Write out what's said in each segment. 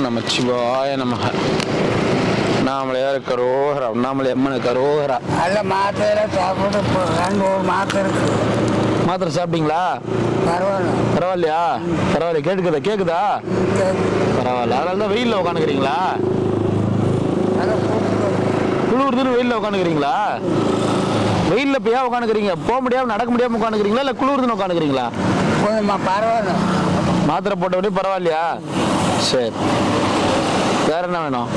நமச்சிவாய நமக. அண்ணாமலையார் கரோகரா. அண்ணாமலை அம்மன் கரோகரா. நல்ல மாத்திரை சாப்பிட்டு 2 மாத்திரை இருக்கு. மாத்திரை சாப்பிட்டீங்களா? பரவாயில்லையா? பரவாயில்ல. கேட்குதா? பரவாயில்ல. அதனால தான் வெயிலில் உட்காந்துக்கிறீங்களா? குளிர்துன்னு வெயிலில் உட்காந்துக்கிறீங்களா? வெயிலில் இப்போ ஏன் உட்காந்துக்கிறீங்க? போக முடியாமல் நடக்க முடியாமல் உட்காந்துக்கிறீங்களா இல்லை குளிர்துன்னு உட்காந்துக்கிறீங்களா? பரவாயில்ல. மாத்திரை போட்டபடி பரவாயில்லையா? சரி. வேற என்ன வேணும்?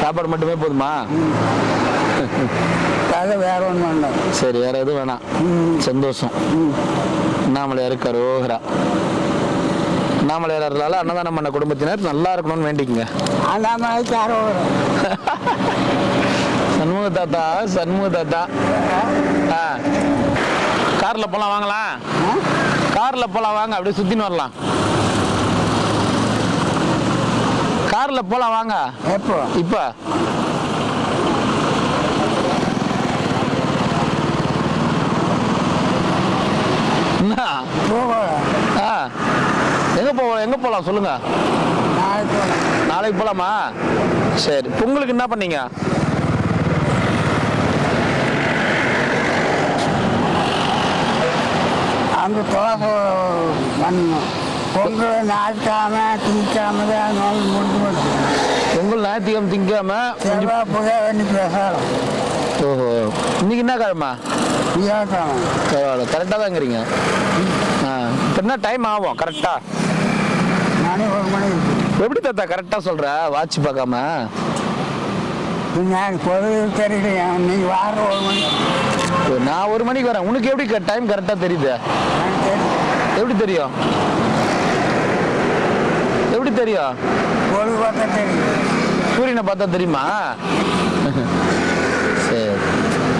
சாப்பாடு மட்டுமே போதுமா? வேற ஒன்றும் வேண்டாம். சரி, வேற எதுவும் வேணாம். சந்தோஷம். அண்ணாமலையார் கரோகரா. அண்ணாமலையாரால அன்னதானம் பண்ண குடும்பத்தினர் நல்லா இருக்கணும்னு வேண்டிக்குங்க. சண்முக தாத்தா, சண்முக தாத்தா. கார்ல போலாம், வாங்கலாம். கார்ல போலாம், வாங்க. அப்படியே சுத்தின்னு வரலாம். கார்ல போலாம், வாங்க. எப்போ? இப்ப எங்க போலாம் சொல்லுங்க. நாளைக்கு போலாமா? சரி. பொங்கலுக்கு என்ன பண்ணீங்க? அந்த தோசை பண்ணணும். பொங்கல் ஞாயிற்றுக்கிழமை திங்கக்கிழமை தான் முடிஞ்சு. பொங்கல் ஞாயிற்றுக்கிழமை திங்காம புகை வேண்டி பேசலாம். ஓஹோ, இன்னைக்கு என்ன கிழமை? பரவாயில்ல, கரெக்டாக தாங்கிறீங்க. இப்போ என்ன டைம் ஆகும் கரெக்டா? மணி 1 மணி. எப்படி தாத்தா கரெக்டாக சொல்கிற? வாட்ச் பார்க்காம. பொழுது தெரியல. நீங்க வார 1 மணி. நான் 1 மணிக்கு வரேன். உனக்கு எப்படி டைம் கரெக்டாக தெரியுது? எப்படி தெரியும்? எப்படி தெரியும்? பொழுது பார்த்தா தெரியும். சூரியனை பார்த்தா தெரியுமா? சரி,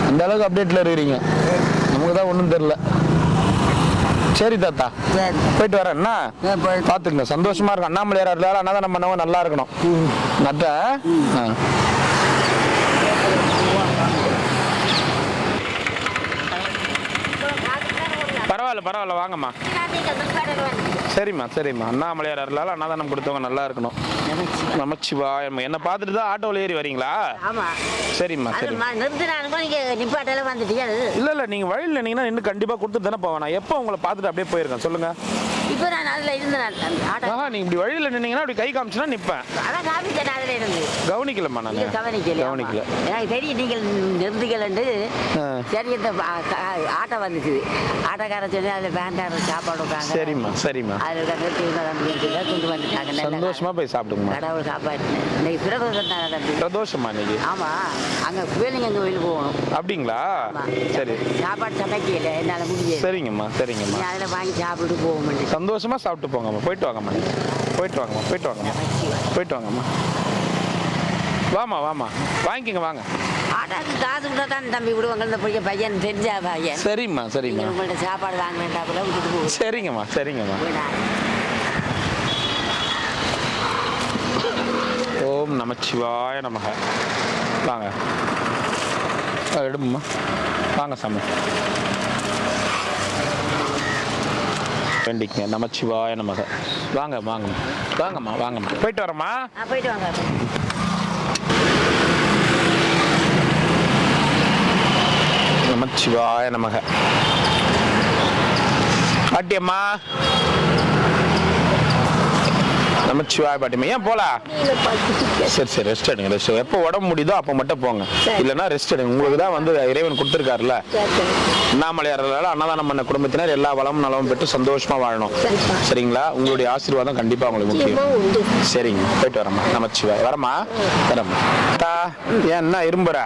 அந்த அளவுக்கு அப்டேட்ல இருக்கிறீங்க. நமக்கு தான் ஒன்றும் தெரியல. சரி தாத்தா, போயிட்டு வரேன். என்ன பார்த்துக்கங்க. சந்தோஷமா இருக்கும். அண்ணாமலையார் இருந்தாலும் அன்னதானம் பண்ணவங்க நல்லா இருக்கணும். நட்ட பரவாயில்ல, வாங்கம்மா. சரிம்மா. அண்ணாமலையார் இருந்தாலும் அன்னதானம் கொடுத்தவங்க நல்லா இருக்கணும். நமச்சிவாய. என்ன பார்த்துட்டு தான் ஆட்டோவில் ஏறி வரீங்களா? சரிம்மா. இல்ல நீங்க வழியில் நின்னீங்கன்னா இன்னும் கண்டிப்பா கொடுத்து தானே போவேன். நான் எப்போ உங்களை பார்த்துட்டு அப்படியே போயிருக்கேன் சொல்லுங்க. நீங்க இப்படி வழியில் நின்னீங்கன்னா அப்படி கை காமிச்சுனா நிப்பேன். கவனிக்கலம்மா. நான் கவனிக்கல. தெரியும் நீங்கள் நிறுத்திக்கலண்டு. சரி, இந்த ஆட்டோ வந்துச்சு. ஆட்டோக்கார சொல்லி அதில் வேண்டாம் சாப்பாடு வைப்பாங்க. சரிம்மா. அதில் கொண்டு வந்துட்டாங்க. சந்தோஷமா போய் சாப்பிடுங்க. கடவுள் காப்பாற்று. இன்னைக்கு பிரதோஷம் தானே தம்பி? பிரதோஷமா இன்னைக்கு? ஆமா. அங்கே கோயிலுங்க கோயிலுக்கு போகணும். அப்படிங்களா? சரி. சாப்பாடு சமைக்கல, என்னால் முடியாது. சரிங்கம்மா. அதில் வாங்கி சாப்பிட்டு போக முடியும். சந்தோஷமா சாப்பிட்டு போங்கம்மா. போயிட்டு வாங்கம்மா. வாமா வாங்கிக்கங்க, வாங்க. ஆட்டாக்கு காசு கூட தான் தம்பி விடுவாங்க. இந்த போய் பையன் தெரிஞ்சா பையன். சரிம்மா. உங்கள்ட்ட சாப்பாடு வாங்க வேண்டாம் கூட விட்டுட்டு போகும். சரிங்கம்மா. ஓம் நமச்சிவாய நமக. வாங்க, எடும்மா. வாங்க சாமி. வேண்டிக்கங்க. நமச்சிவாய நமக. வாங்கம்மா. போயிட்டு வரமா? போயிட்டு வாங்க. நமச்சிவாய நமக. பாட்டியம்மா. நமச்சிவாய பாட்டியம்மா. ஏன் போல? சரி, ரெஸ்ட் எடுங்க. எப்போ உடம்பு முடியுதோ அப்போ மட்டும் போங்க. இல்லைன்னா ரெஸ்ட் எடுங்க. உங்களுக்கு தான் வந்து இறைவன் கொடுத்துருக்காருல்ல. அண்ணாமலையாரால் அன்னதானம் பண்ண குடும்பத்தினர் எல்லா வளமும் நலமும் பெற்று சந்தோஷமா வாழணும். சரிங்களா? உங்களுடைய ஆசீர்வாதம் கண்டிப்பா உங்களுக்கு முக்கியம். சரிங்க, போயிட்டு வரமா. நமச்சிவாய. வரமா. ஏன் என்ன இரும்புற?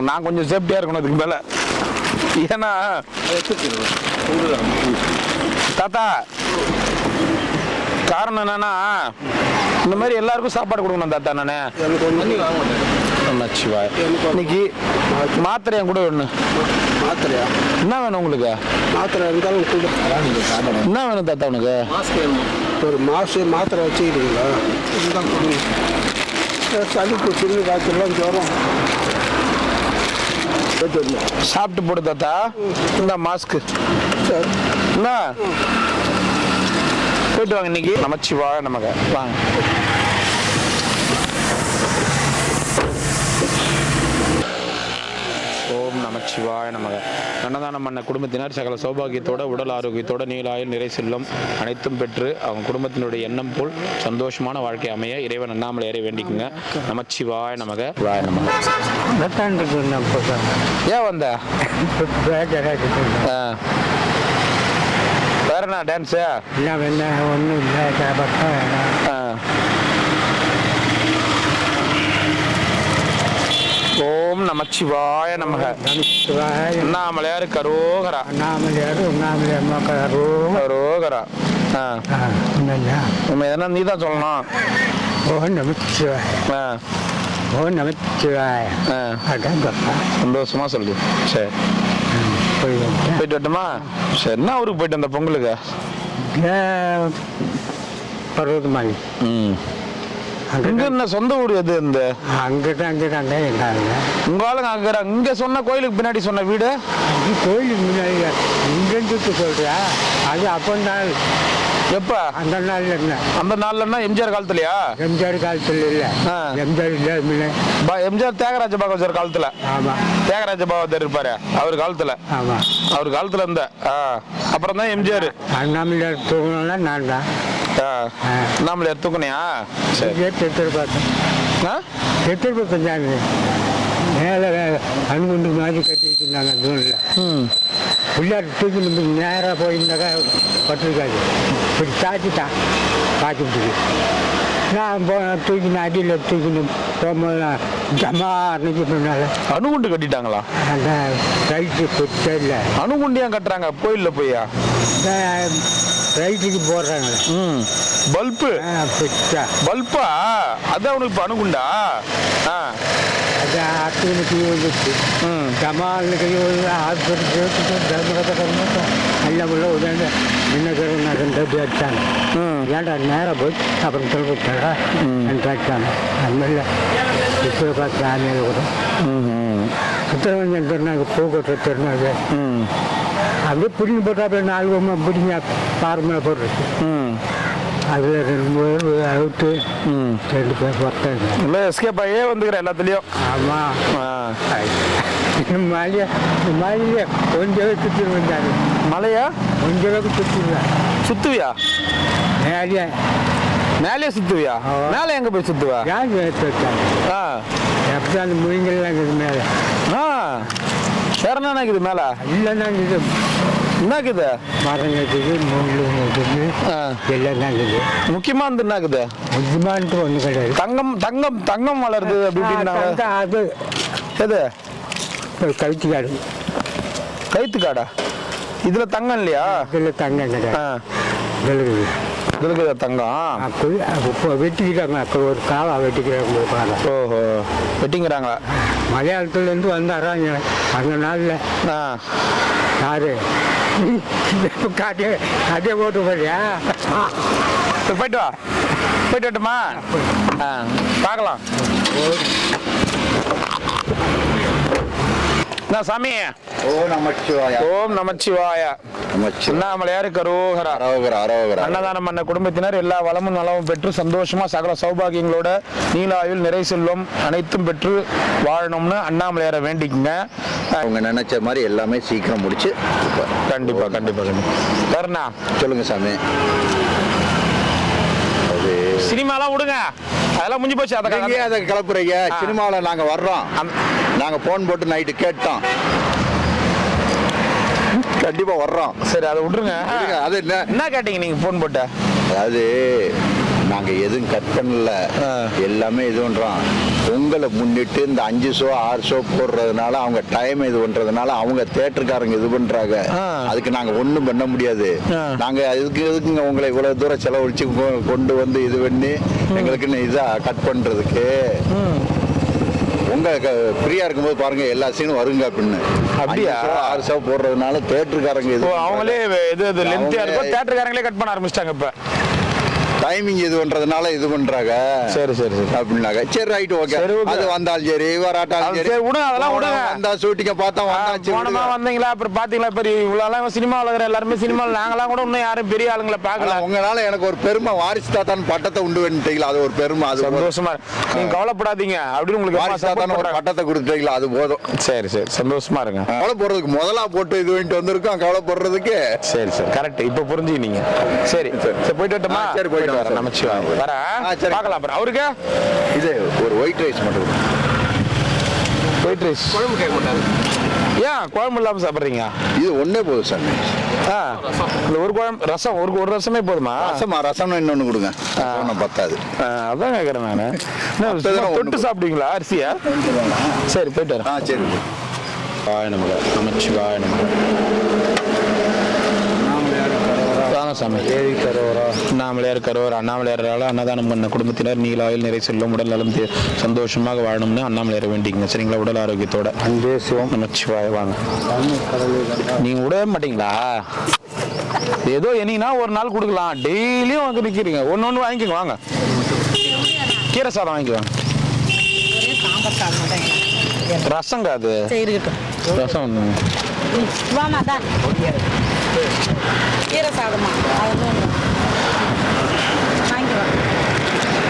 நான் கொஞ்சம் சேஃப்டியா இருக்கணும் அதுக்கு மேல. ஏன்னா தாத்தா, காரணம் என்னன்னா இந்த மாதிரி எல்லாருக்கும் சாப்பாடு கொடுக்கணும் தாத்தா. நானு இன்னைக்கு மாத்திரையா கூட ஒண்ணு. மாத்திரையா? என்ன வேணும் உங்களுக்கு? மாத்திரை இருந்தாலும் என்ன வேணும் தாத்தா உனக்கு? ஒரு மாசம் மாத்திரை வச்சுக்கிறீங்களா? சளிப்பு, சிறு காய்ச்சல், ஜுரம். சாப்பிட்டு போடு தாத்தா. இந்த மாஸ்க்கு என்ன போயிட்டு வாங்க இன்னைக்கு. நமச்சிவாய நமக. வாங்க. ஓம் நமச்சிவாய நமக. அன்னதானம் பண்ண குடும்பத்தினர் சகல சௌபாகியத்தோட உடல் ஆரோக்கியத்தோட நீலாயுள் நிறை செல்லும் அனைத்தும் பெற்று அவங்க குடும்பத்தினுடைய எண்ணம் போல் சந்தோஷமான வாழ்க்கை அமைய இறைவன் அண்ணாமலையாரை வேண்டிக்குங்க. நமச்சிவாய நமக. வாய நமக. ஏன் வந்த? வேற என்ன டான்ஸு? ஒன்றும் இல்லை. ஓம் நமச்சிவாய நமக. அண்ணாமலையார் கரோகரா. கரோகரா. எதனா நீ தான் சொல்லணும். சந்தோஷமா சொல்லு. சரி போயிட்டு வரட்டுமா? சரி. என்ன ஊருக்கு போயிட்டு வந்த பொங்கலுக்கு? பருவதமலை. இங்க என்ன சொந்த ஊர் எது? இந்த அங்கிட்டாங்க உங்க ஆளுங்க அங்க இங்க சொன்ன கோயிலுக்கு பின்னாடி சொன்ன வீடு கோயிலுக்கு முன்னாடி இங்கிருந்து சொல்றியா? அது அப்பந்தான். எப்ப? அந்த நாள்ல இருந்தேன். அந்த நாள்லன்னா எம்ஜிஆர் காலத்துலயா? எம்ஜிஆர் காலத்துல இல்ல. எம்ஜிஆர் இல்ல. எம்ஜிஆர் தியாகராஜ பாகவதர் காலத்துல. ஆமா. தியாகராஜ பாகவதர் இருப்பாரு அவர் காலத்துல. ஆமா. அவர் காலத்துல இருந்த அப்புறம் தான் எம்ஜிஆர். அண்ணாமலையார் தூக்கணும்னா நான் தான். அண்ணாமலையார் தூக்கணியா? சரி. பார்த்தேன் மேலே அணுகுண்டு மாதிரி கட்டிட்டு இருந்தாங்க தூணில். பிள்ளையார் தூக்கி நேராக போயிருந்தாக்கா பட்டிருக்காது. இப்படி சாச்சிட்டான் பார்த்துட்டு. நான் தூக்கி அடியில் தூக்கின்னு போகும்போது ஜமா அன்னைக்கு பின்னால அணுகுண்டு கட்டிட்டாங்களா? அந்த ரைட்டு போச்சா இல்லை. அணுகுண்டு ஏன் கட்டுறாங்க கோயிலில் போய்யா? ரைட்டுக்கு போடுறாங்களே. பல்பு. பல்பா? அதான் உனக்கு இப்போ அணுகுண்டா? அது அத்துக்கு கை வந்துச்சு. ஜமாலுக்கு கை வந்து ஆஸ்பத்திரி எல்லாம் உள்ள உடனே என்ன ரெண்டு அடிச்சாங்க. ஏன்டா நேராக போய் அப்புறம் தொலைத்தாடா ரெண்டு அடிச்சாங்க. அதுமாதிரி இப்போ பார்த்து ஆணையில் கூட சுத்தரவஞ்சன் திருநாங்க போக்குவரத்து திருநாங்க அப்படியே பிடிங்கி போட்டா அப்படியே 4 பொம்மை பிடிங்க பாறை மேலே போடுறது. அதில் 2 பேர் அவுட்டு 2 பேர் ஒருத்தாங்க. இல்லை எஸ்கேப் ஆகியே வந்துக்கிறேன் எல்லாத்துலேயும். ஆமாம். மழையை கொஞ்சம் சுற்றி வந்தாரு. மலையா? கொஞ்சம் அளவுக்கு சுற்றிடுவேன். சுத்துவியா? மேலே மேலே சுத்துவியா? மேலே எங்கே போய் சுத்துவா? யார் வச்சாங்க? எப்படி அந்த முயங்கள்லாம் இருக்குது மேலே. வேற என்ன இருக்குது மேலே? இல்லைன்னா இது என்னக்குது? மரம் இருக்குது, முள் இருக்குது, எல்லாம் தான் இருக்குது. முக்கியமா வந்து என்னக்குது? முக்கியமானது ஒன்றும் கிடையாது. தங்கம் தங்கம் தங்கம் வளருது அப்படி இப்படின்னாங்க. அது எது? கழுத்து காடு. கைத்து காடா? இதுல தங்கம் இல்லையா? இதில் தங்கம் கிடையாது. இதுல தங்கம் இப்போ வெட்டிக்கிறாங்க. அப்போ ஒரு காவா வெட்டிக்கிறாங்க பாரு. ஓஹோ, வெட்டிங்கிறாங்களா? மலையாளத்துலேருந்து வந்தாராங்க அந்த நாளில். யாரு காட்டே அதே ஓட்டு போறியா? போயிட்டு வா. போயிட்டு வரட்டுமா? பார்க்கலாம். என்ன சாமி? ஓம் நமச்சிவாய. ஓம் நமச்சிவாய. அண்ணாமலையார் கரோகரா. அன்னதானம் பண்ண குடும்பத்தினர் எல்லா வளமும் நலமும் பெற்று சந்தோஷமா சகல சௌபாகியங்களோட நீலாயுள் நிறை செல்வம் அனைத்தும் பெற்று வாழணும்னு அண்ணாமலையாரை வேண்டிக்குங்க. அவங்க நினைச்ச மாதிரி எல்லாமே சீக்கிரம் முடிச்சு. கண்டிப்பா கண்டிப்பா கண்டிப்பா. கருணா சொல்லுங்க சாமி. அது சினிமாலாம் விடுங்க, அதெல்லாம் முடிஞ்சு போச்சு. அதை கிளப்புறீங்க. சினிமாவில் நாங்க வர்றோம். நாங்க போன் போட்டு நைட்டு கேட்டோம். கண்டிப்பா வர்றோம். சரி, அதை விட்டுருங்க. அது என்ன கேட்டீங்க நீங்க போன் போட்ட? அதாவது நாங்க எதுவும் கட் பண்ணல, எல்லாமே இது பண்றோம். உங்களை முன்னிட்டு இந்த 5 ஷோ 6 ஷோ போடுறதுனால அவங்க டைம் இது பண்றதுனால அவங்க தியேட்டருக்காரங்க இது பண்றாங்க. அதுக்கு நாங்க ஒண்ணும் பண்ண முடியாது. நாங்க எதுக்குங்க உங்களை இவ்வளவு தூரம் செலவழிச்சு கொண்டு வந்து இது பண்ணி எங்களுக்குன்னு இதா கட் பண்றதுக்கு. உங்க ஃப்ரீயா இருக்கும்போது பாருங்க எல்லா சீனும் வருங்க அப்படின்னு. அப்படியா? 6 ஷோ போடுறதுனால தியேட்டருக்காரங்க இது அவங்களே இது லென்த்தியா இருக்கும், தியேட்டருக்காரங்களே கட் பண்ண ஆரம்பிச்சிட்டாங்க. இப்ப டைமிங் இது பண்றதுனால இது பண்றாங்க. சரி சரி சரி அப்படின்னாங்க. சரி ரைட் ஓகே. சரி, okay. அது வந்தாலும் சரி வராட்டாலும் சரி, விடுங்க, அதெல்லாம் விடுங்க. வந்தா ஷூட்டிங்க பார்த்தா வந்தாச்சு. போனமா வந்தீங்களா அப்புறம் பாத்தீங்களா பெரிய இவ்வளவு சினிமா வளர்க்குற எல்லாருமே சினிமாவில் நாங்களாம் கூட இன்னும் யாரும் பெரிய ஆளுங்களை பார்க்கல. உங்களால எனக்கு ஒரு பெருமை, வாரிசு தாத்தான் பட்டத்தை உண்டு பண்ணிட்டீங்களா, அது ஒரு பெருமை. அது சந்தோஷமா நீங்க கவலைப்படாதீங்க அப்படின்னு உங்களுக்கு வாரிசு தாத்தான் ஒரு பட்டத்தை கொடுத்துட்டீங்களா, அது போதும். சரி சரி சந்தோஷமா இருங்க. கவலைப்படுறதுக்கு முதலா போட்டு இது பண்ணிட்டு வந்திருக்கோம், கவலைப்படுறதுக்கு. சரி சரி கரெக்ட். இப்ப புரிஞ்சுக்கினீங்க. சரி சரி போயிட்டு வரட்டுமா? சரி போயிட்டு வரேன். நமச்சிவாய் வரேன். பார்க்கலாம் அப்புறம். அவருக்கு இது ஒரு ஒயிட் ரைஸ் மட்டும். ஒயிட் ரைஸ் குழம்பு கேட்க மாட்டாரு. ஏன் குழம்பு இல்லாம சாப்பிட்றீங்க? இது ஒன்னே போதும் சார். இந்த ஒரு குழம்பு ரசம் ஒரு ரசமே போதுமா? ரசம் இன்னொன்னு கொடுங்க. பத்தாது. அதான் கேட்கறேன் நான். தொட்டு சாப்பிடுவீங்களா அரிசியா? சரி போயிட்டு வரேன். சரி. நமச்சிவாய நமக. சாமி அண்ணாமலையார் கரோர் அண்ணாமலையாரால் அன்னதானம் பண்ண குடும்பத்தினர் நீலாயில் நிறை செல்லும் உடல் நலம் சந்தோஷமாக வாழணும்னு அண்ணாமலையாரை வேண்டிங்க. சரிங்களா? உடல் ஆரோக்கியத்தோட. அன்பே சிவம் நமச்சிவாய. வாங்க. நீங்க விடவே மாட்டீங்களா? ஏதோ என்னன்னா ஒரு நாள் கொடுக்கலாம். டெய்லியும் வாங்க நிற்கிறீங்க. ஒன்று வாங்கிக்கோங்க. வாங்க. கீரை சாதம் வாங்கிக்குவாங்க. ரசங்க அது ரசம்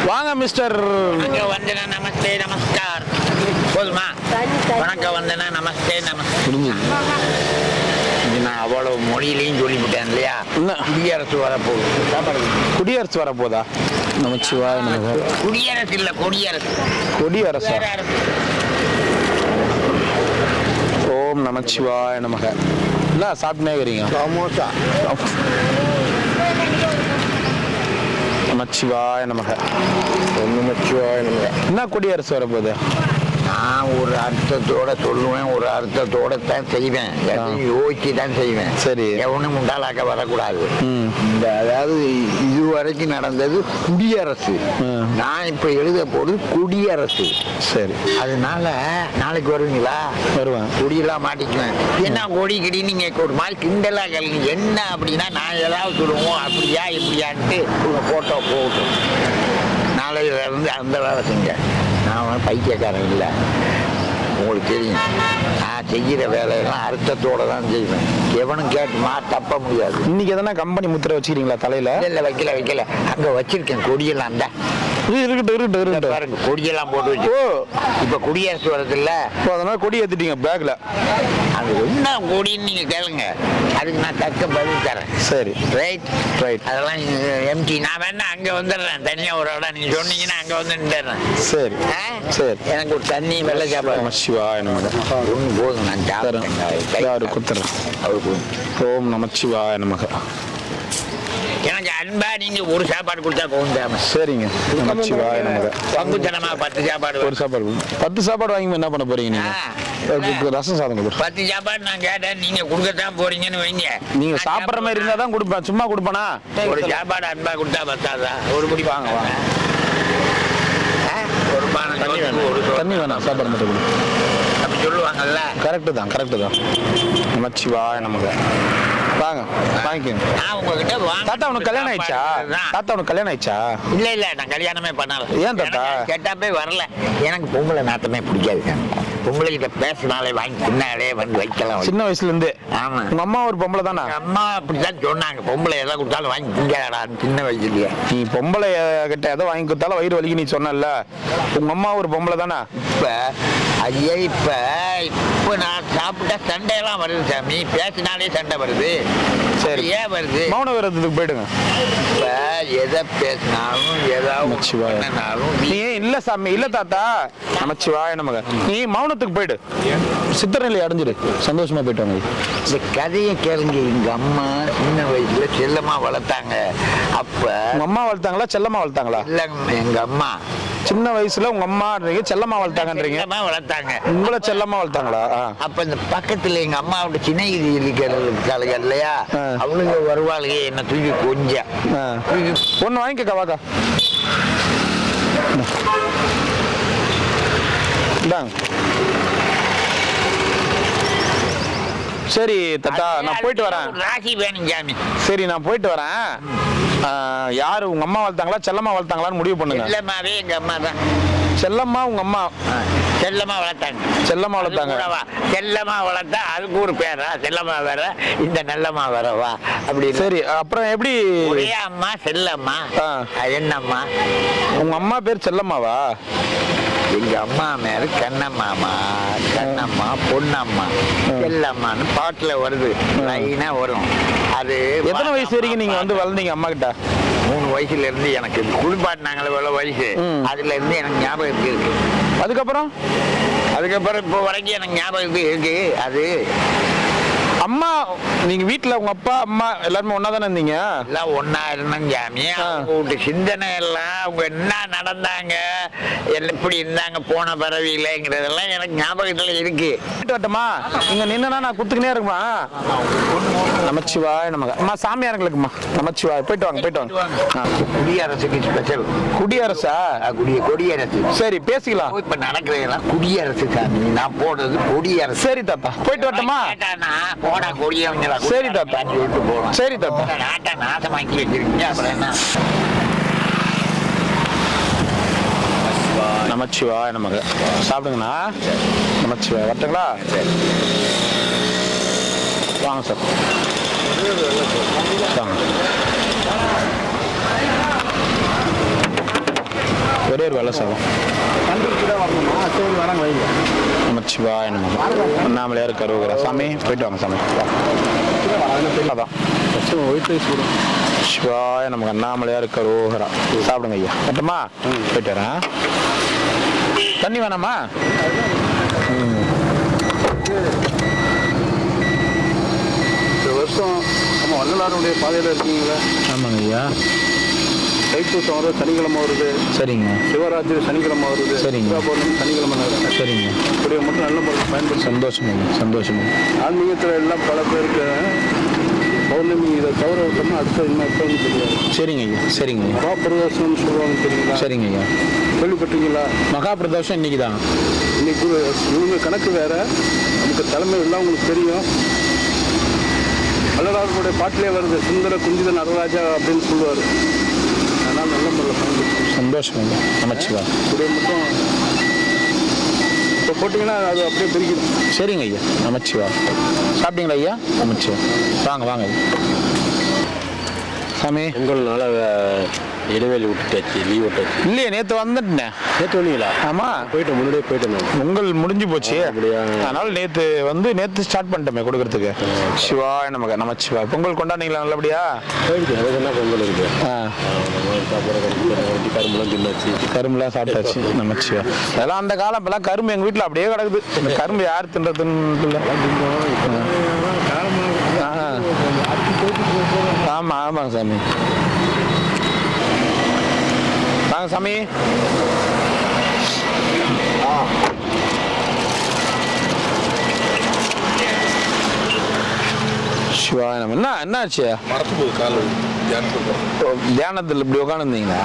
வாங்க மிஸ்டர். வந்தனா நமஸ்தே நமஸ்கார் போதுமா? வணக்கம் வந்தனா நமஸ்தே நமஸ்கார். நான் அவ்வளவு மொழியிலையும் சொல்லிவிட்டேன் இல்லையா? குடியரசு வரப்போகுது. குடியரசு வரப்போதா? நமச்சிவாய நமக. குடியரசு இல்ல கொடியரசு. கொடியரசு. ஓம் நமச்சிவாய நமக. என்ன சாப்பிட்டுனே இருக்கிறீங்க? சமோசா. நமச்சிவாய நமக. நமச்சிவாய நமக. என்ன குடியரசு வரப்போகுது? நான் ஒரு அர்த்தத்தோட சொல்லுவேன், ஒரு அர்த்தத்தோட தான் செய்வேன். யோசிச்சு தான் செய்வேன். சரி. எவனும் முண்டாளாக்க வரக்கூடாது. இந்த அதாவது இதுவரைக்கும் நடந்தது குடியரசு. நான் இப்ப எழுத போறது குடியரசு. சரி. அதனால நாளைக்கு வருவீங்களா? வருவேன். கொடியெல்லாம் மாட்டிக்குவேன். என்ன கொடி கிடி நீங்க ஒரு மாதிரி கிண்டலா கேளுங்க. என்ன அப்படின்னா நான் ஏதாவது சொல்லுவோம் அப்படியா இப்படியான்ட்டு உங்க போட்டோ போகட்டும். நாளையில இருந்து அந்த வேலை செஞ்ச நான் பைத்தியக்காரன் இல்லை. உங்களுக்கு தெரியும், நான் செய்கிற வேலையெல்லாம் அர்த்தத்தோட தான் செய்வேன். எவனும் கேட்டுமா தப்ப முடியாது. இன்னைக்கு எதனா கம்பெனி முத்திரை வச்சுக்கிறீங்களா தலையில? இல்லை வைக்கல. அங்க வச்சிருக்கேன் கொடியெல்லாம் தான். இருக்கட்டும் பாருங்க கொடியெல்லாம் போட்டு வச்சு. இப்ப குடியரசு வரது இல்ல, அதனால கொடி ஏத்திட்டீங்க பேக்ல. அது என்ன கொடின்னு நீங்க கேளுங்க, அதுக்கு நான் தக்க பதில் தரேன். சரி ரைட். அதெல்லாம் எம்டி. நான் வேணா அங்க வந்துடுறேன் தனியா ஒரு இடம். நீங்க சொன்னீங்கன்னா அங்க வந்து நின்றுறேன். சரி சரி. எனக்கு ஒரு தண்ணி வெள்ளை சாப்பாடு சிவாய நமக. ஒன்று போதும், நான் சாப்பிட்டேன். குத்துறேன். அவருக்கு ஓம் நமச்சிவாய நமக. எனக்கு அன்பா நீங்க ஒரு சாப்பாடு கொடுத்தா போகும். சரிங்க. நமச்சிவாய நமக. பங்குத்தனமா 10 சாப்பாடு. ஒரு சாப்பாடு 10 சாப்பாடு வாங்கி என்ன பண்ண போறீங்க நீங்க? ரசம் சாதம் கொடுப்பேன். 10 சாப்பாடு நான் கேட்டேன், நீங்க கொடுக்கத்தான் போறீங்கன்னு வைங்க. நீங்க சாப்பிட்ற மாதிரி இருந்தா தான் கொடுப்பேன், சும்மா கொடுப்பேனா? ஒரு சாப்பாடு அன்பா கொடுத்தா பத்தாதா? ஒரு முடி வாங்க வாங்க. ஒரு பானை தண்ணி வேணாம், சாப்பாடு மட்டும் கொடு. அப்படி சொல்லுவாங்கல்ல. கரெக்டு தான். நமச்சிவாய நமக. வாங்க வாங்கிக்கோங்க. நான் உங்ககிட்ட தாத்தா உனக்கு கல்யாணம் ஆயிடுச்சா? இல்ல நான் கல்யாணமே பண்ணல. ஏன் தாத்தா? கேட்டாப்பே வரல. எனக்கு பொம்பளை நாட்டமே பிடிக்காது. பொம்பளை கிட்ட பேசினாலே வாங்கி பின்னாலே வந்து வைக்கலாம். சின்ன வயசுல இருந்து. ஆமா. உங்க அம்மா ஒரு பொம்பளை தானே? அம்மா அப்படிதான் சொன்னாங்க, பொம்பளை எதாவது கொடுத்தாலும் வாங்கி திங்காடா சின்ன வயசுலயே. நீ பொம்பளை கிட்ட எதை வாங்கி கொடுத்தாலும் வயிறு வலிக்கு நீ சொன்னல. உங்க அம்மா ஒரு பொம்பளை தானே? இப்ப நான் சாப்பிட்டா சண்டையெல்லாம் வருது சாமி. பேசினாலே சண்டை வருது. சரி ஏன் வருது? மௌன விரதத்துக்கு போயிடுங்க. இப்ப எதை பேசினாலும் ஏதாவது நீ இல்ல சாமி, இல்ல தாத்தா. நமச்சிவாய நமக. நீ மௌனத்துக்கு போயிடு, சித்தநிலை அடைஞ்சிடு, சந்தோஷமா போயிட்டு வாங்க. இந்த கதையை கேளுங்க. எங்க அம்மா சின்ன வயசுல செல்லமா வளர்த்தாங்க. அப்ப உங்க அம்மா வளர்த்தாங்களா செல்லமா வளர்த்தாங்களா? இல்ல, எங்க அம்மா சின்ன வயசுல உங்க அம்மா செல்லமா வளர்த்தாங்கன்றீங்க. வளர்த்தாங்க. உங்களை செல்லமா வளர்த்தாங்களா? அப்ப இந்த பக்கத்துல எங்க அம்மாவோட சின்னகிரி இருக்காங்க இல்லையா, அவளுங்க வருவாளுங்க என்ன தூக்கி கொஞ்சம் ஒண்ணு வாங்கிக்க வாக்கா. சரி தாத்தா, நான் போயிட்டு வரேன். ராசி வேணும் சாமி. சரி, நான் போயிட்டு வரேன். யாரு உங்க அம்மா வளர்த்தாங்களா செல்லம்மா வளர்த்தாங்களான்னு முடிவு பண்ணுங்க. செல்லம்மாவே எங்க அம்மா தான். செல்லம்மா உங்க அம்மா? செல்லம்மா வளர்த்தாங்க. செல்லம்மா வளர்த்தாங்க. செல்லம்மா வளர்த்தா அதுக்கு ஒரு பேரா? செல்லம்மா வேற, இந்த நல்லம்மா வேறவா? அப்படி சரி, அப்புறம் எப்படி? ஒரே அம்மா செல்லம்மா. என்னம்மா? உங்க அம்மா பேர் செல்லம்மாவா? எங்க அம்மா மேல கண்ணம்மாமா, கண்ணம்மா, பொன்னம்மா, செல்லம்மான்னு பாட்டுல வருது, லைனா வரும். அது எத்தனை வயசு வரைக்கும் நீங்க வந்து வளர்ந்தீங்க அம்மா கிட்ட? 3 வயசுல இருந்து எனக்கு குளிப்பாட்டினாங்களே எவ்வளவு வயசு, அதுல இருந்து எனக்கு ஞாபகம் இருக்கு. அதுக்கப்புறம் இப்போ வரைக்கும் எனக்கு ஞாபகம் இருக்கு. அது அம்மா, நீங்க வீட்டுல உங்க அப்பா அம்மா எல்லாருமே ஒன்னா தானே இருந்தீங்க? எல்லாம் ஒன்னா இருந்தோம் சாமி. அவங்க சிந்தனை எல்லாம், அவங்க என்ன நடந்தாங்க, எப்படி இருந்தாங்க போன பறவையிலங்கிறதெல்லாம் எனக்கு ஞாபகத்துல இருக்கு. வரட்டுமா? இங்க நின்னா நான் குத்துக்கினே இருக்குமா? நமச்சிவாய் நமக. அம்மா சாமியார்களுக்குமா நமச்சிவாய். போயிட்டு வாங்க, போயிட்டு வாங்க. குடியரசுக்கு ஸ்பெஷல். குடியரசா? கொடியரசு. சரி, பேசிக்கலாம். இப்ப நடக்கிறதெல்லாம் குடியரசு சாமி. நான் போடுறது கொடியரசு. சரி தாத்தா, போயிட்டு வரட்டுமா? போடா கொடியவங்களா. சரி தாத்தா, சொல்லிட்டு போறோம். சரி தாத்தா. நாட்டை நாசமாக்கி வச்சிருக்கீங்க, அப்புறம் என்ன? நமச்சிவாய் நமக. சாப்பிடுங்கண்ணா. நமச்சிவாய். வரட்டுங்களா? வாங்க சார், வாங்க. ஒரே ஒரு வெள்ளை சாதம். நமச்சிவாய் நமக. அண்ணாமலையார் கருவுகிற சாமி. போயிட்டு வாங்க சாமி. அதான் சிவாய நமக்கு. அண்ணாமலையார் கருவுகிறா. சாப்பிடுங்க ஐயா. கட்டுமா? போயிட்டு வரேன். தண்ணி வேணாமா? இந்த வருஷம் நம்ம வள்ளலாருடைய பாதையில் இருக்கீங்களா? ஆமாங்க ஐயா. தைப்பூசம் வருது, சனிக்கிழமை வருது. சரிங்க. சிவராத்திரி சனிக்கிழமை வருது. சரிங்க. பௌர்ணமி சனிக்கிழமை வருது. சரிங்க. இப்படியே மட்டும் நல்ல முறையில் பயன்படுத்தி சந்தோஷமுங்க, சந்தோஷமுங்க. ஆன்மீகத்தில் எல்லாம் பல பேருக்கு பௌர்ணமி இதை தவிர விட்டோம்னா அடுத்த என்ன அர்த்தம்னு தெரியாது. சரிங்க ஐயா, சரிங்க ஐயா. மகாபிரதோஷம்னு சொல்லுவாங்க, தெரியுங்களா? சரிங்க ஐயா. கேள்விப்பட்டீங்களா? மகா பிரதோஷம் இன்னைக்கு தான். இன்னைக்கு இவங்க கணக்கு வேற, நமக்கு தலைமை எல்லாம் உங்களுக்கு தெரியும். வள்ளலாருடைய பாட்டிலே வருது, சுந்தர குஞ்சித நடராஜா அப்படின்னு சொல்லுவார். அதனால் நல்ல முறையில் பயன்படுத்தி சந்தோஷம் ஐயா. நமச்சிவா. இப்படியே மட்டும் இப்போ போட்டிங்கன்னா அது அப்படியே பிரிக்கணும். சரிங்க ஐயா. நமச்சிவா. சாப்பிட்டீங்களா ஐயா? நமச்சிவா. வாங்க வாங்க ஐயா. சாமி, உங்களால இடைவெளி விட்டுட்டாச்சு, லீவ் விட்டாச்சு. இல்லையே, நேற்று வந்துட்டேன். நேற்று வந்தீங்களா? ஆமா, போயிட்டு முன்னாடியே போயிட்டேன். பொங்கல் முடிஞ்சு போச்சு. அப்படியா? அதனால நேற்று ஸ்டார்ட் பண்ணிட்டோமே கொடுக்கறதுக்கு. சிவாய நமக்கு. நமச்சிவா. பொங்கல் கொண்டாடிங்களா நல்லபடியா? போயிடுச்சு. அதுக்கு என்ன பொங்கல் இருக்கு? கரும்புலாம் சாப்பிட்டாச்சு. நமச்சிவா. அதெல்லாம் அந்த காலம். இப்பெல்லாம் கரும்பு எங்க வீட்டுல அப்படியே கிடக்குது. இந்த கரும்பு யார் தின்றதுன்னு. ஆமா ஆமாங்க சாமி. வாங்க சாமி. சிவாய நம்ம. என்ன ஆச்சு? தியானத்தில் இப்படி உட்காந்துருந்தீங்களா?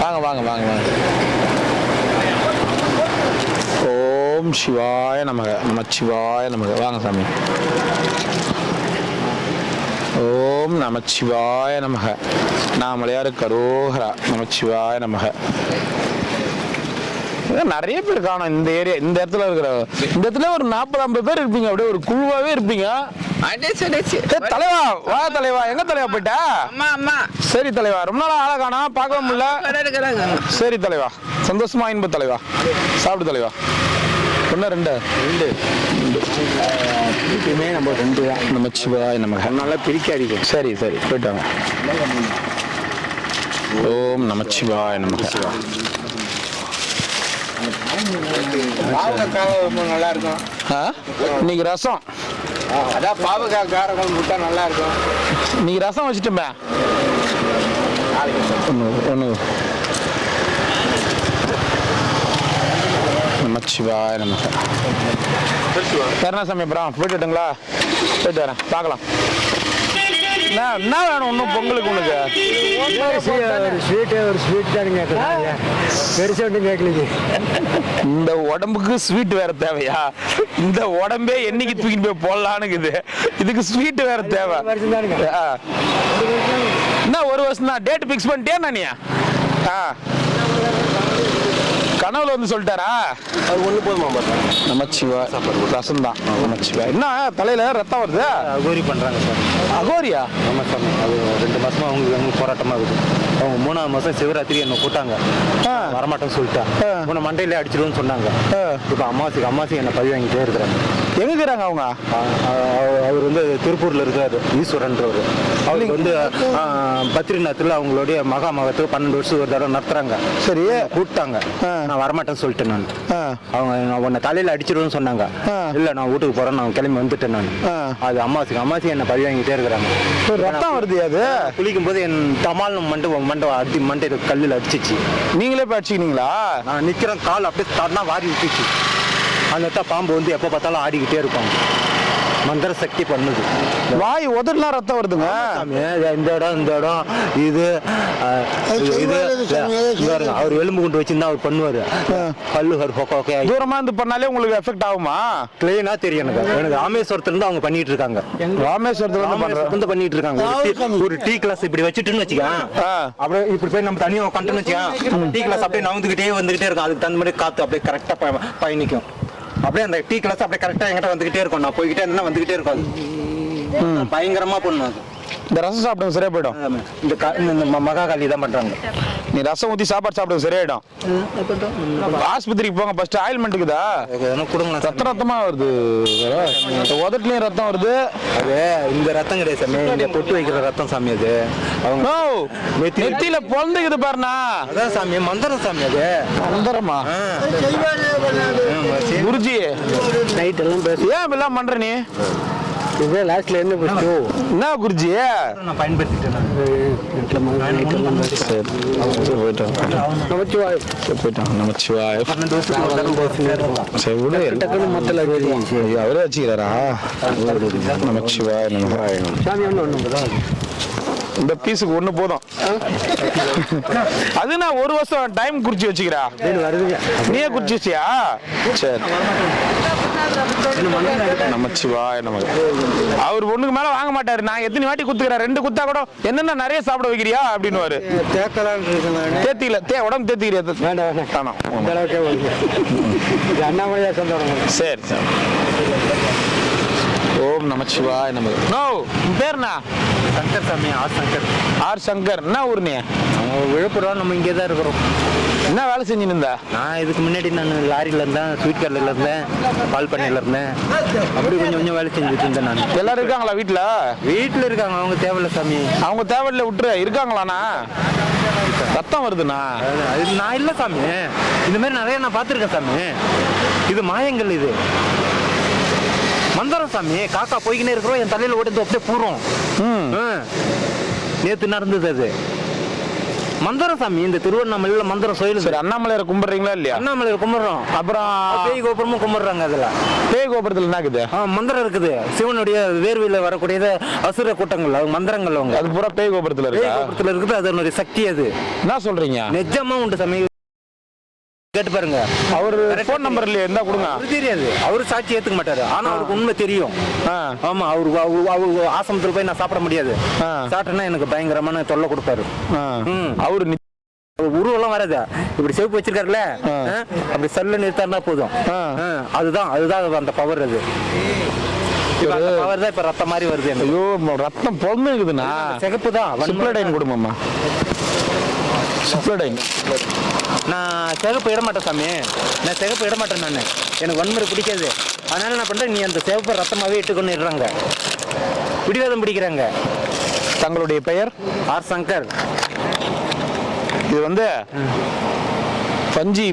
வாங்க வாங்க வாங்க வாங்க. ஓம் சிவாய நமக. நமச்சிவாய நமக. வாங்க சாமி. ஓம் நமச்சிவாய நமக. நாமலையாரு கரோஹரா. நமச்சிவாய நமக. நிறைய பேர் காணும் இந்த ஏரியா. இந்த இடத்துல இருக்கிற இந்த இடத்துல ஒரு 40-50 பேர் இருப்பீங்க. அப்படியே ஒரு குழுவாவே இருப்பீங்க. தலைவா, வா தலைவா. எங்க தலைவா போயிட்டா? சரி தலைவா, ரொம்ப நாள் ஆளை காணா, பார்க்க முடியல. சரி தலைவா, சந்தோஷமா இன்ப தலைவா. சாப்பிடு தலைவா. ஒன்று ரெண்டு நம்ம 2 தான். நமச்சிவாய நமக. நல்லா பிரிக்க அடிக்கும். சரி சரி, போயிட்டாங்க. ஓம் நமச்சிவாய நமக. ரொம்ப நல்லா இருக்கும். இன்னைக்கு ரசம். அதான் பாவக்காய் காரகம் விட்டா நல்லா இருக்கும். இன்னைக்கு ரசம் வச்சுட்டோமே. ஒன்று நமச்சிவாய நமக. வேற என்ன சமயம்? அப்புறம் போயிட்டு வரட்டுங்களா? போயிட்டு வரேன், பார்க்கலாம். என்ன வேணும் இன்னும் பொங்கலுக்கு உனக்கு? ஒரு ஸ்வீட் தான் கேட்குறாங்க, பெருசாக ஒன்றும் கேட்கலீங்க. இந்த உடம்புக்கு ஸ்வீட் வேற தேவையா? இந்த உடம்பே என்னைக்கு தூக்கிட்டு போய் போடலான்னு இதுக்கு ஸ்வீட் வேற தேவை. ஆ. என்ன ஒரு வருஷம் தான் டேட் ஃபிக்ஸ் பண்ணிட்டே நீ? கனவுல வந்து சொல்லிட்டாரா? அது ஒன்று போதுமா பார்த்தா? நமச்சிவா ரசம் தான். நமச்சிவா என்ன தலையில ரத்தம் வருது? அகோரி பண்ணுறாங்க சார். அகோரியா? ஆமாம் சார், அது 2 மாசமா அவங்களுக்கு போராட்டமாக இருக்குது. அவங்க 3ஆவது மாதம் சிவராத்திரி என்னை கூட்டாங்க, வரமாட்டேன்னு சொல்லிட்டா. உன்னை மண்டையிலே அடிச்சிடுவோன்னு சொன்னாங்க. இப்போ அம்மாசி என்னை பழி வாங்கிட்டே இருக்கிறாங்க. எங்க இருக்கிறாங்க அவங்க? அவர் வந்து திருப்பூரில் இருக்காரு, ஈஸ்வரன்றவர். அவருக்கு வந்து பத்ரிநாத்தில் அவங்களுடைய மகாமகத்துக்கு 12 வருஷம் ஒரு தடவை நடத்துறாங்க. சரி, கூப்பிட்டாங்க. நான் வரமாட்டேன்னு சொல்லிட்டேன். நான் அவங்க உன்னை தலையில் அடிச்சிடுவேன்னு சொன்னாங்க. இல்லை, நான் வீட்டுக்கு போகிறேன், நான் கிளம்பி வந்துட்டேன். நான் அது அம்மாசி என்னை பழி வாங்கிட்டே இருக்கிறாங்க. ரத்தம் வருது. அது குளிக்கும் போது என் தமால் மண்டை கல்லில் அடிச்சிச்சு. நீங்களே போய் அடிச்சுக்கினீங்களா? நான் நிற்கிறேன், கால் அப்படியே தடனா வாரி விட்டுச்சு. அந்த பாம்பு வந்து எப்போ பார்த்தாலும் ஆடிக்கிட்டே இருப்பாங்க. மந்திர சக்தி பண்ணுது. வாய் உதடலாம் ரத்தம் வருதுங்க. இந்த இடம் இது அவர் எலும்பு கொண்டு வச்சிருந்தா அவர் பண்ணுவாரு. பல்லு தூரமா இருந்து பண்ணாலே உங்களுக்கு எஃபெக்ட் ஆகுமா? கிளீனா தெரியும் எனக்கு. ராமேஸ்வரத்துல இருந்து அவங்க பண்ணிட்டு இருக்காங்க. ராமேஸ்வரத்துல பண்ணிட்டு இருக்காங்க. ஒரு டீ கிளாஸ் இப்படி வச்சுட்டுன்னு வச்சுக்கேன், அப்படியே இப்படி போய் நம்ம தனியாக உட்காந்துன்னு வச்சுக்கேன், டீ கிளாஸ் அப்படியே நவுந்துகிட்டே வந்துகிட்டே இருக்கும். அதுக்கு தகுந்த மாதிரி காத்து அப்படியே கரெக்டா பயணிக்கும். அப்படியே அந்த டீ கிளாஸ் அப்படியே கரெக்டா என்கிட்ட வந்துகிட்டே இருக்கும். நான் போய்கிட்டே இருந்தா வந்துகிட்டே இருக்கும். அது பயங்கரமா பண்ணும். அது இந்த ரசம் சாப்பிடுங்க சரியா போயிடும். இந்த மகாகாளி தான் பண்றாங்க. நீ ரசம் ஊற்றி சாப்பாடு சாப்பிடுங்க சரியாயிடும். ஆஸ்பத்திரிக்கு போங்க, ஃபர்ஸ்ட் ஆயில்மெண்ட்டுக்குதா கொடுங்க. ரத்தமா வருது, உதட்டுலயும் ரத்தம் வருது. அது இந்த ரத்தம் கிடையாது சாமி, இந்த பொட்டு வைக்கிற ரத்தம் சாமி. அது அவங்க நெத்தியில பொழுதுக்குது பாருண்ணா. அதான் சாமி, மந்திரம் சாமி. அது மந்திரமா? குருஜி நைட் எல்லாம் ஏன் இப்பெல்லாம் பண்ற நீ? லாஸ்ட்ல என்ன குருஜி நான் பயன்படுத்திட்டேன். அவரே வச்சுக்கிறாரா? நமச்சிவாய இந்த பீஸுக்கு ஒண்ணு போதும். அது நான் 1 வருஷம் டைம் குறிச்சு வச்சுக்கிறா. நீயே குறிச்சு வச்சியா? சரி. நமச்சிவாய நமக்கு. அவர் ஒண்ணுக்கு மேல வாங்க மாட்டாரு. நான் எத்தனை வாட்டி குத்துக்கிறேன், 2 குத்தா கூட என்னென்ன நிறைய சாப்பிட வைக்கிறியா அப்படின்னு. தேத்திக்கல உடம்பு தேத்திக்கிறியா? சரி சரி. ஓம் நமச்சிவாய நமக்கு. நோ பேர்னா? சங்கர் சாமி. ஆர் சங்கர். என்ன ஊர் நீ? விழுப்புரம். நம்ம இங்கே தான் இருக்கிறோம். என்ன வேலை செஞ்சுன்னு இருந்தா? நான் இதுக்கு முன்னாடி நான் லாரியில இருந்தேன், ஸ்வீட் கடையில் இருந்தேன், பால் பண்ணையில் இருந்தேன். அப்படி கொஞ்சம் வேலை செஞ்சுட்டு இருந்தேன். நான் எல்லாரும் இருக்காங்களா வீட்டுல? வீட்டுல இருக்காங்க. அவங்க தேவையில்ல சாமி. அவங்க தேவையில்ல விட்டுரு. இருக்காங்களாண்ணா? ரத்தம் வருதுண்ணா. அது நான் இல்லை சாமி. இந்த மாதிரி நிறைய நான் பார்த்துருக்கேன் சாமி. இது மாயங்கள், இது மந்திரம் சாமி. காக்கா போய்கினே இருக்கிறோம், என் தலையில ஓடுறது அப்படியே பூரும். நேத்து நடந்தது அது மந்திரம் சாமி. இந்த திருவண்ணாமலையில மந்திரம் கோயில். சரி, அண்ணாமலையாரை கும்பிடுறீங்களா இல்லையா? அண்ணாமலையார் கும்பிடுறோம். அப்புறம் பேய் கோபுரமும் கும்பிடுறாங்க. அதுல பேய் கோபுரத்துல என்ன இருக்குது? மந்திரம் இருக்குது. சிவனுடைய வேர்வையில வரக்கூடியது அசுர கூட்டங்கள், அது மந்திரங்கள். அவங்க அது பூரா பேய் கோபுரத்துல இருக்கு. பேய் கோபுரத்துல இருக்குது. அதனுடைய சக்தி. அது என்ன சொல்றீங்க? நிஜமா உண்டு சாமி. கேட்டு பாருங்க. அவரு போன் நம்பர் இல்லையா? இருந்தா கொடுங்க. தெரியாது. அவரு சாட்சி ஏத்துக்க மாட்டாரு. ஆனா அவருக்கு உண்மை தெரியும். ஆமா, அவரு ஆசிரமத்துல போய் நான் சாப்பிட முடியாது. சாப்பிட்டேன்னா எனக்கு பயங்கரமான தொல்லை கொடுப்பாரு. அவரு உருவெல்லாம் வராது. இப்படி செவப்பு வச்சிருக்காருல்ல, அப்படி செல்ல நிறுத்தாருனா போதும். அதுதான் அந்த பவர். அது பவர் தான் இப்ப ரத்தம் மாதிரி வருது. ஐயோ, ரத்தம் பொண்ணு இருக்குதுண்ணா. சிகப்பு தான். சுப்ளடைன் கொடுமாம்மா. சுப்ளடைன். நான் சிகப்பு இட மாட்டேன் சாமி. நான் சிகப்பு இட மாட்டேன். நான் எனக்கு வன்முறை பிடிக்காது. அதனால நான் பண்றேன், நீ அந்த சிவப்பு ரத்தமாவே இட்டுக்கொண்டு இடுறாங்க. பிடிவாதம் பிடிக்கிறாங்க. தங்களுடைய பெயர்? ஆர் சங்கர். இது வந்து பஞ்சி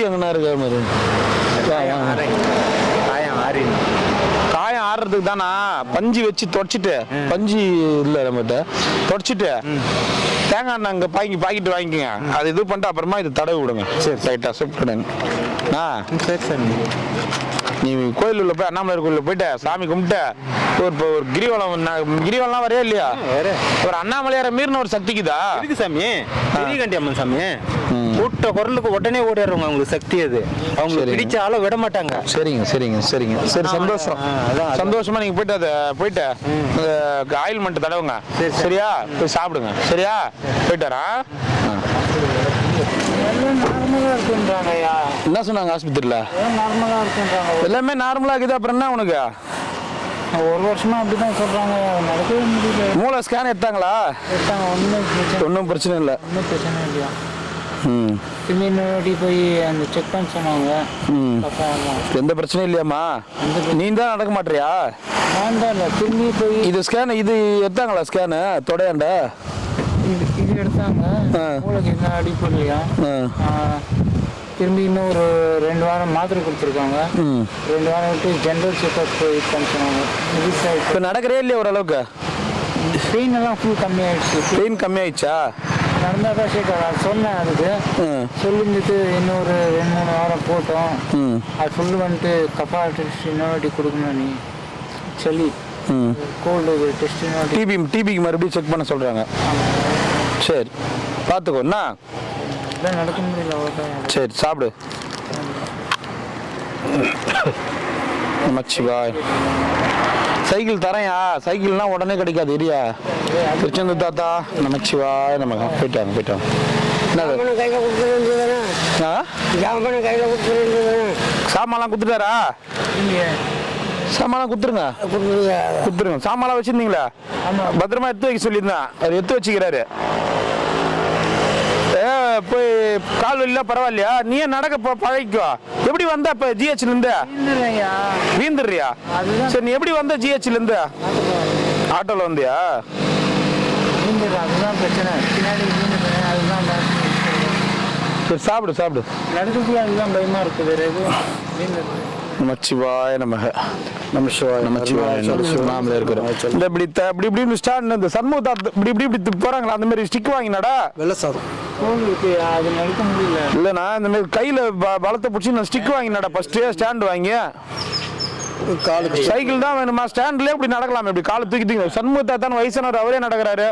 எங்கன்னா இருக்க மாதிரி. காயம் ஆடுறதுக்கு தானா? பஞ்சு வச்சு தொடச்சிட்டு, பஞ்சு இல்ல நம்மகிட்ட, தொடச்சிட்டு தேங்காய் எண்ணெய் அங்கே பாக்கெட் வாங்கிக்கோங்க. அது இது பண்ணிட்டு அப்புறமா இது தடவை விடுங்க. சரி, ரைட்டா. சுப்ளடைன். சரி சார். நீ கோயில் உள்ள போய் அண்ணாமலையார் கோயிலில் போயிட்டு சாமி கும்பிட்டு ஒரு கிரிவலம் வரையா இல்லையா? ஒரு அண்ணாமலையாரை மீறின ஒரு சக்திக்குதா இருக்கு சாமி. பெரியகண்டி அம்மன் சாமி கூட்ட குரலுக்கு உடனே ஓடிடுறவங்க, அவங்களுக்கு சக்தி அது. அவங்களுக்கு பிடிச்ச ஆள விட மாட்டாங்க. சரிங்க சரிங்க சரிங்க சரி, சந்தோஷம். சந்தோஷமா நீங்க போயிட்டு ஆயில்மெண்ட் தடவுங்க. சரியா? போய் சாப்பிடுங்க. சரியா? போயிட்டு வரேன். என்ன சொன்னாங்க ஆஸ்பத்திரியில? நார்மலா இருக்குன்றாங்க. எல்லாமே நார்மலா இருக்குது. அப்புறம் என்ன உனக்கு? ஒரு வருஷமா அப்படிதான் சொல்றாங்க. நடக்கவே முடியல. மூளை ஸ்கேன் எடுத்தாங்களா? ஒன்றும் பிரச்சனை இல்லை. ஒன்றும் பிரச்சனை இல்லையா? ம் திரும்பி போய் அந்த செக் பண்ண சொன்னாங்க. எந்த பிரச்சனையும் இல்லையாம்மா? நீ தான் நடக்க மாட்டியா? நான் தான் இல்லை, திரும்பி போய் இது ஸ்கேன் இது எடுத்தாங்களா? ஸ்கேனு தொடையாண்ட இது எடுத்தாங்க. மூளைக்கு என்ன அடிப்படலையா? திரும்பி இன்னும் ஒரு 2 வாரம் மாத்திரை கொடுத்துருக்காங்க. 2 வாரம் விட்டு ஜென்ரல் செக்அப் போய் சொன்னாங்க. இப்போ நடக்கிறே இல்லையா ஓரளவுக்கு? பெயின் எல்லாம் ஃபுல் கம்மியாயிடுச்சு. பெயின் கம்மியாயிடுச்சா? நடந்தால் தான் சேர்க்க சொன்னேன். அதுக்கு சொல்லிட்டு இன்னொரு 2-3 வாரம் போட்டோம். அது ஃபுல்லு வந்துட்டு கஃபா டெஸ்ட் இன்னொரு கொடுக்கணும். நீ சளி கோல்டு டெஸ்ட் டிபிக்கு மறுபடியும் செக் பண்ண சொல்கிறாங்க. சரி பார்த்துக்கோண்ணா. இதான் நடக்க முடியல அவ்வளோதான். சரி சாப்பிடு. நமச்சிவாய். சைக்கிள் தரேன்யா. சைக்கிள்னா உடனே கிடைக்காது. ஏரியா திருச்செந்தூர் தாத்தா. நமச்சிவாய். நம்ம போயிட்டாங்க. சாமான்லாம் கொடுத்துட்டாரா? சாமான்லாம் கொடுத்துருங்க. சாமான்லாம் வச்சிருந்தீங்களா? பத்திரமா எடுத்து வைக்க சொல்லியிருந்தேன். அவர் எடுத்து வச்சுக்கிறாரு. போய் கால் வலிலாம் பரவாயில்லையா? நீயே நடக்க பழகிக்கோ. எப்படி வந்த இப்ப ஜிஹெச்ல இருந்து? வீந்துடுறியா? சரி, நீ எப்படி வந்த ஜிஹெச்ல இருந்து? ஆட்டோல வந்தியா? அதுதான் பிரச்சனை. பின்னாடி சரி சாப்பிடு. நடக்கிறதுக்கு அதுதான் பயமா இருக்கு. வேற எதுவும் நமச்சிவாய நமக. நமசிவாய நமச்சிவாய நாம இருக்கிறோம். இந்த இப்படி ஸ்டாண்ட் இந்த சண்முகத்தாத்து இப்படி போறாங்களா? அந்த மாதிரி ஸ்டிக் வாங்கினாடா? வெள்ள சாதம் அது நடக்க முடியல. இல்லைண்ணா, இந்த மாதிரி கையில பலத்தை பிடிச்சி நான் ஸ்டிக் வாங்கினாடா. ஃபர்ஸ்ட் ஸ்டாண்ட் வாங்கி சைக்கிள் தான் வேணுமா? ஸ்டாண்ட்லயே இப்படி நடக்கலாம். இப்படி காலை தூக்கி சண்முகத்தாத்தான் வயசானவர், அவரே நடக்கிறாரு.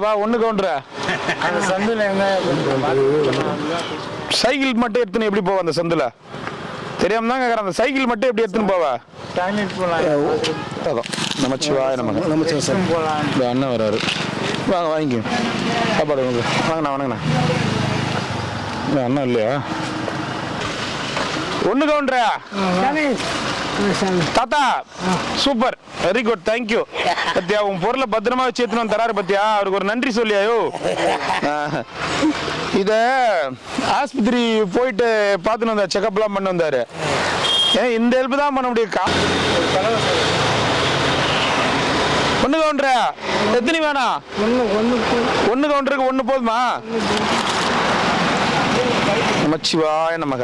வா ஒண்ணு கவுண்டர. சைக்கிள் மட்டும் எடுத்துன்னு எப்படி போவ? அந்த சந்துல தெரியாம தான் கேக்குறேன். அந்த சைக்கிள் மட்டும் எப்படி எடுத்துன்னு போவ? நமச்சிவாய நமக. அண்ணன் வராரு. வாங்க வாங்கிக்கோ. சாப்பாடு வாங்கண்ணா. அண்ணன் இல்லையா? ஒண்ணு கவுண்டர தாத்தா. Super, very good, thank you. பத்தியா உன் பொருளை பத்திரமா வச்சு எடுத்துன்னு தராரு. பத்தியா அவருக்கு ஒரு நன்றி சொல்லியாயோ. இத ஆஸ்பத்திரி போயிட்டு பார்த்துன்னு வந்தார். செக்அப்லாம் பண்ண வந்தாரு. ஏன் இந்த ஹெல்ப் தான் பண்ண முடியும்? ஒண்ணு கவுண்டர எத்தனை வேணாம்? ஒண்ணு கவுண்டருக்கு ஒண்ணு போதுமா? நமச்சிவாய நமக.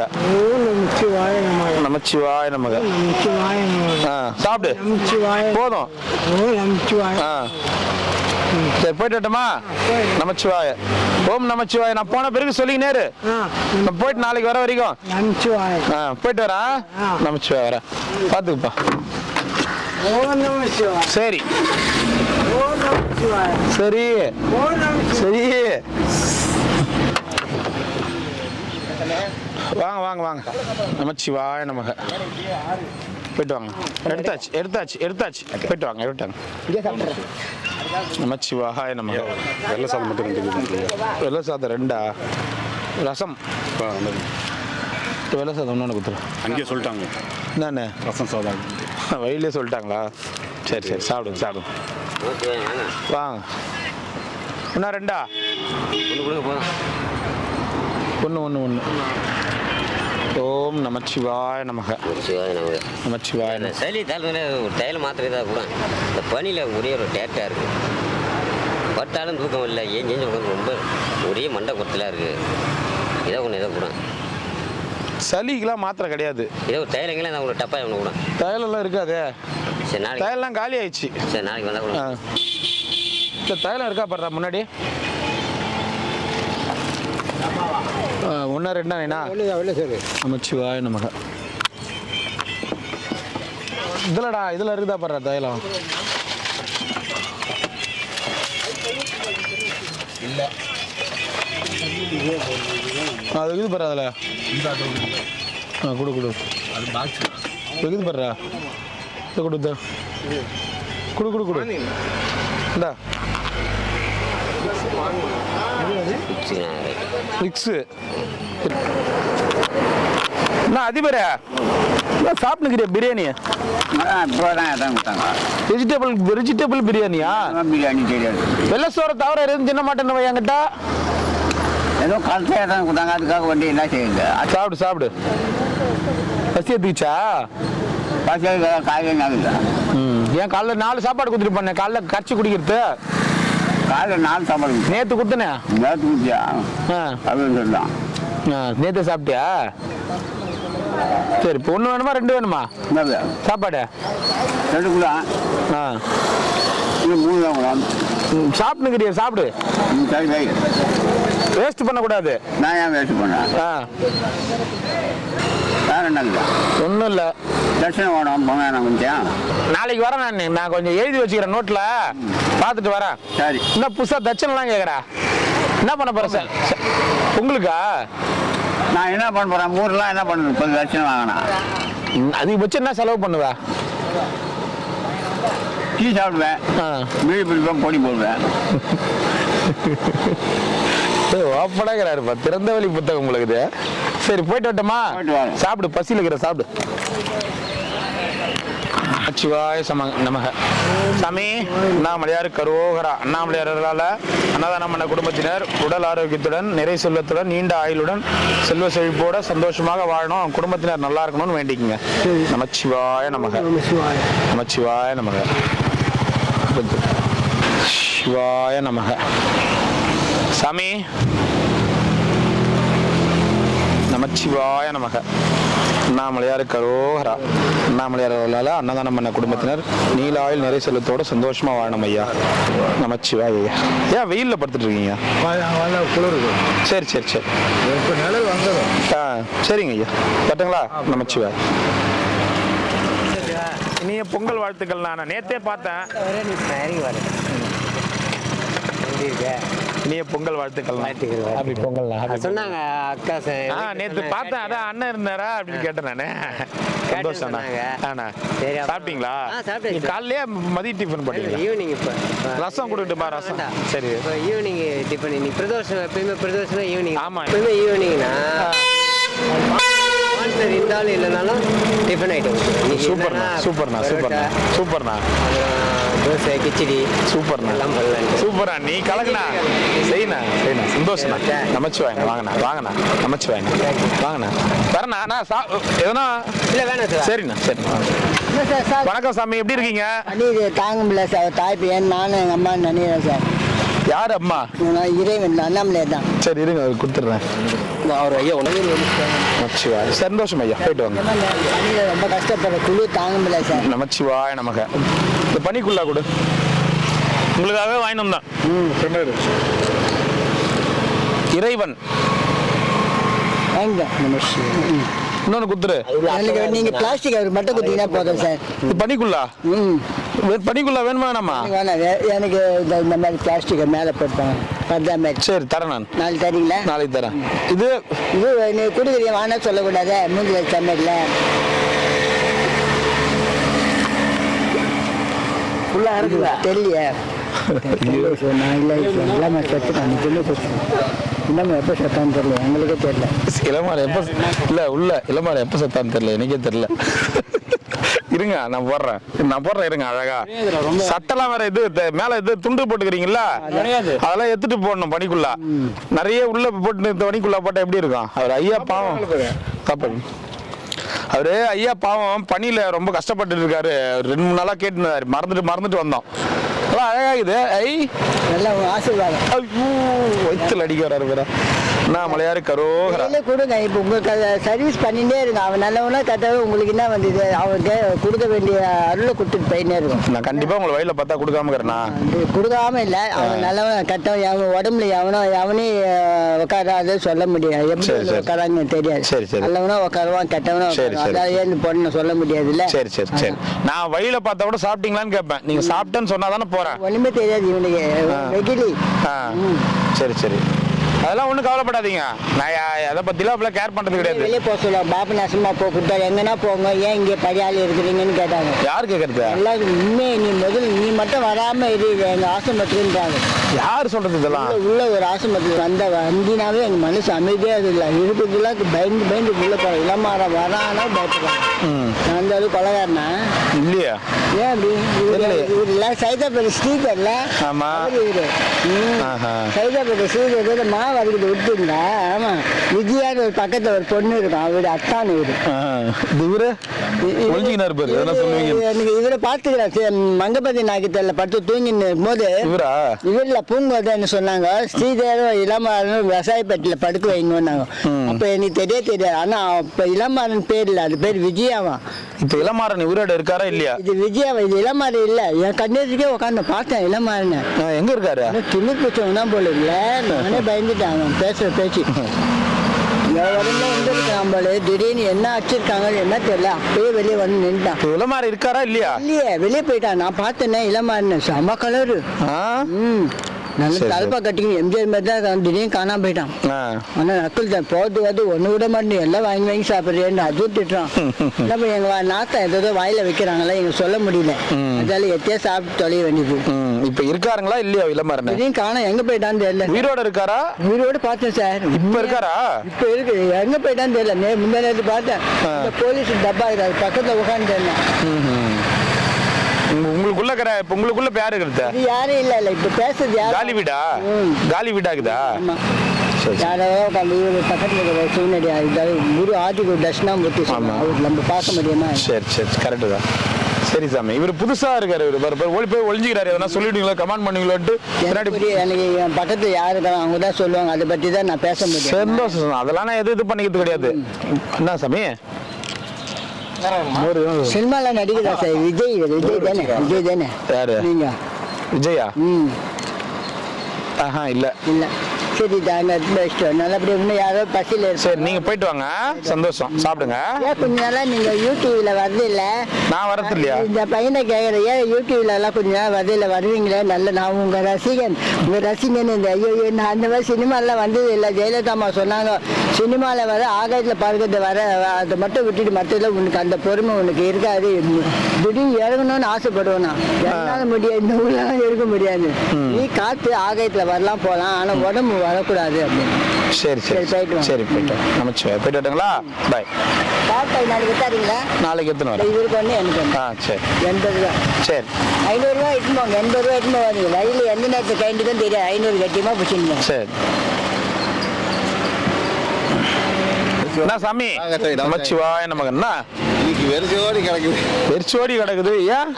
நமச்சிவாய நமக. சாப்பிடு போதும். சரி போயிட்டுமா? நமச்சிவாய. ஓம் நமச்சிவாய. நான் போன பிறகு சொல்லிக்கினேரு. நான் போயிட்டு நாளைக்கு வர வரைக்கும் போயிட்டு வரேன். நமச்சிவாய வரேன். பார்த்துக்குப்பா. சரி சரி சரி. வாங்க. நமச்சிவாய நமக. போயிட்டு வாங்க. எடுத்தாச்சு. போயிட்டு வாங்க. நமச்சிவாய நமக. வெள்ளை சாதம் மட்டும் 2. வெள்ளை சாதம் 2. ரசம் வெள்ளை சாதம் ஒன்று கொடுத்துரு. அங்கேயே சொல்லிட்டாங்க. என்னண்ணே? ரசம் சாதம் வழியிலே சொல்லிட்டாங்களா? சரி சாப்பிடுங்க. வாங்க. இன்னும் 2? ஒன்று. ஓம் நமச்சிவாய நமக. நமச்சிவாய. சளி தைலம் மாத்திரை தான் கூட. இந்த பனியில் ஒரே ஒரு டேட்டாக இருக்குது. பட்டாலும் தூக்கம் இல்லை. ஏன் உட்காந்து ரொம்ப ஒரே மண்டை கொத்தலாக இருக்குது. இதை கூட சளிக்கெல்லாம் மாத்திரை கிடையாது. ஏதோ தைலங்கெல்லாம் நான் உங்களுக்கு டப்பாக ஒன்று கூட. தைலம்லாம் இருக்காதே. சரி நாளைக்கு. தைலம்லாம் காலி ஆயிடுச்சு. சரி நாளைக்கு வந்தால் கூட. இந்த தைலம் இருக்கா பாடுறா முன்னாடி? ஒன்றா ரெண்டா வேணா வெள்ளை சார் நமச்சிவாய நமக. இதுலடா இதில் இருக்குதா பாரு தைலம் இல்லை அது இருக்குது பாரு அதில் கொடு கொடு அது பாக்ஸ் இருக்குது பாருடா இதை கொடுத்தா கொடு கொடு கொடு இந்தா விக்ஸு என்ன அதிபரே சாப்பிட்டுக்கிறியா பிரியாணி வெஜிடபிள் பிரியாணியா பிரியாணி தெரியாது வெள்ளை சோறை தவிர எதுவும் தின்ன மாட்டேன்னு என்கிட்ட ஏதோ கலத்தையாக தான் கொடுத்தாங்க அதுக்காக வண்டி என்ன செய்யுங்க சாப்பிடு சாப்பிடு பசி எடுத்துக்கிச்சா பசங்க காலையில் ஆகுதா ஏன் காலைல 4 சாப்பாடு கொடுத்துட்டு போனேன் காலைல கரைச்சி குடிக்கிறது காலையில் 4 சாப்பாடு நேற்று கொடுத்தனே நேற்று குடிச்சியா அப்படின்னு சொல்லலாம் நேற்று சாப்பிட்டியா சரி இப்போ 1 வேணுமா 2 வேணுமா என்னது சாப்பாடு 2 கூட ஆ இன்னும் 3 தான் கூட சாப்பிட்டுக்கிறியா சாப்பிடு சரி வை வேஸ்ட் பண்ணக்கூடாது நான் ஏன் வேஸ்ட் பண்ணேன் ஆ வேற என்னது ஒன்றும் இல்லை தட்சணை வேணும் போனேன் நான் கொஞ்சம் நாளைக்கு வரேன் நான் கொஞ்சம் எழுதி வச்சுக்கிறேன் நோட்டில் பார்த்துட்டு வரேன் சரி என்ன புதுசாக தட்சணெலாம் கேட்குறா என்ன பண்ண போகிற சார் உங்களுக்கா நான் என்ன பண்ண போகிறேன் ஊர்லாம் என்ன பண்ணுறது 10 லட்சம் வாங்கினேன் அதிகபட்சம் என்ன செலவு பண்ணுவ டீ சாப்பிடுவேன் மீன் பிடிப்பேன் பொடி போடுவேன் ஓப்படாகிறாருப்பா திறந்த வழி புத்தகம் உங்களுக்கு இது சரி போயிட்டு வரட்டுமா போயிட்டு வாங்க. சாப்பிடு பசியில் இருக்கிற சாப்பிடு சிவாய நமக. சாமி அண்ணாமலையார் கரோகரா. அண்ணாமலையார்களால் அன்னதானம் பண்ண குடும்பத்தினர் உடல் ஆரோக்கியத்துடன் நிறை செல்வத்துடன் நீண்ட ஆயுளுடன் செல்வ செழிப்போட சந்தோஷமாக வாழணும், குடும்பத்தினர் நல்லா இருக்கணும்னு வேண்டிக்குங்க. நமச்சிவாய நமக. நமச்சிவாய நமக. சிவாய நமக. சாமி நமச்சிவாய நமக. அண்ணாமலையார் கரோகரா. அண்ணாமலையார்களால் அன்னதானம் பண்ண குடும்பத்தினர் நீலாயில் நிறை செல்வத்தோட சந்தோஷமா வாழணும் ஐயா. நமச்சிவாய ஐயா. ஏன் வெயில்ல படுத்துட்டு இருக்கீங்க? குளிருக்கு சரி சரி சரி இப்போ நிழல் வந்துடும். சரிங்க ஐயா கட்டுங்களா. நமச்சிவாய. இனிய பொங்கல் வாழ்த்துக்கள். நான் நேத்தே பார்த்தேன். இனிய பொங்கல் வாழ்த்துக்கள். அப்படி பொங்கல் சொன்னாங்க அக்கா நேத்து பார்த்தேன். அதான் அண்ணன் இருந்தாரா அப்படின்னு கேட்டேன் நானு. சந்தோஷம். சாப்பிட்டீங்களா? காலையிலே மதிய டிஃபன் போட்டீங்களா? ஈவினிங் இப்போ ரசம் கொடுத்துட்டுமா? ரசம் சரி. இப்போ ஈவினிங் டிஃபன் இன்னைக்கு பிரதோஷம். எப்பயுமே பிரதோஷம் ஈவினிங். ஆமா எப்பயுமே ஈவினிங்னா ஸ்பான்சர் இருந்தாலும் இல்லைனாலும் டிஃபன் ஐட்டம். சூப்பர்ண்ணா சூப்பர்ண்ணா சூப்பர்ண்ணா சூப்பர்ண்ணா. தோசை கிச்சடி சூப்பர்ண்ணா எல்லாம் பண்ணலாம். சூப்பரா நீ கலக்குண்ணா. செய்யண்ணா செய்யண்ணா. சந்தோஷண்ணா. நமச்சிவாயண்ணா. வாங்கண்ணா வாங்கண்ணா. நமச்சிவாயண்ணா வாங்கண்ணா. வரண்ணா அண்ணா எதனா இல்லை வேணாம் சார். சரிண்ணா சரிண்ணா. வணக்கம் சாமி, எப்படி இருக்கீங்க? தாங்க முடியல சார். தாய் பையன் நானும் எங்கள் அம்மா நினைக்கிறேன் சார். யார் அம்மா? இறைவன் அண்ணாமலை தான். சரி இருங்க கொடுத்துட்றேன். அவர் ஐயா நமச்சிவாய. சந்தோஷம் ஐயா போயிட்டு வாங்க. ரொம்ப கஷ்டப்படுற குழு தாங்க முடியல சார். நமச்சிவாய நமக. இந்த பனிக்குள்ளா கொடு, உங்களுக்காகவே வாங்கினோம் தான். இறைவன் இன்னொன்னு குத்துரு. நீங்க பிளாஸ்டிக் அவர் மட்டும் குத்தீங்கன்னா போதும் சார். பனிக்குள்ளா பனிக்குள்ளா வேணுமா வேணாமா? வேணாம் எனக்கு இந்த மாதிரி பிளாஸ்டிக் மேலே போட்டாங்க. சரி தரேன் நான். நாளைக்கு தரீங்களா? நாளைக்கு தரேன். இது நீ குடுக்குறீங்க வாங்க சொல்லக்கூடாது. மூஞ்சில சமையல ஃபுல்லாக இருக்குதா தெரியலையே. நான் இல்லை எல்லாமே செத்துட்டான். இன்னமும் எப்போ செத்தான்னு தெரியல, எங்களுக்கே தெரியல. இளமாரி எப்போ இல்லை உள்ள இளமாரி எப்போ செத்தான்னு தெரியல, எனக்கே தெரியல. இருங்க நான் போடுறேன் இருங்க. அழகா சட்டெல்லாம் வேற இது மேல இது துண்டு போட்டுக்கிறீங்களா, அதெல்லாம் எடுத்துட்டு போடணும். பனிக்குள்ளா நிறைய உள்ள போட்டு பனிக்குள்ளா போட்டா எப்படி இருக்கும்? அவர் ஐயா பாவம் தப்பு. அவரு ஐயா பாவம் பனியில ரொம்ப கஷ்டப்பட்டு இருக்காரு. 2-3 நாளா கேட்டுனாரு. மறந்துட்டு வந்தோம். நல்லா அழகாகுது. ஐ நல்லா ஆசீர்வாதம். ஐயோ வயிற்றுல அடிக்க வராரு வேற. நான் மலையாரு கரோகரா. கொடுங்க. இப்போ உங்களுக்கு சர்வீஸ் பண்ணிட்டே இருங்க. அவன் நல்லவனா கட்டாவே உங்களுக்கு என்ன வந்தது, அவங்க கொடுக்க வேண்டிய அருளை கொடுத்துட்டு போயினே இருக்கும். நான் கண்டிப்பா உங்களை வயலில் பார்த்தா கொடுக்காம இருக்கிறேன்னா கொடுக்காம இல்லை. அவன் நல்லவன் கட்டவன், அவன் உடம்புல எவனே உட்காராது சொல்ல முடியாது. எப்படி உட்காராங்கன்னு தெரியாது. சரி சரி. நல்லவனா உட்காருவான், கெட்டவனா அதான் ஏன்னு பொண்ணு சொல்ல முடியாது இல்ல. சரி சரி சரி. நான் வயலில் பார்த்தா கூட சாப்பிட்டீங்களான்னு கேட்பேன். நீங்க சாப்பிட்டேன்னு சொன்னா தானே போறேன். ஒண்ணுமே தெரியாது இவனுக்கு வெகிலி. சரி சரி. அதெல்லாம் ஒன்றும் கவலைப்படாதீங்க. நான் அதை பற்றிலாம் அப்படிலாம் கேர் பண்ணுறது கிடையாது. வெளியே போக சொல்லுவாங்க. பாபு நாசமா போ கொடுத்தா எங்கன்னா போங்க, ஏன் இங்கே படியாளி இருக்கிறீங்கன்னு கேட்டாங்க. யார் கேட்கறது? எல்லாம் உண்மையை நீ மட்டும் வராமல் இரு எங்கள் ஆசிரமத்துக்குன்றாங்க. யார் சொல்றது இதெல்லாம்? உள்ள ஒரு ஆசிரமத்துக்கு வந்தினாவே எங்கள் மனசு அமைதியாக இல்லை. இருக்கிறதுலாம் பயந்து உள்ள போகிற இளமாற வரானா பயப்படுறாங்க. நான் அந்த அளவுக்கு கொலகாரனா இல்லையா? ஏன் அப்படி இவர் இல்லை சைதாபேட்டை ஸ்ரீதர்ல. ஆமாம் இவரு சைதாபேட்டை ஸ்ரீதர் மாவு அடிக்கிட்டு விட்டுங்களா. ஆமா விஜயான்னு ஒரு பக்கத்துல ஒரு பொண்ணு இருக்கும், அவரு அத்தான்னு இவரு. எனக்கு இவரை பாத்துக்கிறேன். மங்கபதி நாயக்கத்துல படுத்து தூங்கின்னு போது இவர்ல பூங்கோதன்னு சொன்னாங்க. ஸ்ரீதேவம் இளமாறன் விவசாயப்பேட்டில படுக்க வைங்கன்னாங்க. அப்ப எனக்கு தெரியாது. ஆனா இப்ப இளமாறன் பேர் இல்ல, அது பேர் விஜயாவா. இப்ப இளமாறன் இவரோட இருக்காரா இல்லையா? இது விஜயாவா, இது இளமாறன் இல்ல. என் கண்ணேரிக்கே உட்காந்து பார்த்தேன் இளமாறன். எங்க இருக்காரு? திமிர் பிடிச்சவன் தான் போல இல்ல. நானே பயந்துட்டாங்க பேசுற பேச்சு. திடீர்னு என்ன அடிச்சிருக்காங்க என்ன தெரியல. அப்பயே வெளியே வந்து நின்றுட்டான். இளமாறன் இருக்காரா இல்லையா? இல்லையே, வெளியே போயிட்டான். நான் பார்த்தேனே இளமாறன் செம கலரு. நல்ல தலப்பா கட்டிக்கணும் எம்ஜிஆர் மாதிரி தான். திடீர்னு காணாம போயிட்டான். ஆனா நக்கல் தான் போது வந்து ஒண்ணு விட மாட்டேன். எல்லாம் வாங்கி சாப்பிடுறேன்னு அதுவும் திட்டுறான். நம்ம எங்க நாத்தம் ஏதோ வாயில வைக்கிறாங்களா எங்க சொல்ல முடியல. அதால எத்தையா சாப்பிட்டு தொலைய வேண்டியது. இப்ப இருக்காருங்களா இல்லையா இளமாறன்? திடீர்னு காணோம், எங்க போயிட்டான்னு தெரியல. உயிரோட இருக்காரா? உயிரோடு பார்த்தேன் சார். இப்ப இருக்காரா? இப்ப இருக்கு, எங்க போயிட்டான்னு தெரியல. முந்தா நேரத்து பார்த்தேன். போலீஸ் டப்பா இருக்காது பக்கத்துல உட்காந்து உங்களுக்குள்ள இப்ப உங்களுக்குள்ள பேரு இருக்கிறது யாரும் இல்ல. இப்ப பேசுறது யாரு? காலி வீடா? காலி வீடாக்குதா? யாரோ உட்காந்து பக்கத்துல இருக்கிற சிவனடி குரு ஆதிகுரு தட்சிணாமூர்த்தி அவர் நம்ம பார்க்க முடியுமா? சரி சரி கரெக்டு தான். சரி சாமி, இவர் புதுசா இருக்காரு. இவர் ஓடி போய் ஒளிஞ்சுக்கிறாரு. எதனா சொல்லிடுவீங்களா, கமெண்ட் பண்ணுவீங்களோட்டு? எனக்கு என் பக்கத்துல யாரு இருக்காங்க அவங்க தான் சொல்லுவாங்க. அதை பத்தி தான் நான் பேச முடியும். சந்தோஷம். அதெல்லாம் நான் இது பண்ணிக்கிறது கிடையாது. என்ன சாமி சினிமால நடிக்கிறா சார். விஜய் தானே? விஜய் தானே? யாரு நீங்க? விஜயா? இல்ல இல்ல. சரி நல்லபடியா இன்னும் யாரோ பசியில. சரி நீங்க போயிட்டு வாங்க. சந்தோஷம். சாப்பிடுங்க. கொஞ்ச நாளா நீங்க யூடியூப்ல வருது இல்ல? நான் வரது இல்லையா? இந்த பையனை கேக்குறேன், ஏன் யூடியூப்ல எல்லாம் கொஞ்ச நாள் வருது இல்ல? வருவீங்களே நல்ல. நான் உங்க ரசிகன். இந்த ஐயோ நான் அந்த மாதிரி சினிமாலாம் வந்தது இல்லை. ஜெயலலிதா அம்மா சொன்னாங்க சினிமால வர ஆகாயத்துல பார்க்கறது வர அதை மட்டும் விட்டுட்டு மற்றதுல உனக்கு அந்த பொறுமை உனக்கு இருக்காது. திடீர்னு இறங்கணும்னு ஆசைப்படுவேனா? என்னால முடியாது, இந்த ஊர்லாம் இருக்க முடியாது. நீ காத்து ஆகாயத்துல வரலாம் போலாம், ஆனா உடம்பு வரக்கூடாது அப்படின்னு. சரி சரி சரி போயிட்டு நமச்சிவாய். போயிட்டு வரட்டுங்களா? பாய். பாப்பா நாளைக்கு எத்தாருங்களா? நாளைக்கு எத்தனை வரும்? இவருக்கு ஒன்று எனக்கு சரி 80 ரூபா. சரி 500 ரூபா இட்டுமாங்க. 80 ரூபா இட்டுமா வருங்க. வயலில் எந்த நேரத்துக்கு கைண்டுக்கும் தெரியாது. 500 கட்டியமா பிடிச்சிங்க. சரி. என்ன சாமி நமச்சிவாய நமக்கு என்ன இன்னைக்கு வெறிச்சோடி கிடக்குது. வெறிச்சோடி கிடக்குது. ஏன்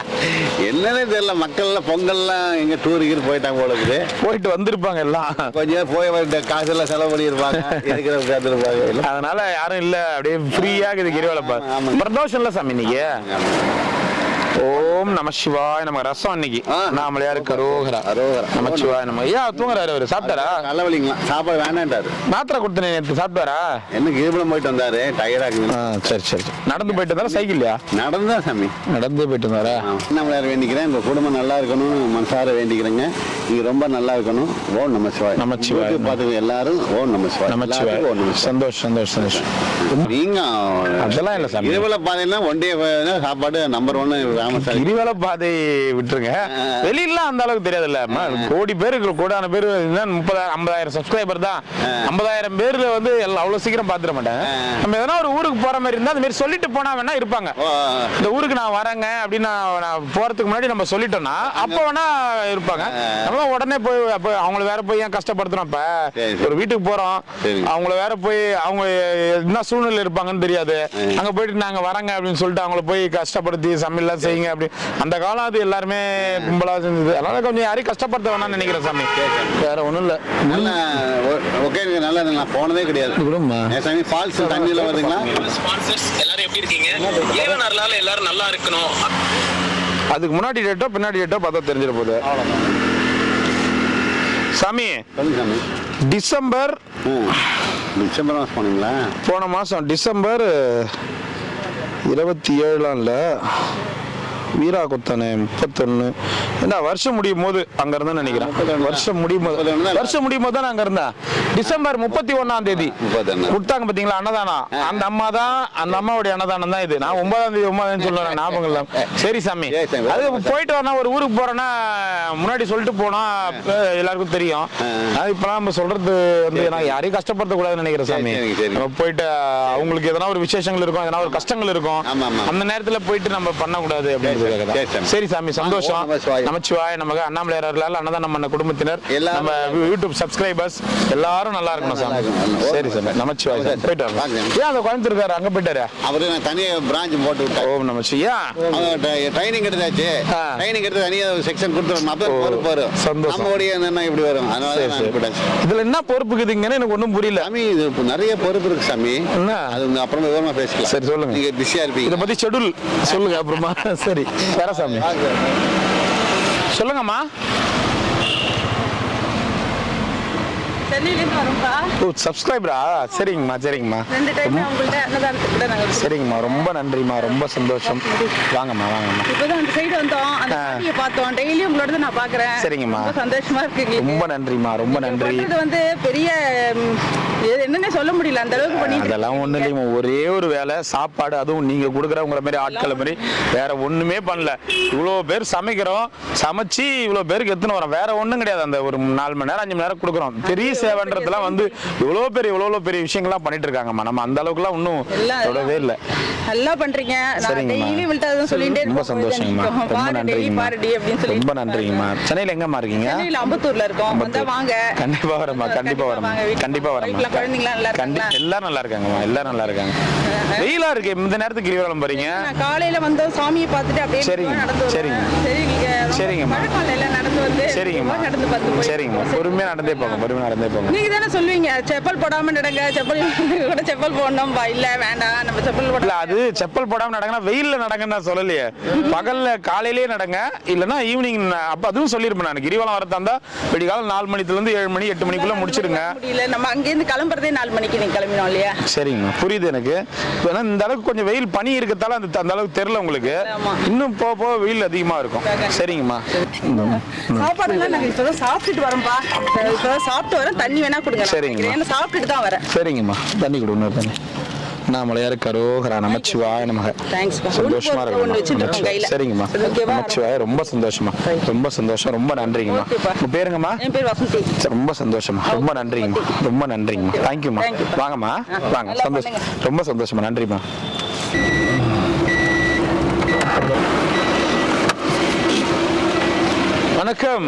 என்னன்னே தெரியல. மக்கள் எல்லாம் பொங்கல்லாம் எங்க டூருக்கு போயிட்டாங்க போல இருக்குது. போயிட்டு வந்திருப்பாங்க எல்லாம். கொஞ்சம் போய் காசு எல்லாம் செலவு பண்ணிருப்பாங்க. இருக்கிற அதனால யாரும் இல்ல. அப்படியே ஃப்ரீயா இருக்குது கிரிவலப்பா. பிரதோஷம் இல்ல சாமி இன்னைக்கு. ஓம் நம சிவாய நமக்கு ரசம் இன்னைக்கு. நாமளையாரு கரோகரா நமச்சிவாய நம்ம. ஏன் தூங்குறாரு அவரு? சாப்பிட்டாரா? நல்ல வலிங்களா? சாப்பாடு வேண்டான்டாரு. மாத்திரை கொடுத்தேன் நேற்று. சாப்பிட்டாரா? என்ன கிரிவலம் போயிட்டு வந்தாரு, டயர்டா இருக்குது. சரி சரி. நடந்து போயிட்டு வந்தாரா சைக்கிள்லையா? நடந்தா சாமி. நடந்து போயிட்டு வந்தாரா? நம்மளார வேண்டிக்கிறேன். உங்க குடும்பம் நல்லா இருக்கணும் மனசார வேண்டிக்கிறேங்க. நீங்க ரொம்ப நல்லா இருக்கணும். ஓம் நம சிவாய. நமச்சிவாய. பாத்துக்க எல்லாரும். ஓம் நம சிவாய. நமச்சிவாய. சந்தோஷம் சந்தோஷம் சந்தோஷம். நீங்க அதெல்லாம் இல்ல சாமி. கிரிவல பாதைன்னா ஒன்டே சாப்பாடு நம்பர் 1 கிரிவல பாதை விட்டுருங்க. வெளியிலாம் அந்த அளவுக்கு தெரியாதுல்ல. கோடி பேர் கோடான பேர் 50,000 சப்ஸ்கிரைபர் தான். 50,000 பேர்ல வந்து அவ்வளவு சீக்கிரம் பாத்துட மாட்டேன். நம்ம எதனா ஒரு ஊருக்கு போற மாதிரி இருந்தா அந்த மாதிரி சொல்லிட்டு போனா வேணா இருப்பாங்க. இந்த ஊருக்கு நான் வரேங்க அப்படின்னு நான் போறதுக்கு முன்னாடி நம்ம சொல்லிட்டோம்னா அப்ப வேணா இருப்பாங்க. நம்ம தான் உடனே போய் அப்ப அவங்கள வேற போய் ஏன் கஷ்டப்படுத்துறோம்? இப்ப ஒரு வீட்டுக்கு போறோம், அவங்கள வேற போய் அவங்க என்ன சூழ்நிலை இருப்பாங்கன்னு தெரியாது. அங்க போயிட்டு நாங்க வரங்க அப்படின்னு சொல்லிட்டு அவங்கள போய் கஷ்டப்படுத்தி சமையல்லாம் செய்யுங்க அப்படி. அந்த காலம் அது எல்லாருமே கும்பலா செஞ்சது. அதனால கொஞ்சம் யாரையும் கஷ்டப்படுத்த வேணாம்னு நினைக்கிறேன் சாமி. வேற ஒண்ணும் இல்ல. நல்லா ஓகே, நல்லா நான் போனதே கிடையாது சாமி. ஃபால்ஸ் தண்ணியில வருதுங்களா? எல்லாரும் எப்படி இருக்கீங்க? இறைவன் அருளால எல்லாரும் நல்லா இருக்கணும். அதுக்கு முன்னாடி டேட்டோ பின்னாடி டேட்டோ பார்த்தா தெரிஞ்சிட போகுது. சாமி டிசம்பர் மாதம் போனீங்களா? போன மாசம் டிசம்பர் 27 இல்ல வீரா கொத்தானே 31. என்ன வருஷம் முடியும் போது அங்க இருந்தா நினைக்கிறேன். வருஷம் முடியும் போது தான் அங்க இருந்தேன். டிசம்பர் 31ஆம் தேதி கொடுத்தாங்க பாத்தீங்களா அன்னதானம். அந்த அம்மா தான், அந்த அம்மாவுடைய அன்னதானம் தான் இது. நான் 9ஆம் தேதி சொல்றேன், ஞாபகம் இல்லை. சரி சாமி, அது போயிட்டு வரணும். ஒரு ஊருக்கு போறேன்னா முன்னாடி சொல்லிட்டு போனா எல்லாருக்கும் தெரியும். இப்பெல்லாம் நம்ம சொல்றது வந்து நான் யாரையும் கஷ்டப்படுத்த கூடாதுன்னு நினைக்கிறேன் சாமி. நம்ம போயிட்டு அவங்களுக்கு எதனா ஒரு விசேஷங்கள் இருக்கும், எதனா ஒரு கஷ்டங்கள் இருக்கும், அந்த நேரத்துல போயிட்டு நம்ம பண்ணக்கூடாது அப்படின்னு. சரி சாமி, சந்தோஷம். நமச்சிவாய நமக்கு. அண்ணாமலையார் அருளால அன்னதானம் பண்ண குடும்பத்தினர், நம்ம யூடியூப் சப்ஸ்கிரைபர்ஸ் எல்லாரும் நல்லா இருக்கணும் சாமி. சரி சாமி, நமச்சிவாய. போயிட்டு வரலாம். ஏன் அந்த கோயம்புத்தூர் இருக்காரு அங்க போயிட்டாரு? அவரு தனியா பிரான்ச் போட்டு விட்டாரு. ஓம் நமச்சிவாய. ட்ரைனிங் எடுத்தாச்சு. ட்ரைனிங் எடுத்து தனியா செக்ஷன் கொடுத்துறோம். அப்ப பொறுப்பு வரும். சந்தோஷம். நம்மளுடைய என்ன இப்படி வரும். அதனால இதுல என்ன பொறுப்பு இருக்குதுங்கன்னு எனக்கு ஒண்ணும் புரியல சாமி. இது நிறைய பொறுப்பு இருக்கு சாமி. அது அப்புறம் விவரமா பேசலாம். சரி சொல்லுங்க. நீங்க பிஸியா இருப்பீங்க. இதை பத்தி ஷெட்யூல் சொல்லுங்க அப்புறமா. சரி வேற சாமி சொல்லுங்கம்மா. சப்ஸ்கிரைபரா? சரிங்கம்மா சரிங்கம்மா சரிங்கம்மா. ரொம்ப நன்றிம்மா, ரொம்ப சந்தோஷம். வாங்கம்மா வாங்கம்மா. இப்போதான் அந்த சைடு வந்தோம், அந்த சாமியை பார்த்தோம். டெய்லி உங்களோட நான் பார்க்குறேன். சரிங்கம்மா, சந்தோஷமா இருக்கு. ரொம்ப நன்றிம்மா, ரொம்ப நன்றி. இது வந்து பெரிய என்னன்னு சொல்ல முடியல, அந்த அளவுக்கு பண்ணி. அதெல்லாம் ஒன்றும் இல்லைங்க. ஒரே ஒரு வேலை சாப்பாடு, அதுவும் நீங்க கொடுக்குற உங்களை மாதிரி ஆட்களை மாதிரி வேற ஒண்ணுமே பண்ணல. இவ்வளோ பேர் சமைக்கிறோம், சமைச்சு இவ்வளோ பேருக்கு எத்தனை வரோம், வேற ஒன்றும் கிடையாது. அந்த ஒரு 4 மணி நேரம் 5 மணி நேரம் கொடுக்குறோம். பெரிய சேவைன்றதுலாம் வந்து இவ்வளோ பெரிய விஷயங்கள்லாம் பண்ணிட்டு இருக்காங்கம்மா. நம்ம அந்த அளவுக்குலாம் ஒன்றும் தொடவே இல்லை. நல்லா பண்றீங்க. ரொம்ப சந்தோஷங்கம்மா, ரொம்ப நன்றிங்கம்மா, ரொம்ப நன்றிங்கம்மா. சென்னையில் எங்கம்மா இருக்கீங்க? அம்பத்தூர்ல இருக்கோம். வாங்க, கண்டிப்பா வரேம்மா, கண்டிப்பா வரேம்மா, கண்டிப்பா வரேம்மா. எல்லாரும் நல்லா இருக்காங்கம்மா, எல்லாரும் நல்லா இருக்காங்க. வெயிலா இருக்கு இந்த நேரத்துக்கு கிரிவலம் போறீங்க? காலையில வந்து சாமியை பார்த்துட்டு அப்படியே சரிங்க சரிங்கம்மா சரிங்கம்மா சரிங்கம்மா சரிங்கம்மா. பொறுமையா நடந்தே போங்க, பொறுமையா நடந்தே போங்க. நீங்க தானே சொல்லுவீங்க செப்பல் போடாம நடங்க, செப்பல் போடணும். இல்ல வேண்டாம், நம்ம செப்பல் போடல. அது செப்பல் போடாம நடங்கன்னா வெயில்ல நடங்கன்னு நான் சொல்லலையே. பகல்ல காலையிலேயே நடங்க, இல்லன்னா ஈவினிங். அப்ப அதுவும் சொல்லிருப்பேன் நான். கிரிவலம் வரதா இருந்தா விடிகாலம் 4 மணில இருந்து 7 மணி 8 மணிக்குள்ள முடிச்சிருங்க. முடியல, நம்ம அங்கிருந்து கிளம்புறதே 4 மணிக்கு நீங்க கிளம்பினோம் இல்லையா? சரிங்க, புரியுது எனக்கு. இந்த அளவுக்கு கொஞ்சம் வெயில் பனி இருக்கிறதால அந்த அளவுக்கு தெரியல உங்களுக்கு. இன்னும் போக வெயில் அதிகமா இருக்கும். சரிங்கம்மா. சாப்பாடுலாம் நாங்க இப்பதான் சாப்பிட்டுட்டு வரோம்பா. இப்பதான் சாப்பிட்டு வரேன். தண்ணி வேணா கொடுங்க. சரிங்க, சாப்பிட்டுட்டு தான் வரேன். சரிங்கம்மா, தண்ணி கொடுங்க. தண்ணி. அண்ணாமலையார் கரோகரா நமச்சிவாய நமக. சந்தோஷமா இருக்கு. சரிங்கம்மா, நமச்சிவாய. ரொம்ப சந்தோஷமா, ரொம்ப சந்தோஷம், ரொம்ப நன்றிங்கம்மா. உங்க பேருங்கம்மா? என் பேர் வசந்தி. ரொம்ப சந்தோஷமா, ரொம்ப நன்றிங்கம்மா, ரொம்ப நன்றிங்கம்மா. தேங்க்யூம்மா. வாங்கம்மா, வாங்க. சந்தோஷம், ரொம்ப சந்தோஷமா, நன்றிம்மா. வணக்கம்.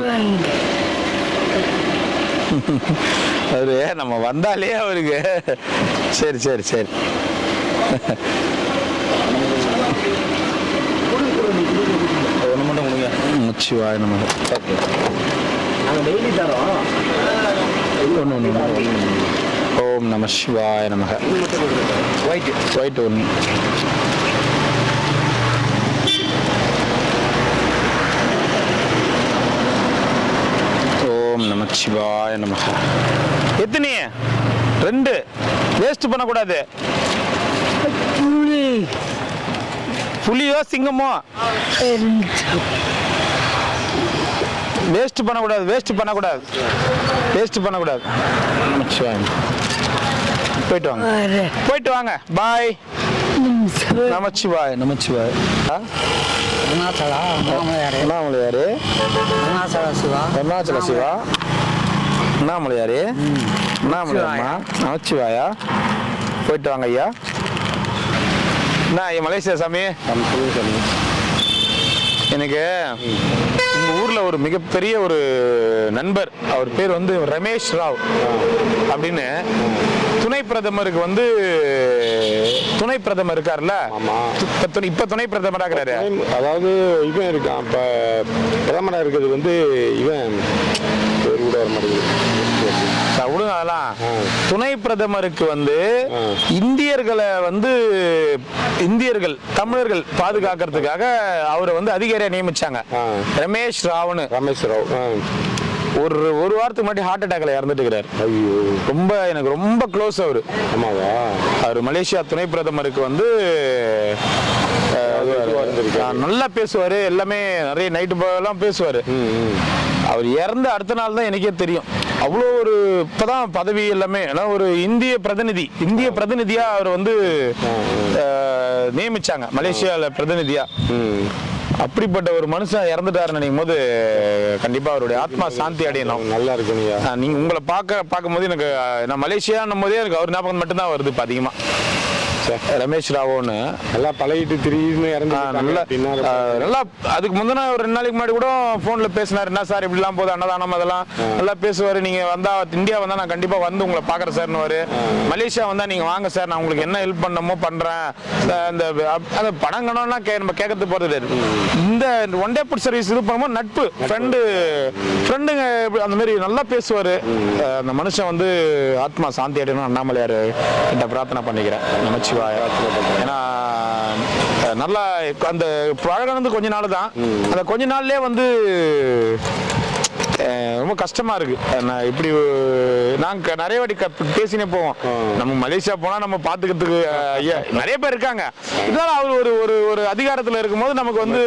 அவரு நம்ம வந்தாலே அவருக்கு சரி சரி சரி. ஒன்று மட்டும் கொடுங்க. முச்சிவாய் நமக்கு. ஓம் நம சிவாய நமக. ஒயிட் ஒன்று. ஓம் நம சிவாய நமக. எத்தனை? 2. வேஸ்ட் பண்ணக்கூடாது. புலியோ சிங்கமோ வேஸ்ட் பண்ணக்கூடாது, வேஸ்ட் பண்ணக்கூடாது, வேஸ்ட் பண்ணக்கூடாது. நமச்சிவாயம். போயிட்டு வாங்க, போயிட்டு வாங்க. பாய். நமச்சிவாய், நமச்சிவாய். அண்ணாமலையாரு, அருணாச்சல சிவா, அண்ணாமலையாரு, அண்ணாமலையாருமா, நமச்சிவாயா. போயிட்டு வாங்க ஐயா. என்ன மலேசியா சாமி? எனக்கு எங்க ஊர்ல ஒரு மிகப்பெரிய ஒரு நண்பர், அவர் பேர் வந்து ரமேஷ் ராவ் அப்படின்னு, துணை பிரதமருக்கு வந்து துணை பிரதமர் இருக்காருல்ல, இப்ப துணை பிரதமரா இருக்கிறாரு. அதாவது இவன் இருக்கான் இப்ப பிரதமரா இருக்கிறது வந்து இவன் விடுங்க அதெல்லாம். துணை பிரதமருக்கு வந்து இந்தியர்களை வந்து தமிழர்கள் பாதுகாக்கிறதுக்காக அவரை வந்து அதிகாரியா நியமிச்சாங்க. ரமேஷ் ராவ். ஒரு வாரத்துக்கு முன்னாடி ஹார்ட் அட்டாக்ல இறந்துட்டு இருக்கிறார். எனக்கு ரொம்ப க்ளோஸ் அவரு. அவர் மலேசியா துணை பிரதமருக்கு வந்து நல்லா பேசுவாரு, எல்லாமே நிறைய நைட்டு எல்லாம் பேசுவாரு. அவர் இறந்த அடுத்த நாள் தான் எனக்கே தெரியும். அவ்வளோ ஒரு இப்பதான் பதவி எல்லாமே, ஒரு இந்திய பிரதிநிதியா அவர் வந்து நியமிச்சாங்க மலேசியால பிரதிநிதியா. அப்படிப்பட்ட ஒரு மனுஷன் இறந்துட்டாருன்னு நினைக்கும் போது கண்டிப்பா அவருடைய ஆத்மா சாந்தி அடையணும். நல்லா இருக்கு. நீங்க உங்களை பார்க்கும் போது எனக்கு, நான் மலேசியான்னும் போதே எனக்கு அவர் ஞாபகம் மட்டும்தான் வருது அதிகமா. ரமேஷ் ராவோன்னு நல்லா பழகிட்டு திடீர்னு இறந்து நல்லா. அதுக்கு முந்தின ஒரு 2 நாளைக்கு முன்னாடி கூட போன்ல பேசினாரு. என்ன சார் இப்படிலாம் போகுது அன்னதானம் அதெல்லாம் நல்லா பேசுவாரு. நீங்க வந்தா இந்தியா வந்தா நான் கண்டிப்பா வந்து உங்களை பாக்குறேன் சார்னு. மலேசியா வந்தா நீங்க வாங்க சார், நான் உங்களுக்கு என்ன ஹெல்ப் பண்ணமோ பண்றேன். அந்த பணங்கணும்னா நம்ம கேட்கறது போறது. இந்த ஒன் டே ஃபுட் சர்வீஸ் இது பண்ணும்போது நட்பு ஃப்ரெண்டுங்க அந்த மாதிரி நல்லா பேசுவாரு. அந்த மனுஷன் வந்து ஆத்மா சாந்தி அடையணும் அண்ணாமலையார் கிட்ட பிரார்த்தனை பண்ணிக்கிறேன். நமச்சிவாய. ஏன்னா நல்லா அந்த பழகினது கொஞ்ச நாள் தான். அந்த கொஞ்ச நாள்லயே வந்து ரொம்ப கஷ்டமா இருக்கு. இப்படி நாங்க நிறைய வாட்டி பேசினே போவோம். நம்ம மலேசியா போனா நம்ம பாத்துக்கிறதுக்கு நிறைய பேர் இருக்காங்க. இதனால அவர் ஒரு அதிகாரத்துல இருக்கும்போது நமக்கு வந்து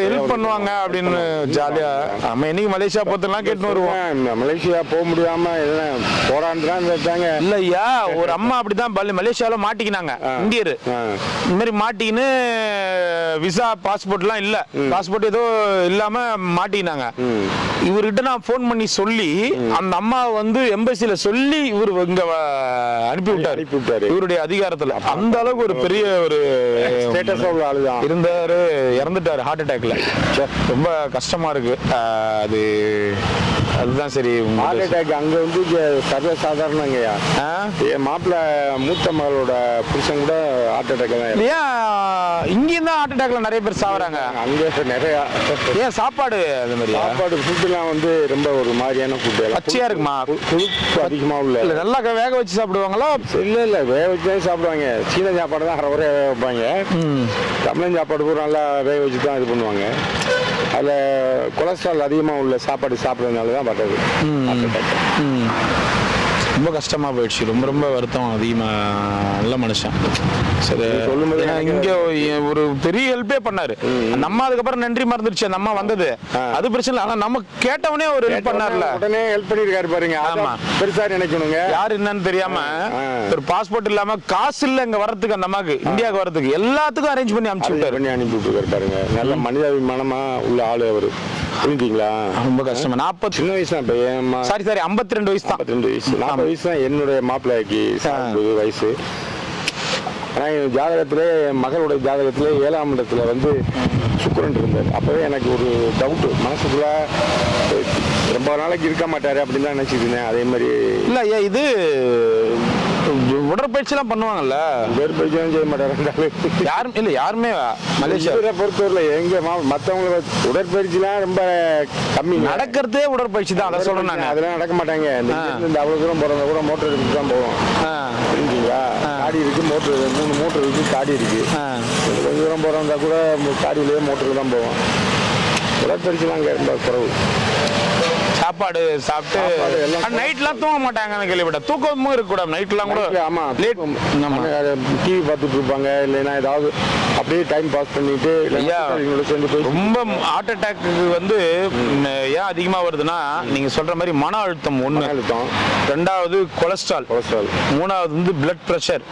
ஹெல்ப் பண்ணுவாங்க அப்படின்னு ஜாலியா நம்ம என்னைக்கு மலேசியா போத்தெல்லாம் கேட்டு வருவோம். மலேசியா போக முடியாம போராண்டுதான் இருந்தாங்க. இல்ல ஐயா, ஒரு அம்மா அப்படிதான் மலேசியால மாட்டிக்கினாங்க. இந்தியர் இந்த மாதிரி மாட்டிக்கின்னு விசா பாஸ்போர்ட் எல்லாம் இல்ல, பாஸ்போர்ட் ஏதோ இல்லாம மாட்டிக்கினாங்க. இவர்கிட்ட நான் போன் பண்ணி சொல்லி அந்த அம்மா வந்து எம்பசில சொல்லி இவர் இங்க அனுப்பி விட்டாரு. இவருடைய அதிகாரத்துல அந்த அளவுக்கு ஒரு பெரிய ஒரு ஸ்டேட்டஸ் இருந்தாரு. இறந்துட்டாரு ஹார்ட் அட்டாக்ல. ரொம்ப கஷ்டமா இருக்கு. அதுதான் சரி. ஹார்ட் அட்டாக் அங்க வந்து சர்வ சாதாரணங்கய்யா. என் மாப்பிள்ள மூத்த மகளோட புருஷன் கூட ஹார்ட் அட்டாக் தான். ஏன் இங்கேயும் தான் ஹார்ட் அட்டாக்ல நிறைய பேர் சாவறாங்க? அங்க நிறைய. ஏன் சாப்பாடு அது மாதிரி சாப்பாடு ஃபுட்டுலாம் வந்து ரொம்ப ஒரு மாதிரியான ஃபுட்டு பச்சையா இருக்குமா? கொழுப்பு அதிகமா உள்ள நல்லா வேக வச்சு சாப்பிடுவாங்களா? இல்ல வேக வச்சு தான் சாப்பிடுவாங்க. சீன சாப்பாடு தான் அரை வேக வைப்பாங்க. தமிழன் சாப்பாடு கூட நல்லா வேக வச்சு தான் இது பண்ணுவாங்க. அதில் கொலஸ்ட்ரால் அதிகமாக உள்ள சாப்பாடு சாப்பிட்றதுனால தான் பட்டது. ரொம்ப கஷ்டமா போயிடுச்சு. ரொம்ப வருத்தம் அதிகமா. நல்ல மனுஷன். சரி சொல்லும்போது இங்க ஒரு பெரிய ஹெல்ப்பே பண்ணாரு. நம்ம அதுக்கப்புறம் நன்றி மறந்துடுச்சு அந்த அம்மா வந்தது. அது பிரச்சனை. ஆனா நம்ம கேட்டவனே ஒரு ஹெல்ப் பண்ணார்ல, உடனே ஹெல்ப் பண்ணிருக்காரு பாருங்க. ஆமா, பெருசா நினைக்கணுங்க. யாரு என்னன்னு தெரியாம ஒரு பாஸ்போர்ட் இல்லாம காசு இல்ல இங்க வர்றதுக்கு, அந்த அம்மாக்கு இந்தியாவுக்கு வர்றதுக்கு எல்லாத்துக்கும் அரேஞ்ச் பண்ணி அனுப்பிச்சு விட்டுருக்காரு பாருங்க. நல்ல மனிதாபிமானமா உள்ள ஆளு அவரு. புரிஞ்சுங்களா? ரொம்ப கஷ்டமா. 40 சின்ன வயசு தான். சாரி 52 வயசு தான். 52 வயசு. 40 வயசு தான் என்னுடைய மாப்பிள்ளைக்கு வயசு. ஆனால் என் ஜாதகத்திலே, என் மகளுடைய ஜாதகத்திலே 7ஆம் இடத்துல வந்து சுக்கிரன் இருந்தார். அப்போவே எனக்கு ஒரு டவுட்டு மனசுக்குள்ள, ரொம்ப நாளைக்கு இருக்க மாட்டாரு அப்படின்னு தான் நினைச்சிட்டு இருந்தேன். அதே மாதிரி இல்லை ஐயா, இது உடற்பயிற்சிலாம் பண்ணுவாங்கல்ல? உடற்பயிற்சியும் செய்ய மாட்டாரு யாரும் இல்லை. யாருமே மலேசியா பொறுத்தவரையில் எங்க மற்றவங்கள உடற்பயிற்சிலாம் ரொம்ப கம்மி. நடக்கிறதே உடற்பயிற்சி தான். அதை சொல்றேன் நான். அதெல்லாம் நடக்க மாட்டாங்க. இந்த அவ்வளோ தூரம் போகிறவங்க கூட மோட்டர் எடுத்துட்டு தான் போவோம். புரிஞ்சுங்களா? காடி இருக்கு, மோட்டர் 3 மோட்டர் இருக்கு, காடி இருக்கு. கொஞ்சம் தூரம் போகிறவங்க கூட காடியிலேயே மோட்டருக்கு தான் போவோம். உடற்பயிற்சிலாம் அங்கே ரொம்ப குறைவு. சாப்பாடு சாப்பிட்டு நைட்லாம் தூங்க மாட்டாங்க கேள்விப்பட்டேன். தூக்கமும் இருக்கக்கூடாது நைட்லாம் கூட. ஆமா, டிவி பார்த்துட்டு இருப்பாங்க, இல்லைன்னா ஏதாவது அப்படியே டைம் பாஸ் பண்ணிட்டு. ரொம்ப ஹார்ட் அட்டாக்கு வந்து ஏன் அதிகமா வருதுன்னா, நீங்க சொல்ற மாதிரி மன அழுத்தம் ஒண்ணு, ரெண்டாவது கொலஸ்ட்ரால், 3வது வந்து பிளட் பிரஷர்,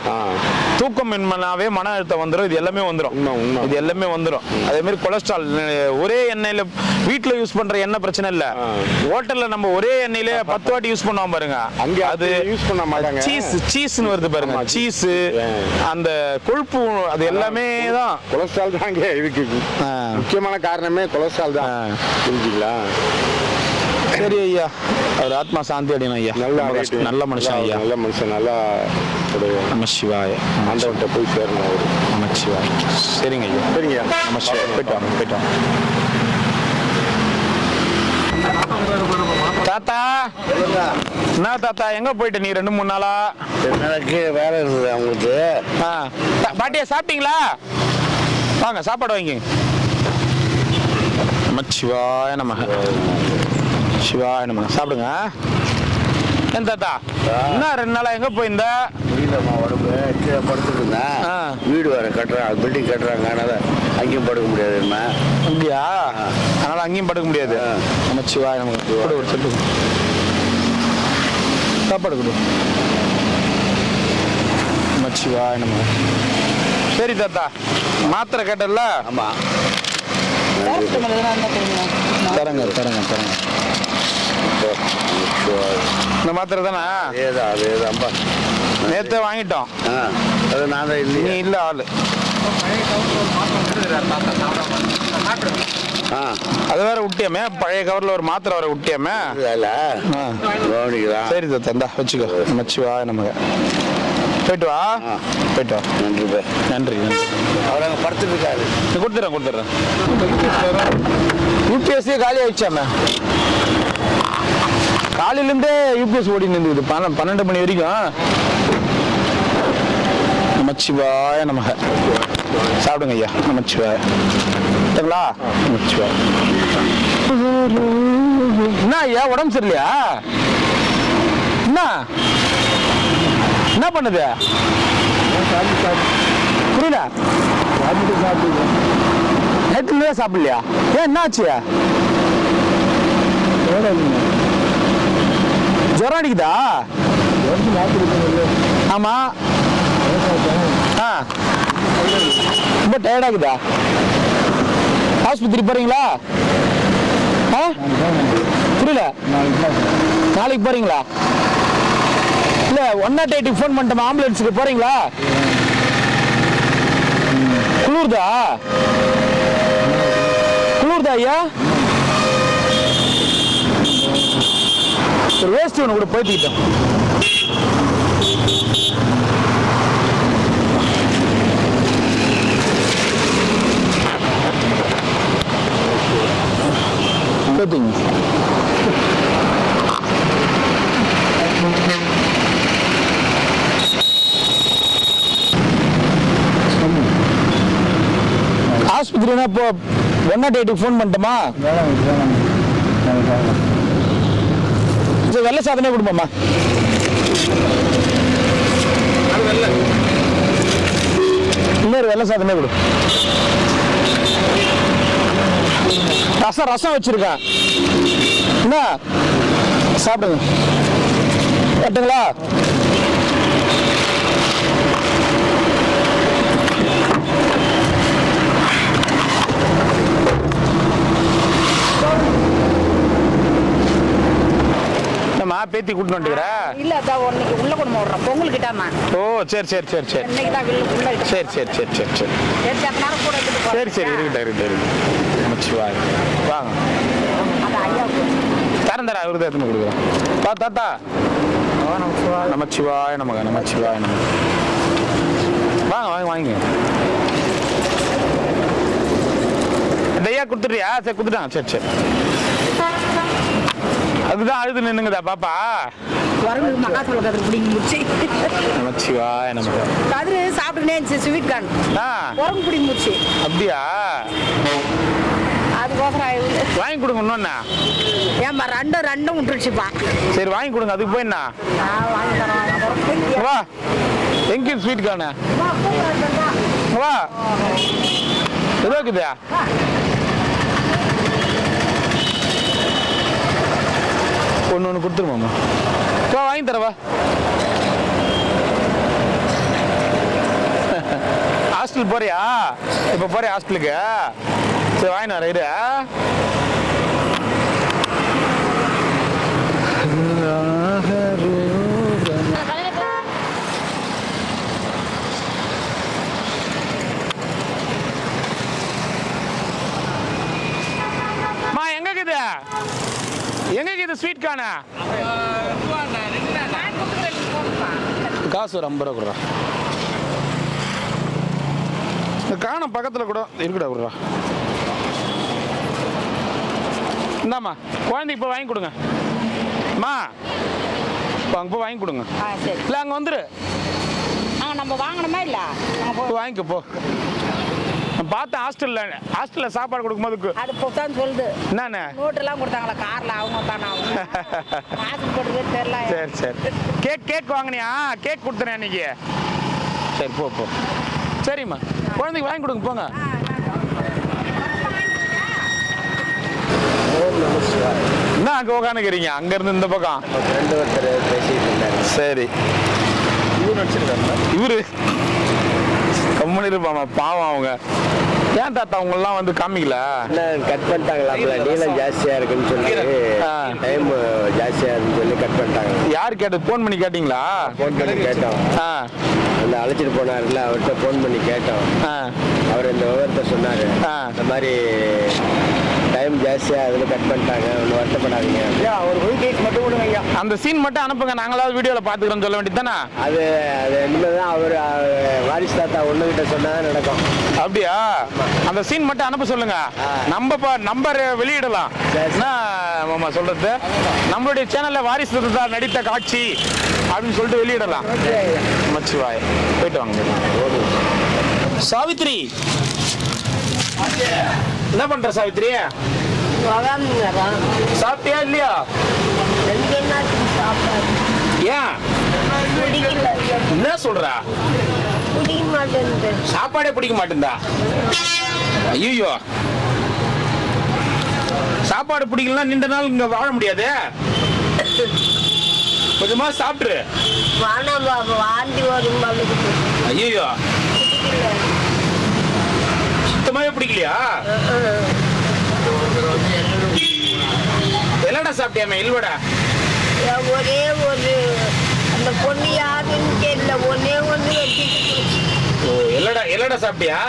தூக்கமின்மைனாவே மன அழுத்தம் வந்துடும். இது எல்லாமே வந்துடும். அதே மாதிரி கொலஸ்ட்ரால் ஒரே எண்ணெயில வீட்டுல யூஸ் பண்ற எண்ணெய் பிரச்சனை இல்ல, ஹோட்டல்ல நம்ம ஒரே எண்ணெயில 10 வாட்டி யூஸ் பண்ணுவோம் பாருங்க. அங்க அது யூஸ் பண்ண மாட்டாங்க. சீஸ்னு வருது பாருங்க. சீஸ் அந்த கொழுப்பு அது எல்லாமே தான். கொலஸ்ட்ரால் தான் இங்க இதுக்கு முக்கியமான காரணமே கொலஸ்ட்ரால் தான். புரிஞ்சுங்களா? சரி ஐயா, அவர் ஆத்மா சாந்தி அடையணும் ஐயா. நல்ல மனுஷன் ஐயா. நல்ல மனுஷன். நல்லா நம சிவாய. ஆண்டவன்கிட்ட போய் சேரணும் அவரு. நம சிவாய. சரிங்க ஐயா. சரிங்க. நம சிவாய. போயிட்டு வாங்க. தாத்தா என்ன தாத்தா எங்க போயிட்ட நீ 2-3 நாளா? எனக்கு வேலை இருக்குது அவங்களுக்கு. பாட்டியா சாப்பிட்டீங்களா? வாங்க சாப்பாடு வாங்கி. நமச்சிவாய நமக. சிவாய நமக. சாப்பிடுங்க. ஏன் தாத்தா என்ன 2 நாளா எங்க போயிருந்த? வீடம்மா உடம்பு கீழே படுத்துட்டு இருந்தேன். வீடு வேற கட்டுறாங்க, பில்டிங் கட்டுறாங்க, அதனால அங்கேயும் படுக்க முடியாது. அப்படியா? அதனால அங்கேயும் படுக்க முடியாது. நமச்சிவாய நமக. ஒரு சொல்லு சாப்பாடு கொடு. நமச்சிவாய நமக. சரி தாத்தா, மாத்திரை கேட்டல? ஆமா, தரங்க. இந்த மாத்திரை தானே? அதேதான்பா. நேத்தே வாங்கிட்டோம். அது நான் தான் நீ இல்ல ஆளு. அது வேற விட்டியாமே, பழைய கவர்ல ஒரு மாத்திரை வர விட்டியாமே. சரி தாத்தா, இந்தா வச்சுக்கோ. நமச்சிவா நமக. போயிட்டு வா. நன்றி. அவர் அங்கே படுத்துட்டு இருக்காரு. கொடுத்துட்றேன். யூபிஎஸ்சி காலி ஆயிடுச்சாமே. காலையிலேருந்தே யூபிஎஸ் ஓடி நின்றுது 12 மணி வரைக்கும். நமச்சிவாய நமக. சாப்பிடுங்க ஐயா. நமச்சிவாய. சரிங்களா? நமச்சிவாய. என்ன ஐயா உடம்பு சரியில்லையா? என்ன பண்ணுது? புரியல. நேற்று சாப்பிடலையா? ஏன் என்ன ஆச்சு? ஜுரம் அடிக்குதா? ஆமா. ரொம்ப டயர்டாகுதா? ஆஸ்பத்திரி போறீங்களா? புரியல. நாளைக்கு போறீங்களா? இல்ல 108 ஃபோன் பண்ணிட்டோம். ஆம்புலன்ஸுக்கு போறீங்களா? குளிர்தா ஐயா? ஒரு வேஸ்ட் ஒன்று கூட போயிட்டுக்கிட்டோம். ஆஸ்பத்திரினா இப்போ 108 ஃபோன் பண்ணிட்டோமா? வெள்ளை சாதனே கொடுப்போம்மா. இன்னொரு வெள்ளை சாதனே கொடு. ரசம் வச்சிருக்கேன். என்ன சாப்பிடுங்க. கட்டுங்களா? பேத்தி கூட்டு வந்துட்டுற? இல்ல அதான் இன்னைக்கு உள்ள கொண்டு போறோம் பொங்கல் கிட்டாமா. ஓ சரி. இன்னைக்கு தான் உள்ள சரி. இருக்கட்டும். நமச்சிவாய். வாங்க. தரம் அவரு தான் எடுத்து கொடுக்குறேன். தாத்தா நமச்சிவாய நமக. வாங்க. தையா கொடுத்துட்டியா? சரி கொடுத்துட்டான். சரி. அதுதான் அழுது நின்னுங்கதா பாப்பா? நமச்சிவாய நமக. கதிரு சாப்பிட்டுனே ஸ்வீட் கார்ன் உரங்கு பிடி முடிச்சு. அப்படியா? அதுக்கோசரம் வாங்கி கொடுங்க. இன்னொன்னா ஏன்பா ரெண்டும் விட்டுருச்சுப்பா. சரி வாங்கி கொடுங்க. அதுக்கு போய் என்ன வா. எங்க ஸ்வீட் கார்னு வா. எதோ இருக்குதா? ஒன்று கொடுத்துருமாம்மா. வா வாங்கி தரவா. ஹாஸ்டல் போறியா? இப்போ போறியா ஹாஸ்டலுக்கு? சரி வாங்கினா இரு. எங்க இது ஸ்வீட் கார்னா? காசு ஒரு 50 ரூபா கொடுறா. இந்த காணம் பக்கத்தில் கூட இருக்குடா கொடுறா. இந்தாம்மா குழந்தைக்கு இப்போ வாங்கி கொடுங்க. அம்மா இப்போ அங்கே போய் வாங்கி கொடுங்க. இல்லை அங்கே வந்துரு. நம்ம வாங்கணுமா இல்லை வாங்கிக்க போ. பார்த்தேன் ஹாஸ்டலில் சாப்பாடு கொடுக்கும்போது அது தான் சொல்லுது. என்னண்ணே நோட்டெல்லாம் கொடுத்தாங்களா காரில் அவங்க தானே காசு போடுறது தெரியல. சரி கேக் வாங்கினியா? கேக் கொடுத்தனே அன்னைக்கு. சரி போ சரிம்மா குழந்தைக்கு வாங்கி கொடுங்க போங்க. என்ன அங்கே உட்காந்துக்கிறீங்க? அங்கேருந்து இந்த பக்கம் சரி. இவரு நடிச்சிருக்காரு. இவரு கம்மனி இருப்பாமா பாவம் அவங்க. ஏன் தாத்தா அவங்கெல்லாம் வந்து காமிக்கல? கட் பண்ணிட்டாங்களா? நீளம் ஜாஸ்தியா இருக்குன்னு சொல்லி டைம் ஜாஸ்தியா இருக்குன்னு சொல்லி கட் பண்ணிட்டாங்க. யார் கேட்டது? ஃபோன் பண்ணி கேட்டீங்களா? ஃபோன் பண்ணி கேட்டோம். அந்த அழைச்சிட்டு போனார்ல அவர்கிட்ட ஃபோன் பண்ணி கேட்டோம். அவர் இந்த விவரத்தை சொன்னாரு. இந்த மாதிரி டைம் ஜாஸ்தியாக அதில் கட் பண்ணிட்டாங்க, ஒன்றும் வருத்தப்படாதீங்க. ஐயா ஒரு வீக் மட்டும் விடுங்க ஐயா. அந்த சீன் மட்டும் அனுப்புங்க, நாங்களாவது வீடியோவில் பார்த்துக்கிறோம்னு சொல்ல வேண்டியது தானே? அது இனிமேல் தான் அவர் வாரிசு தாத்தா ஒன்றுகிட்ட சொன்னால் நடக்கும். அப்படியா? அந்த சீன் மட்டும் அனுப்ப சொல்லுங்க. நம்பர் வெளியிடலாம். என்ன சொல்றது? நம்மளுடைய சேனல்ல வாரிசு தாத்தா நடித்த காட்சி அப்படின்னு சொல்லிட்டு வெளியிடலாம். மச்சிவாய் போயிட்டு வாங்க. சாவித்ரி என்ன பண்ற சாவித்ரி? சாப்பிட்டியா இல்லையா? ஏன் என்ன சொல்ற? சாப்பாடே பிடிக்க மாட்டேன்டா. ஐயோ சாப்பாடு பிடிக்கலாம், நீண்ட நாள் இங்க வாழ முடியாது. கொஞ்சமா சாப்பிட்டுரு. ஐயோ சுத்தமாவே பிடிக்கலையா? எல்லடா சாப்பிட்டியாமே? இல்லடா ஒரே ஒரு அந்த பொண்ணு யாருன்னு தெரியல, ஒன்னே ஒண்ணு வச்சுட்டு எல்லடா சாப்பிட்டியா?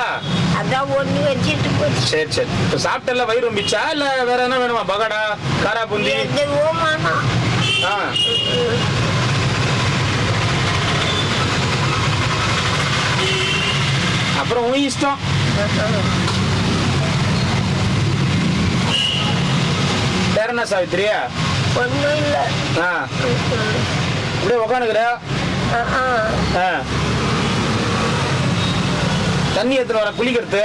அதான் ஒண்ணு வச்சுட்டு போச்சு. சரி இப்ப சாப்பிட்டல வயிறு ரொம்பிச்சா இல்ல வேற என்ன வேணுமா? பகடா காரா பூந்தி அப்புறம் உன் இஷ்டம். வேற என்ன சாவித்ரி? ஒண்ணும் இல்ல. இப்படியே உக்காந்துக்கிற. தண்ணி எடுத்துட்டு வர குளிக்கிறது.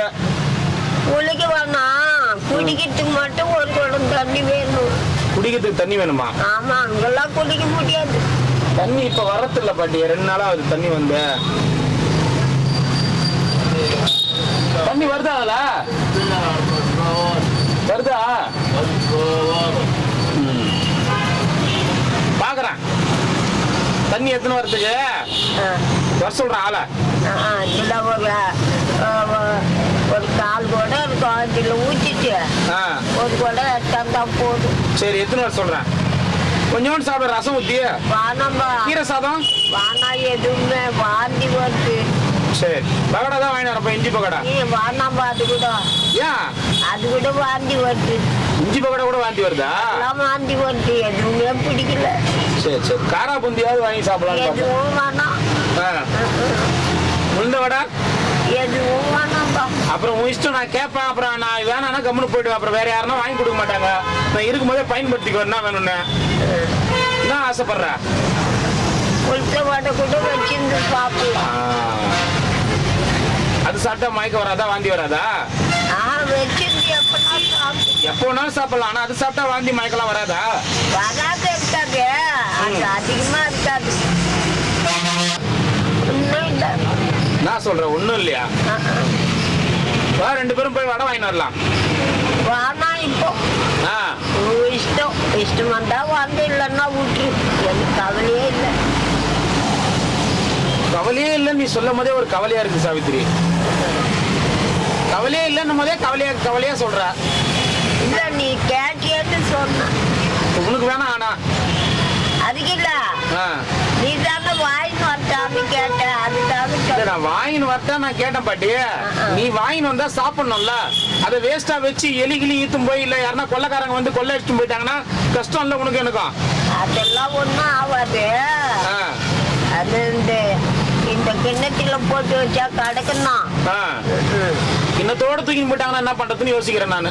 குளிக்க வேணாம், குடிக்கிறதுக்கு மட்டும் ஒரு குடம் தண்ணி வேணும். குடிக்கிறதுக்கு தண்ணி வேணுமா? ஆமா, அங்கெல்லாம் குடிக்க முடியாது. தண்ணி இப்ப வரது இல்ல பாட்டி, 2 நாளா அது தண்ணி வந்து. தண்ணி வருதா? அதுல வருதா? பாக்குறேன் தண்ணி எத்தனை வரதுக்கு வர சொல்றேன் ஆளை. ஒரு 4 குடம் இருக்கும், அதுல ஊற்றிட்டு ஒரு குடம் எடுத்தா போதும். சரி எத்தனை வர சொல்றேன். கொஞ்சோண்டு சாப்பிட ரசம் ஊத்தி. வானம்பா கீரை சாதம் வானா, எதுவுமே வாந்தி வருது. சரி பகடா தான் வாங்கி வரப்ப. இஞ்சி பகடா வானாம்பா, அது கூட ஏன் அது கூட வாந்தி வருது. இஞ்சி பகடா கூட வாந்தி வருதா? வாந்தி வருது, எதுவுமே பிடிக்கல. சரி காரா பூந்தியாவது வாங்கி சாப்பிடலாம். எதுவும் வேணாம். உளுந்த வடை எதுவும் வேணாம்பா. அப்புறம் உன் இஷ்டம், நான் கேட்பேன். அப்புறம் நான் வேணான்னா கம்முன்னு போயிடுவேன். அப்புறம் வேற யாருன்னா வாங்கி கொடுக்க மாட்டாங்க. நான் இருக்கும்போதே பயன்படுத்திக்கோ. என்ன வேணும்னு என்ன ஆசைப்படுறேன். உளுத்த வடை கூட வச்சிருந்து சாப்பிடலாம். அது சாப்பிட்டா மயக்கம் வராதா? வாந்தி வராதா? எப்போ வேணாலும் சாப்பிடலாம். ஆனா அது சாப்பிட்டா வாந்தி மயக்கலாம் வராதா? வராது, இருக்காது. அது அதிகமா இருக்காது. நான் சொல்றேன் ஒண்ணும் இல்லையா? 2 பேரும் போய் வடை வாங்கிட்டு வரலாம். வானா இப்போ இஷ்டம். இஷ்டம் வந்தா வந்து, இல்லைன்னா விட்டுரு. எனக்கு கவலையே இல்லை. கவலையே இல்லைன்னு நீ சொல்லும் போதே ஒரு கவலையா இருக்கு சாவித்ரி. கவலையே இல்லைன்னும் போதே கவலையா சொல்ற. இல்ல நீ கேட்டியன்னு சொன்ன. உனக்கு வேணாம். ஆனா அதுக்கு இல்ல, நீ தானே வாங்கின்னு வரட்டான்னு கேட்ட. அதுதான் நான் வாங்கின்னு வர அதான் நான் கேட்டேன் பாட்டி. நீ வாங்கின்னு வந்தா சாப்பிடணும்ல, அதை வேஸ்டா வச்சு எலிகிளி ஈத்தும் போய் இல்ல யாருன்னா கொள்ளைக்காரங்க வந்து கொள்ளை அடிச்சுட்டு போயிட்டாங்கன்னா கஷ்டம் இல்ல உனக்கு எனக்கும்? அதெல்லாம் ஒண்ணும் ஆகாது. அது இந்த கிண்ணத்துல போட்டு வச்சா கிடக்கணும். கிண்ணத்தோட தூக்கி போயிட்டாங்கன்னா என்ன பண்றதுன்னு யோசிக்கிறேன் நானு.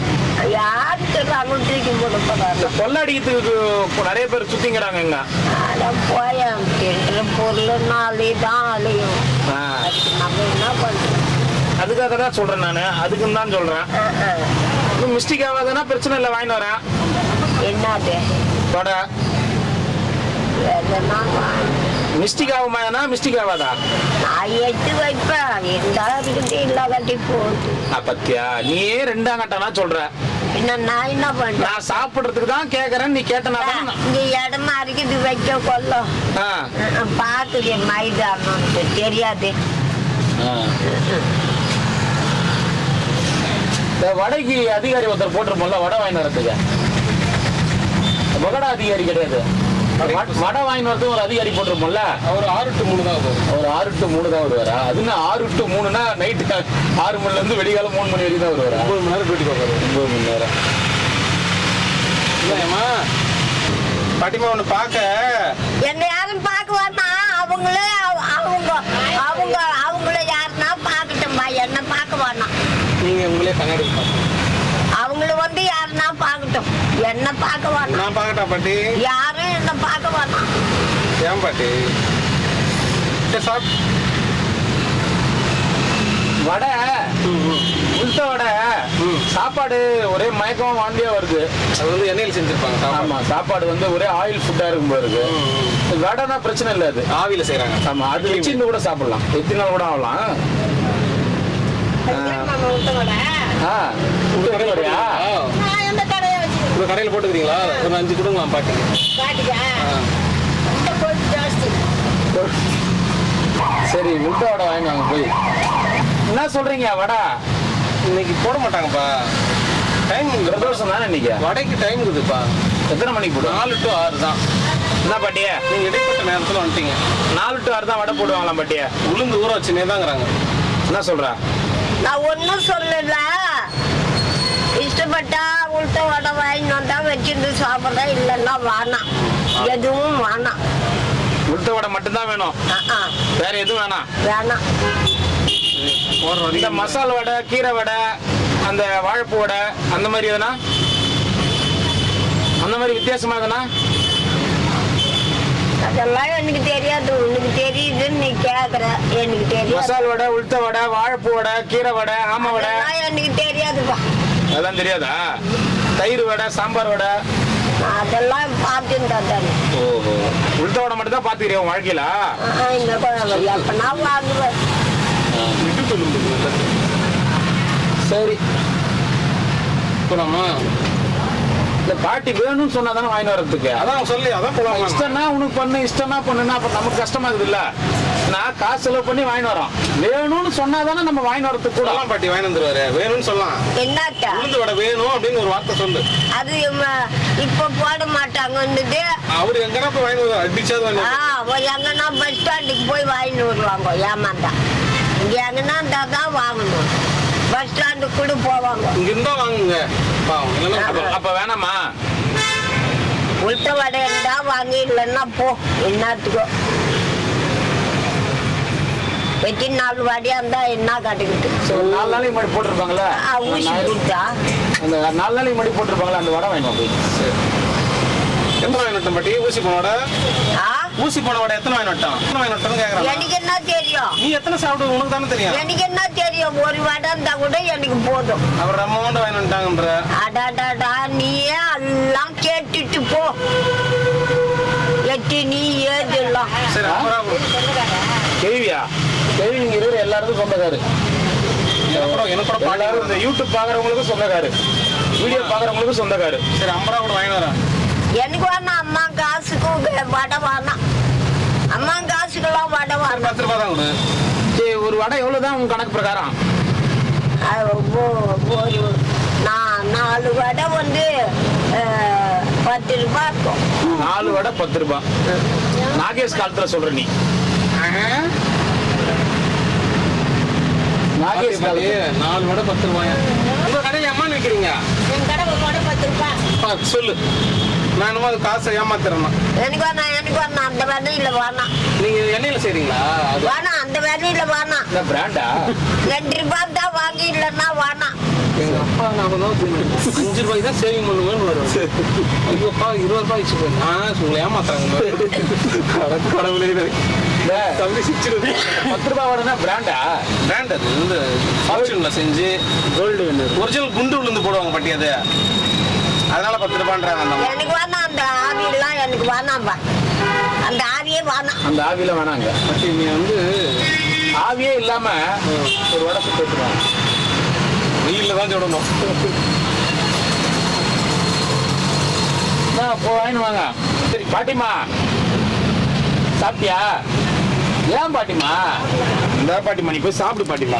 யாருக்கு தூக்கி போட போறாங்க? கொள்ளை அடிக்கிறதுக்கு நிறைய பேர் சுத்திங்கிறாங்க இங்க. போய பொருள்னா அழிதான் அழியும். நம்ம என்ன பண்றோம்? அதுக்காக தான் சொல்றேன் நானு, அதுக்குன்னு தான் சொல்றேன். மிஸ்டேக் ஆகாதுன்னா பிரச்சனை இல்லை, வாங்கிட்டு வரேன். என்னது தொட மிஸ்டேக் ஆகுமானா? மிஸ்டேக் ஆகாதா? நான் எட்டு வைப்பேன், இருந்தாலும் இல்லாட்டி போகுது. பத்தியா நீயே 2ஆம் கட்டனா சொல்ற. நான் என்ன பண்றேன்? நான் சாப்பிடுறதுக்கு தான் கேக்குறேன், நீ கேட்டனா இங்க இடமா இருக்குது வைக்க கொல்லும். பாக்குது மைதானு தெரியாது. வடைக்கு அதிகாரி ஒருத்தர் போட்டிருப்போம்ல, வடை வாங்கி வரதுக்கு. வகடா அதிகாரி கிடையாது, வடை வாங்கி வரதுக்கு ஒரு அதிகாரி போட்டிருப்போம்ல. அவர் 6 to 3 தான் வரும். அவர் 6 to 3 தான் வருவாரா? அதுன்னா 6 to 3னா நைட்டு 6 மணில இருந்து வெடிகாலம் 3 மணி வரைக்கும் தான் வருவாரா? 9 மணி நேரம் போயிட்டு போவாரு. 9 மணி நேரம். இல்லையம்மா பாட்டிமா ஒன்று பார்க்க என்ன யாரும் பார்க்க வேண்டாம். அவங்களே அவங்கள யாருன்னா பார்க்கட்டும்பா, என்ன பார்க்க வேண்டாம். நீங்க உங்களே கண்ணாடி அவங்கள வந்து யாருன்னா பார்க்கட்டும், என்ன பார்க்க வேண்டாம். நான் பார்க்கட்டா பாட்டி? யாரும் என்ன பார்க்க வேண்டாம். ஏன் பாட்டி? வடை உளுத்த வடை சாப்பாடு ஒரே மயக்கமா வாந்தியா வருது. அது வந்து எண்ணெயில் செஞ்சிருப்பாங்க. ஆமா, சாப்பாடு வந்து ஒரே ஆயில் ஃபுட்டா இருக்கும் போது வடைனா பிரச்சனை இல்லை, அது ஆவியில செய்யறாங்க. ஆமா, அது வச்சு கூட சாப்பிடலாம், எத்தனை நாள் கூட ஆகலாம். கடையில் போட்டுக்கிறீங்களா? ஒரு 5 கொடுங்களாம் பாட்டி. சரி, முட்டை வடை வாங்கி வாங்க போய். என்ன சொல்றீங்க? வடை இன்னைக்கு போட மாட்டாங்கப்பா. டைம் பிரதோஷம் தானே இன்னைக்கு. வடைக்கு டைம் இருக்குதுப்பா. எத்தனை மணிக்கு போடுவோம்? 4 to 6 தான். என்ன பாட்டியா, நீங்க இடைப்பட்ட நேரத்தில் வந்துட்டீங்க. 4 to 6 தான் வடை போடுவாங்களாம் பாட்டியா. உளுந்து ஊற வச்சுனே தாங்கிறாங்க. என்ன சொல்ற? நான் ஒன்றும் சொல்லல. இஷ்டப்பட்டா உளுத்த வடை வாங்கி வந்தா வச்சிருந்து சாப்பிட்றேன், இல்லைன்னா வேணாம், எதுவும் வேணாம். உளுத்த வடை மட்டும்தான் வேணும், வேற எதுவும் வேணாம்? வேணாம். இந்த மசால் வடை, கீரை வடை, அந்த வாழைப்பூ வடை, அந்த மாதிரி எதுனா, அந்த மாதிரி வித்தியாசமா எதுனா? அதெல்லாம் எனக்கு தெரியாது, உனக்கு தெரியுதுன்னு நீ கேக்குற. எனக்கு தெரியாது. மசால் வடை, உளுத்த வடை, வாழைப்பூ வடை, கீரை வடை, ஆமை வடை எனக்கு தெரியாதுப்பா. அதெல்லாம் தெரியாதா? தயிர் வடை, சாம்பார் வடை அதெல்லாம் பார்த்துட்டா தானே. ஓஹோ, உளுத்த வடை மட்டும் தான் பாத்துக்கிறேன் உன் வாழ்க்கையில? எப்ப நான் வாங்குவேன். சரி, போலாமா? இந்த பாட்டி வேணும்னு சொன்னா தானே வாங்கி வரதுக்கு. அதான் சொல்லி அதான் போலாம். இஷ்டம்னா உனக்கு பண்ணு, இஷ்டம்னா பண்ணுன்னா அப்ப நமக்கு கஷ்டமா இருக்குது இல்ல. நான் காசு செலவு பண்ணி வாங்கி வரோம், வேணும்னு சொன்னா தானே நம்ம வாங்கி வரதுக்கு கூட. பாட்டி வாங்கி வந்துருவாரு, வேணும்னு சொல்லலாம். என்னட்டா உளுந்து வடை வேணும் அப்படின்னு ஒரு வார்த்தை சொல்லு. அது இப்ப போட மாட்டாங்கன்னு அவரு எங்கன்னா போய் வாங்கி வருவாரு, அடிச்சாது எங்கன்னா பஸ் ஸ்டாண்டுக்கு போய் வாங்கிட்டு வருவாங்க. ஏமாந்தா இங்க எங்கன்னா இருந்தா தான் வாங்கணும், பஸ் ஸ்டாண்டுக்கு கூட போவாங்க. இங்க இருந்தா வாங்குங்க. அப்ப வேணாமா? உளுத்த வடை இருந்தா வாங்கி, இல்லைன்னா போ. என்னத்துக்கோ வெட்டி 4 வடையா இருந்தா என்ன கட்டுக்கிட்டு. 4 நாளைக்கு முன்னாடி போட்டிருப்பாங்களா? ஊசி கொடுத்தா அந்த 4 நாளைக்கு முன்னாடி போட்டிருப்பாங்களா அந்த வடை வாங்கிட்டு போய். எத்தனை வாங்கி நட்டோம் பாட்டி? ஊசி போன வடை, ஊசி போன வடை எத்தனை வாங்கி நட்டோம்? எத்தனை வாங்கி நட்டோம்னு கேக்குறாங்க. எனக்கு என்ன தெரியும்? நீ எத்தனை சாப்பிடுவது உனக்கு தானே தெரியும். எனக்கு என்ன தெரியும்? ஒரு வடை இருந்தா கூட எனக்கு போதும். அவர் அமௌண்ட் வாங்கி நட்டாங்கன்ற. அடாடாடா, நீயே எல்லாம் கேட்டுட்டு போ. எட்டி நீ ஏதெல்லாம் சரி. கேள்வியா? கேள்விங்கிறது எல்லாருக்கும் சொந்தக்காரு. எனக்கு கூட எல்லாரும் இந்த யூடியூப் பாக்குறவங்களுக்கும் சொந்தக்காரு, வீடியோ பாக்குறவங்களுக்கும் சொந்தக்காரு. சரி, 50 ரூபா கூட வாங்கி வரேன். எனக்கு வேணாம். அம்மா காசுக்கு வடை வேணாம். அம்மா காசுக்கெல்லாம் வடை வேணாம். 10 ரூபா தான் கொடு. சரி, ஒரு வடை எவ்வளவுதான் உங்க கணக்கு பிரகாரம்? ஒரு 4 வடை வந்து 10 ரூபாய் இருக்கும். 4 வடை 10 ரூபாய். நாகேஷ் காலத்துல சொல்ற நீ? நாகேஷ் பாட்டி, 4 வடை 10 ரூபாயா? உங்க கடையில அம்மா நிக்கிறீங்க? என் கடை ஒரு வடை 10 ரூபாய். சொல்லு, நான் என்னமோ அது காசை ஏமாத்துறேன்னா. எனக்கு வேணாம் அந்த வேலையில வேணாம். நீங்க எண்ணெயில செய்றீங்களா? வேணாம் அந்த வேலையில வேணாம். இந்த பிராண்டா 2 ரூபாய் தான் வாங்கி இல்லைன்னா வேணாம். எங்க அப்பா நான் 5 ரூபாய் தான் சேவிங் பண்ணுவேன்னு வரும். ஐயோப்பா 20 ரூபாய் வச்சு போய் உங்களை ஏமாத்துறாங்க. கடவுளே தம்பி சிரிச்சிருது. 10 ரூபாய் வடைனா பிராண்டா? பிராண்ட் அது வந்து ஃபார்ச்சூன்ல செஞ்சு கோல்டு ஒரிஜினல் குண்டு உளுந்து போடுவாங்க பாட்டி, அது அதனால 10 ரூபான்றாங்க. எனக்கு வேணாம் அந்த ஆவியெல்லாம், எனக்கு வேணாம்பா. அந்த ஆவியே வேணாம். அந்த ஆவியில வேணாங்க. பாட்டி நீ வந்து ஆவியே இல்லாம ஒரு வடை சுட்டு வச்சுருவாங்க. வெயில்ல தான் சுடணும். போ வாங்கிட்டு வாங்க. சரி பாட்டிமா சாப்பிட்டியா? ஏன் பாட்டிமா? இந்த பாட்டிமா நீ போய் சாப்பிடு பாட்டிமா.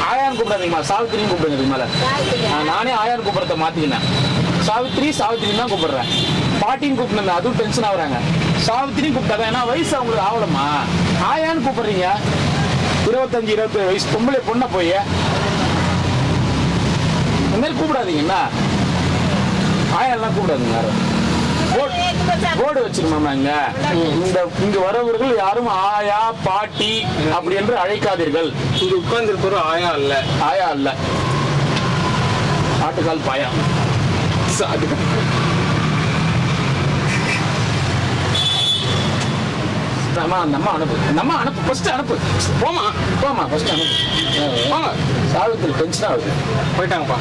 ஆயான்னு கூப்பிடாதீங்கம்மா, சாவித்திரின்னு கூப்பிடுங்க. இதுக்கு மேல நானே ஆயான்னு கூப்பிடறத மாத்திக்கினேன். சாவித்திரின்னு தான் கூப்பிடுறேன். பாட்டின்னு கூப்பிடுங்க, அதுவும் டென்ஷன் ஆகுறாங்க. சாவித்திரின்னு கூப்பிட்டாங்க, ஏன்னா வயசு அவங்களுக்கு ஆகலம்மா. ஆயான்னு கூப்பிடுறீங்க. 25-27 வயசு பொம்பளை பொண்ணை போய் இந்த மாதிரி கூப்பிடாதீங்கண்ணா. ஆயாலாம் கூப்பிடாதுங்க. போர்டு வச்சிருமாமா இங்க வரவர்கள் யாரும் ஆயா பாட்டி அப்படி என்று அழைக்காதீர்கள். இங்க உட்கார்ந்து இருக்கிற ஆயா இல்ல, ஆயா இல்ல, ஆட்டுக்கால் பாயா. நம்ம அனுப்பு ஃபர்ஸ்ட் அனுப்பு. போமா ஃபர்ஸ்ட் அனுப்பு. போங்க. சாவித்திரி டென்ஷன் ஆகுது. போயிட்டாங்கப்பா.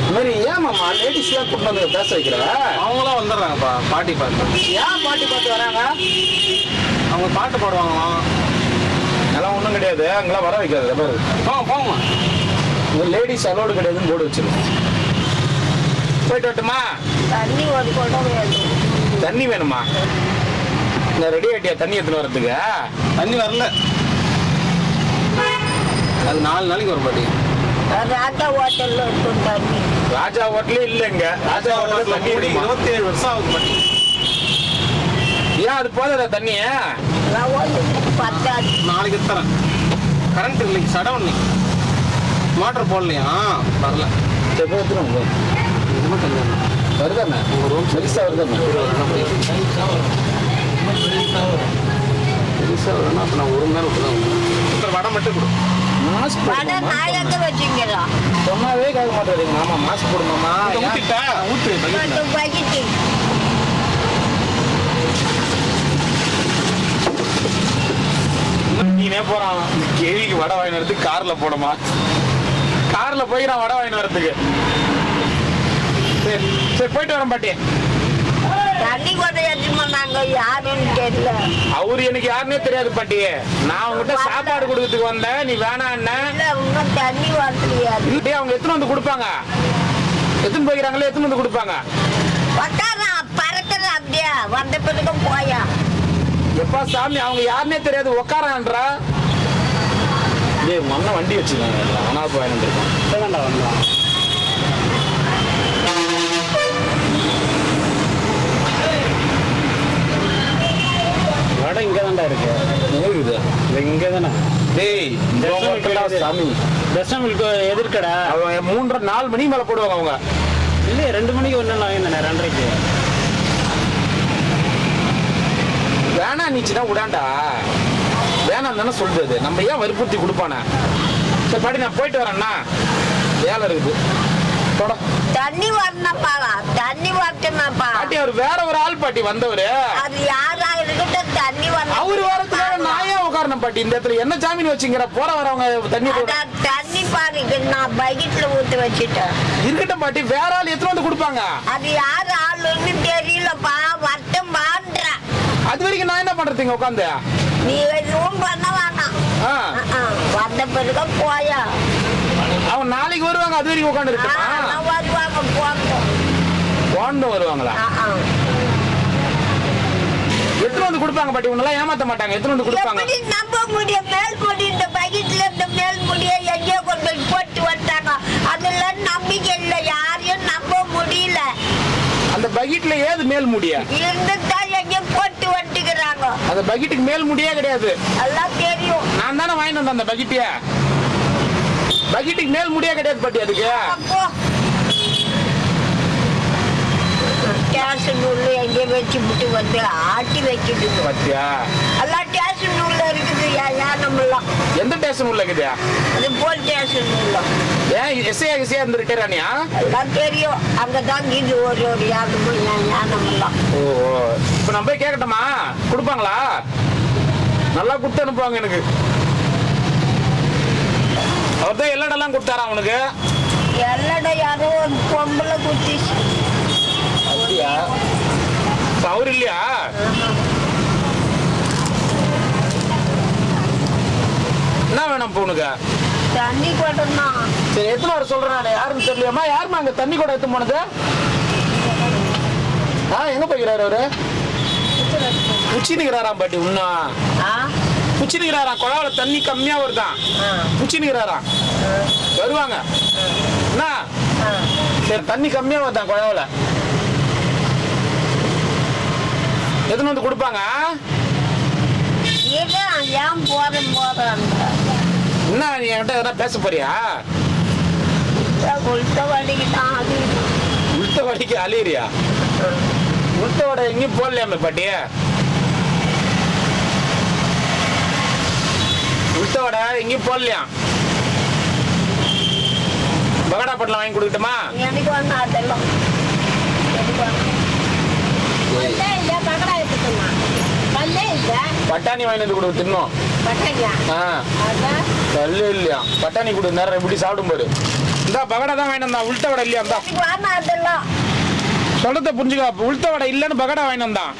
இந்த மாதிரி ஏமாம்மா லேடிஸ்லாம் கூட்டு வந்து பேச வைக்கிற? அவங்களாம் வந்துடுறாங்கப்பா பாட்டி பார்த்து. ஏன் பாட்டி பார்த்து வராங்க? அவங்க பாட்டு பாடுவாங்களாம். அதெல்லாம் ஒன்றும் கிடையாது, அங்கெல்லாம் வர வைக்காது. போங்க லேடிஸ் அலோடு கிடையாதுன்னு போர்டு வச்சிருக்கோம். போயிட்டு வரட்டுமா? தண்ணி ஒரு குடம் வேணும். தண்ணி வேணுமா? இந்த ரெடி ஆயிட்டியா தண்ணி எடுத்துன்னு வரதுக்கு? தண்ணி வரல, அது 4 நாளைக்கு வரும் பாட்டி. ராஜா ஹோட்டல்ல இருக்கும் தண்ணி. ராஜா ஹோட்டலே இல்லைங்க. ராஜா ஹோட்டல் தண்ணி 27 வருஷம் ஆகுது பாட்டி. ஏன் அது போதாத தண்ணி? நாளைக்கு தரேன். கரண்ட் இல்லைக்கு சடவுன், மோட்டர் போடலையா? வரல. வருதாண்ணா உங்க ரூம் பெருசா வருதாண்ணா? பெருசா வரும்னா அப்போ நான் 1 மணி நேரம் விட்டுதான். வடை மட்டும் கொடு. மாஸ்க் வச்சீங்களா? சொன்னாவே கேட்க மாட்டேங்க. ஆமா மாஸ்க் போடணுமா? ஊத்திட்டா ஊத்து. நீனே போறான் கேவிக்கு வடை வாங்கி வரதுக்கு. கார்ல போனோமா? கார்ல போய் நான் வடை வாங்கி வரதுக்கு. சரி சரி போயிட்டு வரேன் பாட்டி. தண்ணி கொண்டு எடுத்துமாங்க, யாருன்னு தெரியல. அவரு எனக்கு யாருன்னே தெரியாது பாட்டி. நான் உங்ககிட்ட சாப்பாடு கொடுக்கறதுக்கு வந்தேன், நீ வேணான்னா. தண்ணி வரலையா? இல்லையே, அவங்க எத்தனை வந்து கொடுப்பாங்க? எத்தனை போய்க்கிறாங்களே எத்தனை வந்து கொடுப்பாங்க? பறக்கிற அப்படியா வந்த பிறகு போயா? எப்பா சாமி, அவங்க யாருன்னே தெரியாது உக்காரான்றா. உங்க அண்ணன் வண்டி வச்சுக்காங்க, ஆனா போயிட்டு இருக்கோம். வடை இங்கே தான்டா இருக்கு. இங்கே தானே? டேய் சாமி, தர்ஷனுக்கு எதிர்க்கடா. அவங்க 3-4 மணி மேல போடுவாங்க அவங்க. இல்லையே 2 மணிக்கு ஒன்று வாங்கினேன், 2:30க்கு. வேணா நீச்சுன்னா விடாண்டா. வேணாம் தானே சொல்றது. நம்ம ஏன் வற்புறுத்தி கொடுப்பானே? சரி பாட்டி நான் போயிட்டு வரேன்னா, வேலை இருக்குது. தண்ணி வரணும்ப்பா, தண்ணி வரட்டுமாப்பா. பாட்டி அவர் வேற ஒரு ஆள் பாட்டி வந்தவரு. அது யாரா இருக்கட்டும், தண்ணி வரணும். அவரு வரதுக்காக நான் ஏன் உட்காரணும் பாட்டி? இந்த இடத்துல என்ன ஜாமீன் வச்சுங்கிற? போற வரவங்க தண்ணி தண்ணி பாருங்க, நான் பக்கெட்ல ஊத்து வச்சுட்டேன். இருக்கட்டும் பாட்டி, வேற ஆள் எத்தனை வந்து கொடுப்பாங்க? அது யாரு ஆளுன்னு தெரியலப்பா, வரட்டும் பான்ற. அது வரைக்கும் நான் என்ன பண்றதுங்க உட்காந்து? நீ எதுவும் பண்ண வேணாம், வந்த பிறகு போயா. அவன் நாளைக்கு வருவாங்க, அது வரைக்கும் உட்காந்து இருக்கா? வருவாங்க, போண்டோம் வருவாங்களா? எத்தனை வந்து கொடுப்பாங்க பாட்டி? உன்னெல்லாம் ஏமாத்த மாட்டாங்க. எத்தனை வந்து கொடுப்பாங்க? நம்ப முடியும். மேல் முடி, இந்த பக்கெட்ல இந்த மேல் முடிய எங்கேயோ கொண்டு போட்டு வந்தாங்க. அதுல நம்பிக்கை இல்லை, யாரையும் நம்ப முடியல. அந்த பக்கெட்ல ஏது மேல் முடிய இருந்துதான் எங்கேயோ போட்டு வந்துக்கிறாங்க. அந்த பக்கெட்டுக்கு மேல் முடியே கிடையாது. எல்லாம் தெரியும். நான் தானே வாங்கிட்டு வந்தேன் அந்த பக்கெட்டிய. பக்கெட்டுக்கு மேல் முடியா கிடையாது பாட்டி அதுக்கு. ஸ்டேஷன் உள்ள எங்கே வச்சு விட்டு வந்து ஆட்டி வைக்கிட்டு பாத்தியா எல்லாம் ஸ்டேஷன் உள்ள இருக்குது யானமெல்லாம். எந்த ஸ்டேஷன் உள்ள இருக்குதா? அது போல் ஸ்டேஷன் உள்ள. ஏன் எஸ்ஐயா இருந்து ரிட்டையர் ஆனியா? எல்லாம் தெரியும் அங்கதான் இது ஒரு யானமெல்லாம். ஓ இப்ப நம்ம போய் கேட்கட்டுமா? கொடுப்பாங்களா? நல்லா கொடுத்து அனுப்புவாங்க எனக்கு. அவர் தான் எல்லடெல்லாம் கொடுத்தாரா அவனுக்கு? எல்லட யாரோ ஒரு பொம்பளை குத்தி. அப்படியா? அவர் இல்லையா? என்ன வேணும் இப்போ உனக்கு? தண்ணி கொட்டா. சரி எத்தனை வர சொல்றேன் யாருன்னு தெரியலையாமா? யாருமா அங்க தண்ணி கூட எடுத்து போனது? எங்க போய்க்கிறாரு அவரு? உச்சினுக்கிறாராம் பாட்டி. இன்னும் உச்சினுக்கிறாராம். குழாவில தண்ணி கம்மியா வருதான். உச்சினுக்கிறாராம். வருவாங்க என்ன? சரி தண்ணி கம்மியா வருதான் குழாவில. எதுன்னு வந்து கொடுப்பாங்க. ஏன் போறேன் என்ன நீ என்கிட்ட எதனா பேச போறியா? உள்ட்ட வடிக்கு அழியிறியா? உள்ட்ட வடை எங்கேயும் போடலையாமே பாட்டி. உள்ட்ட வடை எங்கேயும் போடலையா? பகடா பட்டலாம் வாங்கி கொடுக்கட்டுமா? எனக்கு வந்து அதெல்லாம் பட்டாணி வாங்கி வந்து கொடு தின்னும். கல்லு இல்லையா? பட்டாணி கொடு நேரம் இப்படி சாப்பிடும் போது. இந்த பகடா தான் வாங்கி வந்தான். உள்ட்ட வடை இல்லையா? சொல்றத புரிஞ்சுக்கா. உள்ட்ட வடை இல்லன்னு பகடா வாங்கி வந்தான்.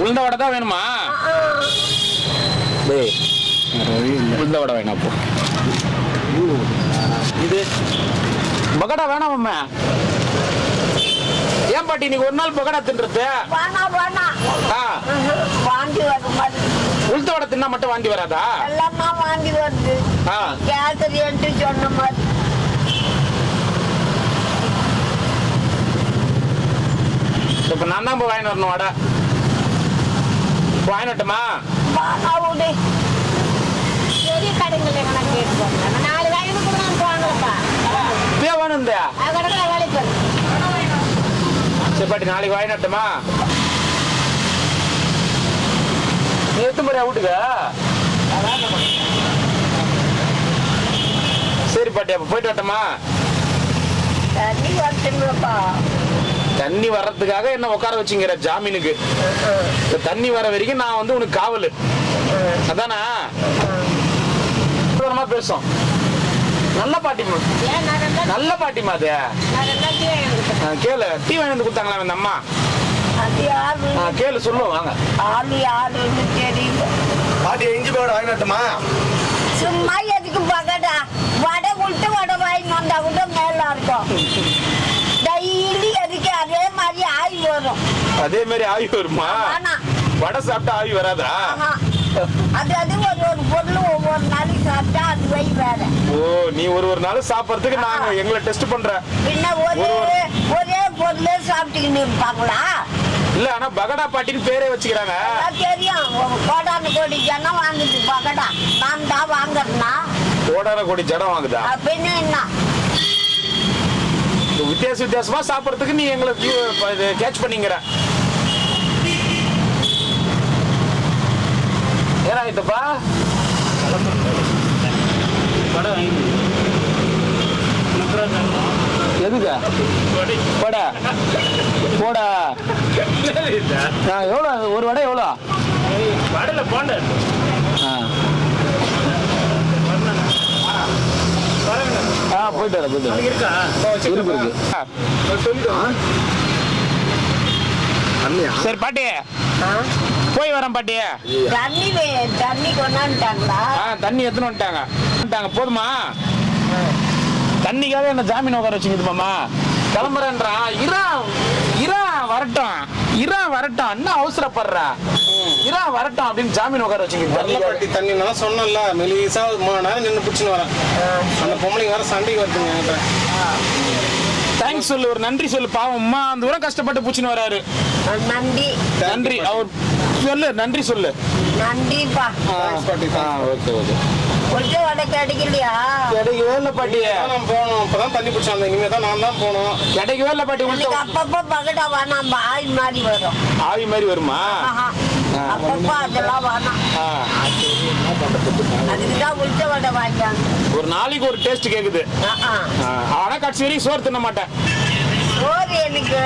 உளுந்த வடை தான் வேணுமா? உளுந்த வடை வேணாம். போ இது பகடா வேணாம். ஏன் பாட்டி நீங்க ஒரு நாள் பகடா தின்றது? உளுத்த வடை தின்னா மட்டும் வாந்தி வராதா? வாந்தி வருது. சொன்ன மாதிரி இப்ப நான் தான் போய் வாங்கிட்டு வரணும் வடை. வாங்கிட்டுமா? பெரிய கடைகள் கேட்டு நாலு வாங்கி போவாங்கப்பா. வேணும். சரி பாட்டி நாளைக்கு வாங்கிட்டுமா? நீ எத்தனை முறையா வீட்டுக்கு? சரி பாட்டி அப்ப போயிட்டு வரட்டுமா? தண்ணி வரட்டுங்களப்பா. தண்ணி வர்றதுக்காக என்ன உட்கார வச்சுங்கிற ஜாமீனுக்கு. தண்ணி வர வரைக்கும் நான் வந்து உனக்கு காவல். அதானா? பேசும். நல்ல பாட்டிமா. நல்ல பாட்டிமா. அது கேளு. டீ வாங்கி வந்து கொடுத்தாங்களா அந்த அம்மா? கேளு சொல்லுவோம் வாங்க. பாட்டி இஞ்சி போட வாங்கிட்டுமா? சும்மா எதுக்கு பகடா? வடை உள்ட்டு வடை வாங்கி வந்தா கூட மேல இருக்கும். டெய்லி எதுக்கு அதே மாதிரி ஆய் வரும். அதே மாதிரி ஆய் வருமா? வடை சாப்பிட்டா ஆய் வராதா? அது ஒரு பொருள் ஒவ்வொரு நாளைக்கு சாப்பிட்டா அது வை வேற. ஓ நீ ஒரு நாள் சாப்பிட்றதுக்கு நாங்க எங்களை டெஸ்ட் பண்றேன். பின்ன ஒரே பொருளே சாப்பிட்டுக்கின்னு இருப்பாங்களா? இல்ல ஆனா பகடா பாட்டின்னு பேரே வச்சுக்கிறாங்க. தெரியும். கோடான கோடி ஜனம் வாங்குது பகடா. நான் தான் வாங்குறேன்னா கோடான கோடி ஜனம் வாங்குதா? அப்படின்னு என்ன வித்தியாசமா சாப்பிட்றதுக்கு நீ எங்களை கேட்ச் பண்ணிக்கிற. ஏன்னா இதுப்பா எதுக்கா வடை போடா? எவ்வளோ ஒரு வடை? எவ்வளோ வடையில போண்ட? போயிட்டு வர போயிட்டு இருக்கா? இருக்கு. சரி பாட்டி போய் வரேன் பாட்டி. தண்ணி கொண்டாந்துட்டாங்களா? தண்ணி எத்தனை வந்துட்டாங்க. போதுமா? தண்ணிக்காக என்ன ஜாமீன் உட்கார வச்சுக்கிதுமாமா? கிளம்புறேன்றான். வரட்டும் என்ன அவசரப்படுற? வரட்டும் அப்படின்னு ஜாமீன் உட்கார வச்சுக்கிது. தண்ணி நான் சொன்னல மெலிசா 3 நேரம் நின்று பிடிச்சின்னு வரேன். அந்த பொம்பளைங்க வேற சண்டைக்கு வருதுங்க. தேங்க்ஸ் சொல்லு, ஒரு நன்றி சொல்லு. பாவம் அம்மா அந்த தூரம் கஷ்டப்பட்டு பூச்சின்னு வராரு. நன்றி நன்றி. அவர் சொல்லு, நன்றி சொல்லு. நன்றிப்பா. Okay okay. உளுத்த வடை கிடைக்கலையா? கிடைக்கவே இல்லை பாட்டி. நான் போனோம், இப்பதான் தண்ணி பிடிச்சாங்க. இனிமே தான் நான் தான் போனோம். கிடைக்கவே இல்லை பாட்டி. எனக்கு அப்பப்போ பகடா வேணாம், ஆவி மாதிரி வரும். ஆவி மாதிரி வருமா? அப்பப்போ அதெல்லாம் வேணாம். அதுக்குதான் உளுத்த வடை வாங்கிட்டாங்க. ஒரு நாளைக்கு ஒரு டேஸ்ட் கேக்குது. ஆனா கட்சி வரைக்கும் சோறு தின்ன மாட்டேன். சோறு எனக்கு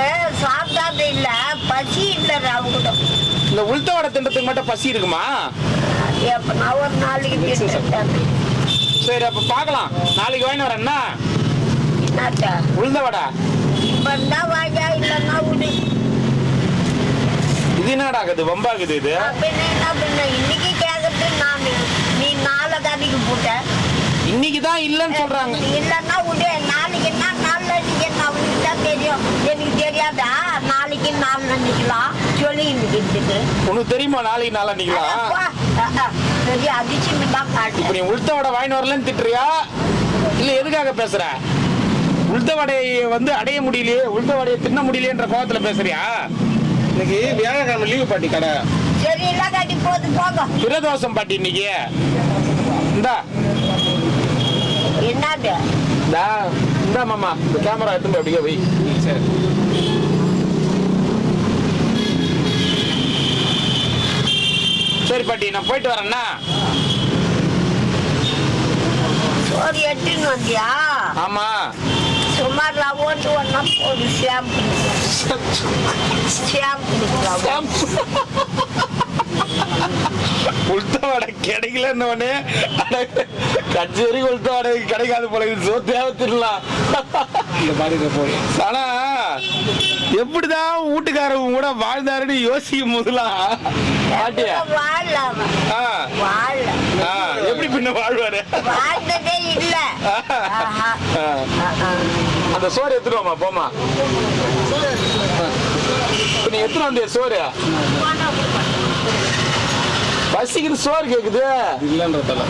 சாப்பிடாத இல்ல, பசி இல்ல. அவங்க இந்த உளுத்த வடை தின்றதுக்கு மட்டும் பசி இருக்குமா? நான் ஒரு நாளைக்கு சரி, அப்ப பாக்கலாம். நாளைக்கு வாங்கி வரேன்னா உளுந்த வடை இப்ப வாங்கியா இல்லன்னா விடு. இது என்னடா ஆகுது, வம்பாகுது இது. இன்னைக்கு கேக்குறது நான், நீ நாளை தானிக்கு போட்ட. இன்னைக்கு தான் இல்லன்னு சொல்றாங்க. இல்லன்னா விடு. நாளைக்கு என்ன நாளைக்கு என்ன தான் தெரியும். எனக்கு தெரியாதா? நாளைக்கு நாள் நினைக்கலாம் சொல்லி இன்னைக்கு உனக்கு தெரியுமா நாளைக்கு நாளா நிக்கலாம்? பெரிய அதிர்ச்சி தான் காட்டு. இப்ப நீ உளுத்த வடை வாங்கி வரலன்னு திட்டுறியா இல்ல எதுக்காக பேசுற? உளுத்த வடையை வந்து அடைய முடியலையே, உளுத்த வடையை தின்ன முடியலையன்ற கோபத்துல பேசுறியா? இன்னைக்கு வியாழக்கிழமை லீவு பாட்டி கடை. சரி இல்ல காட்டி போது போங்க. பிரதோஷம் பாட்டி இன்னைக்கு. இந்தா என்னது? இந்தா மாமா, இந்த கேமரா எடுத்து அப்படியே வை. சரி சரி பாட்டி, நான் போயிட்டு வரேன்னா. சோறு எடுத்துன்னு வந்தியா? ஆமா. சுமார் ரவோண்டு ஒன்னா போடு. ஷாம்பு உளுத்த வடை கிடைக்கலன்னு உடனே கட்சி வரைக்கும் உளுத்த வடை கிடைக்காது போல. இது சோ தேவை தின்னலாம். ஆனா எப்படிதான் வீட்டுக்காரங்க கூட வாழ்ந்தாருன்னு யோசிக்கும் போதுலாம் பாட்டியா எப்படி பின்ன வாழ்வாரு? வாழ்ந்ததே இல்ல. அந்த சோறு எடுத்துருவாமா போமா. நீ எத்தனை வந்திய சோறு? பசிக்குது, சோறு கேக்குது இல்லன்றதால.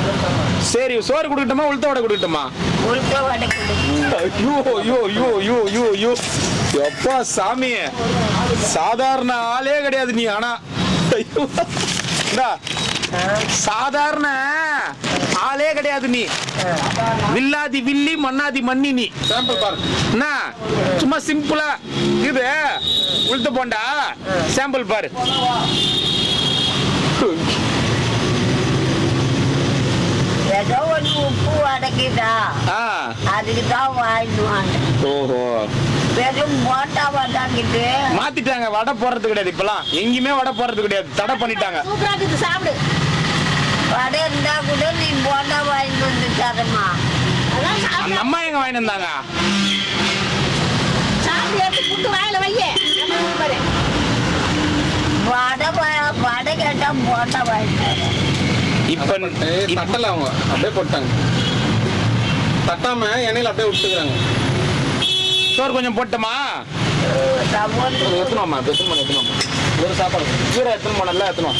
சரி சோறு கொடுக்கட்டுமா உளுத்த வடை கொடுக்கட்டுமா? உளுத்த வடை ஐயோ எப்பா சாமி, சாதாரண ஆளே கிடையாது நீ. ஆனா சாதாரண ஆளே கிடையாது நீ. வில்லாதி வில்லி, மண்ணாதி மண்ணி நீ. சாம்பிள் பாரு என்ன, சும்மா சிம்பிளா இது உளுத்த போண்டா. சாம்பிள் பாரு. ஏதோ ஒண்ணு உப்பு அடக்கிதா, அதுக்குதான் வாங்கிடுவாங்க. ஓஹோ, வெறும் போட்டாவா தாங்கிட்டு மாத்திட்டாங்க. வடை போடுறது கிடையாது இப்பெல்லாம், எங்கேயுமே வடை போடுறது கிடையாது, தடை பண்ணிட்டாங்க. சாப்பிடு. வடை இருந்தா கூட நீ போண்டா வாங்கிட்டு வந்து தரமா. அந்த அம்மா எங்க வாங்கிட்டு வந்தாங்க? வடை கேட்டா போண்டா வாங்கிட்டு. இப்ப தட்டல அவங்க அப்படியே போட்டாங்க. தட்டாம எண்ணெயில அப்படியே விட்டுக்கிறாங்க. சோறு கொஞ்சம் போட்டோமா? எத்தணுமா? எத்தணும் ஒரு சாப்பாடு கீரை எத்தனை போனல எத்தணும்.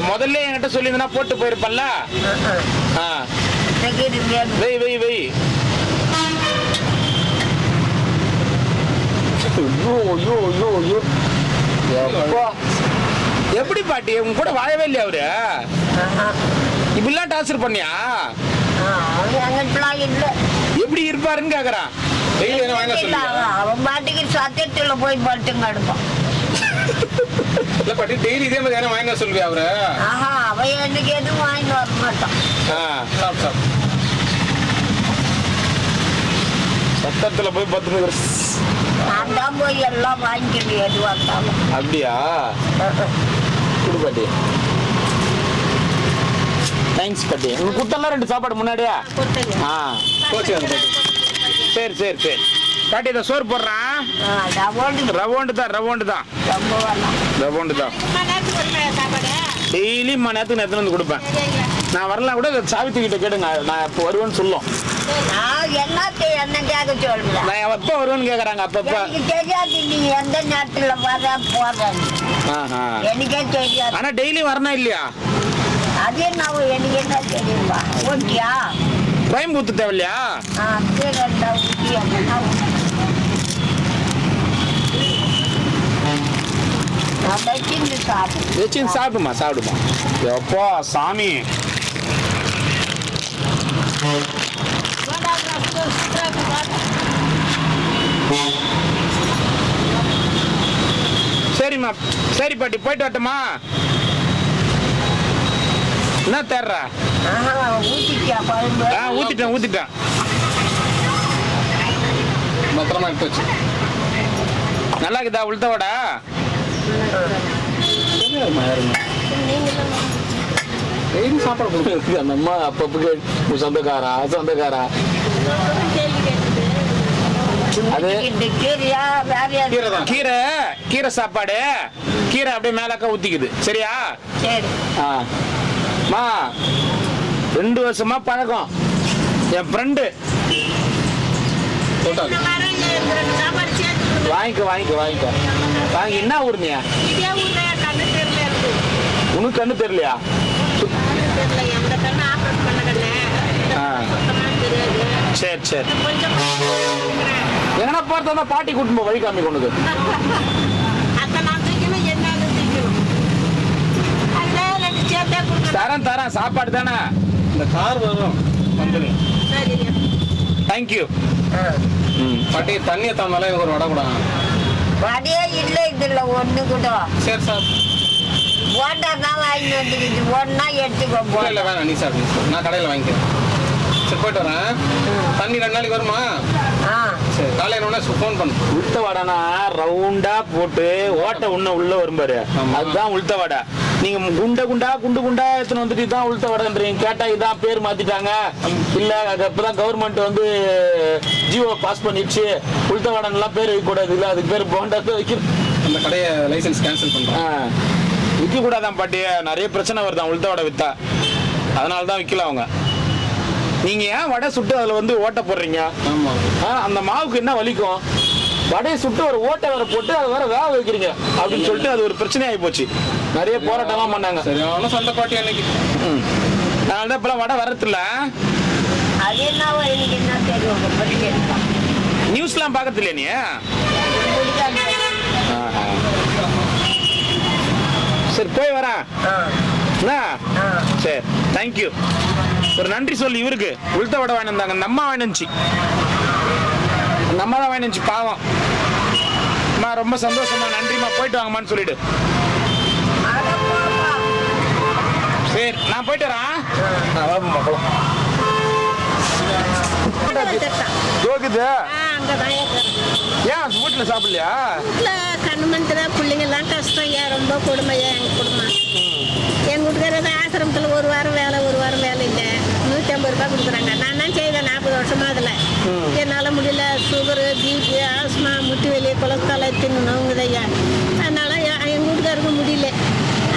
முதல்ல என்கிட்ட சொல்லியிருந்தா போட்டு போயிருப்பல்ல. வை வை வை. எப்படி பாட்டி உங்க கூட வாழவே இல்லையா அவரு? இப்படிலாம் டார்ச்சர் பண்ணியா? எப்படி இருப்பாருன்னு கேக்குறான். அவன் பாட்டுக்கு சத்தியத்துல போய் படுத்து கிடப்பான். பாட்டி டெய்லி இதே மாதிரி யாரும் வாங்கினா சொல்லுவியா அவரு? அவன் எனக்கு எதுவும் வாங்கிட்டு வர மாட்டான். சத்தத்துல போய் பத்து நான் தான் போய் எல்லாம் வாங்கிட்டு எதுவா இருந்தாலும். அப்படியா? குடு பாட்டி. தேங்க்ஸ் பாட்டி. உங்க குட்டெல்லாம் ரெண்டு சாப்பாடு முன்னாடியா? சரி சரி சரி பாட்டி, இதை சோறு போடுறான். ரவோண்டு தான் டெய்லி மணி நேரத்துக்கு எடுத்துன்னு வந்து கொடுப்பேன். நான் வரலாம் கூட சாவித்து கிட்ட கேடுங்க, நான் எப்போ வருவேன்னு சொல்லும். என்ன கேட்க சொல்றேன். நான் எப்போ வருவேன்னு கேக்குறாங்க. அப்பப்ப தெரியாது நீ எந்த நேரத்துல வர போறேன் எனக்கே தெரியாது. ஆனா டெய்லி வரணும் இல்லையா? அதே நான் எனக்கு என்ன தெரியுமா? ஓகேயா பயம்பு ஊற்ற தேவையில்லையா? வச்சுன்னு சாப்பிடுமா சாப்பிடுமா. எப்போ சாமி சரிம்மா. சரி பாட்டி போயிட்டு வரட்டுமா? என்ன தேர்ற? ஊத்திட்டேன். பத்திரமா எடுத்து வச்சு. நல்லா இருக்குதா உளுத்த வடை? சாப்பாடு கொடுத்து அந்த அம்மா அப்பப்போ சொந்தக்காரா அது கீரை சாப்பாடு. கீரை அப்படியே மேலாக்க ஊத்திக்குது. சரியா? மா 2 வருஷமா பழக்கம். என் ஃப்ரெண்டு. வாங்கிக்க. என்ன ஊர்னியா? உனக்கு கண்ணு தெரியலையா? சரி எங்கன்னா பார்த்தா பாட்டி கூட்டு வழி காமி கொண்டு தரேன். சாப்பாடு தானே? இந்த கார் வரும் வந்துடும். தேங்க்யூ. பாட்டி தண்ணியை தந்தாலும் எனக்கு ஒரு வடை கூட. வடையே இல்லை இதுல ஒண்ணு கூட. சரி சார். போட்டா தான் வாங்கி வந்துக்கிட்டு ஒன்னா எடுத்துக்கோ. இல்லை வேணாம், நீ சாப்பிடு. நான் கடையில் வாங்கிக்கிறேன். சரி போயிட்டு வரேன். தண்ணி 2 நாளைக்கு வருமா? சரி காலையில் ஒன்று ஃபோன் பண்ணு. உளுத்த வடைனா ரவுண்டா போட்டு ஓட்டை உள்ள வரும் பாரு, அதுதான் உளுத்த வடை. நீங்க குண்டா எத்தனை வந்துட்டு தான் உளுத்த வடைன்றீங்க. கேட்டா இதான் பேர் மாத்திட்டாங்க. இல்ல இப்பதான் கவர்மெண்ட் வந்து ஜியோ பாஸ் பண்ணிடுச்சு, உளுத்த வடைலாம் பேர் வைக்கக்கூடாது. இல்ல அதுக்கு பேர் போண்டா வைக்கணும். அந்த கடையை லைசன்ஸ் கேன்சல் பண்றேன். விற்க கூடாதான் பாட்டி, நிறைய பிரச்சனை வருதான் உளுத்த வடை வித்தா. அதனால தான் விற்கல அவங்க. நீங்க ஏன் வடை சுட்டு அதுல வந்து ஓட்டை போடுறீங்க? அந்த மாவுக்கு என்ன வலிக்கும்? வடையை சுட்டு ஒரு ஓட்டை வேற போட்டு அதை வேற வேக வைக்கிறீங்க அப்படின்னு சொல்லிட்டு அது ஒரு பிரச்சனை ஆகி போச்சு. நிறைய போராட்டம்லாம் பண்ணாங்க. சரியான சண்டை பாட்டி அன்னைக்கு. அதனால தான் இப்பெல்லாம் வடை வரதில்ல. நியூஸ்லாம் பார்க்கறது இல்லையா நீ? சரி போய் வரேன். சரி தேங்க்யூ. ஒரு நன்றி சொல்லி இவருக்கு உளுத்த வடை வாங்கி வந்தாங்க. அந்த அம்மா வாங்கினுச்சு, நம்ம தான் வாங்கினுச்சு பாவம். அம்மா ரொம்ப சந்தோஷமா, நன்றிம்மா, போயிட்டு வாங்கம்மான்னு சொல்லிட்டு. சரி நான் போயிட்டு வரேன். ஏன் வீட்டுல சாப்பிடலையா? கண்ணுமந்திர பிள்ளைங்க எல்லாம் கஷ்டம். ஏன் ரொம்ப கொடுமையா எங்க குடும்பம். எங்க வீட்டுக்காரர் ஆசிரமத்தில் ஒரு வாரம் வேலை இல்லை. 150 ரூபாய் கொடுக்குறாங்க. நான் தான் செய்தேன் 40 வருஷமா அதில். என்னால் முடியல. சுகரு, பிபி, ஆஸ்மா, முட்டி வலி, கொலஸ்ட்ரால் தின்னுங்க ஐயா. அதனால எங்க வீட்டுக்காருக்கு முடியல.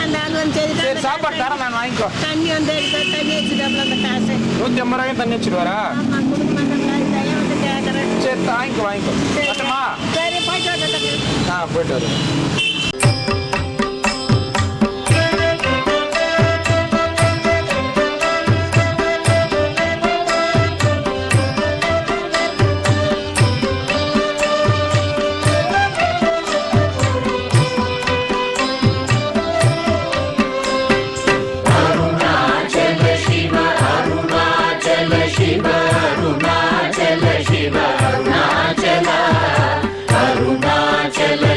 அந்த ஆள் வந்து செய்து சாப்பாடு தரேன் நான் வாங்கிக்கோ. தண்ணி வந்து தண்ணி வச்சுட்டாப்புல அந்த காசு 150 ரூபாய்க்கு தண்ணி வச்சுருவாரா? ஆமாம் கொடுக்க மாட்டேங்களா? இதையே வந்து கேட்குறேன். சரி வாங்கிக்கோ. சரி போயிட்டு வரேன். போயிட்டு வரேன். Arunachala Shiva Arunachala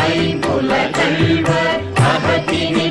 ஐம்புல கல்வர் அகத்தினி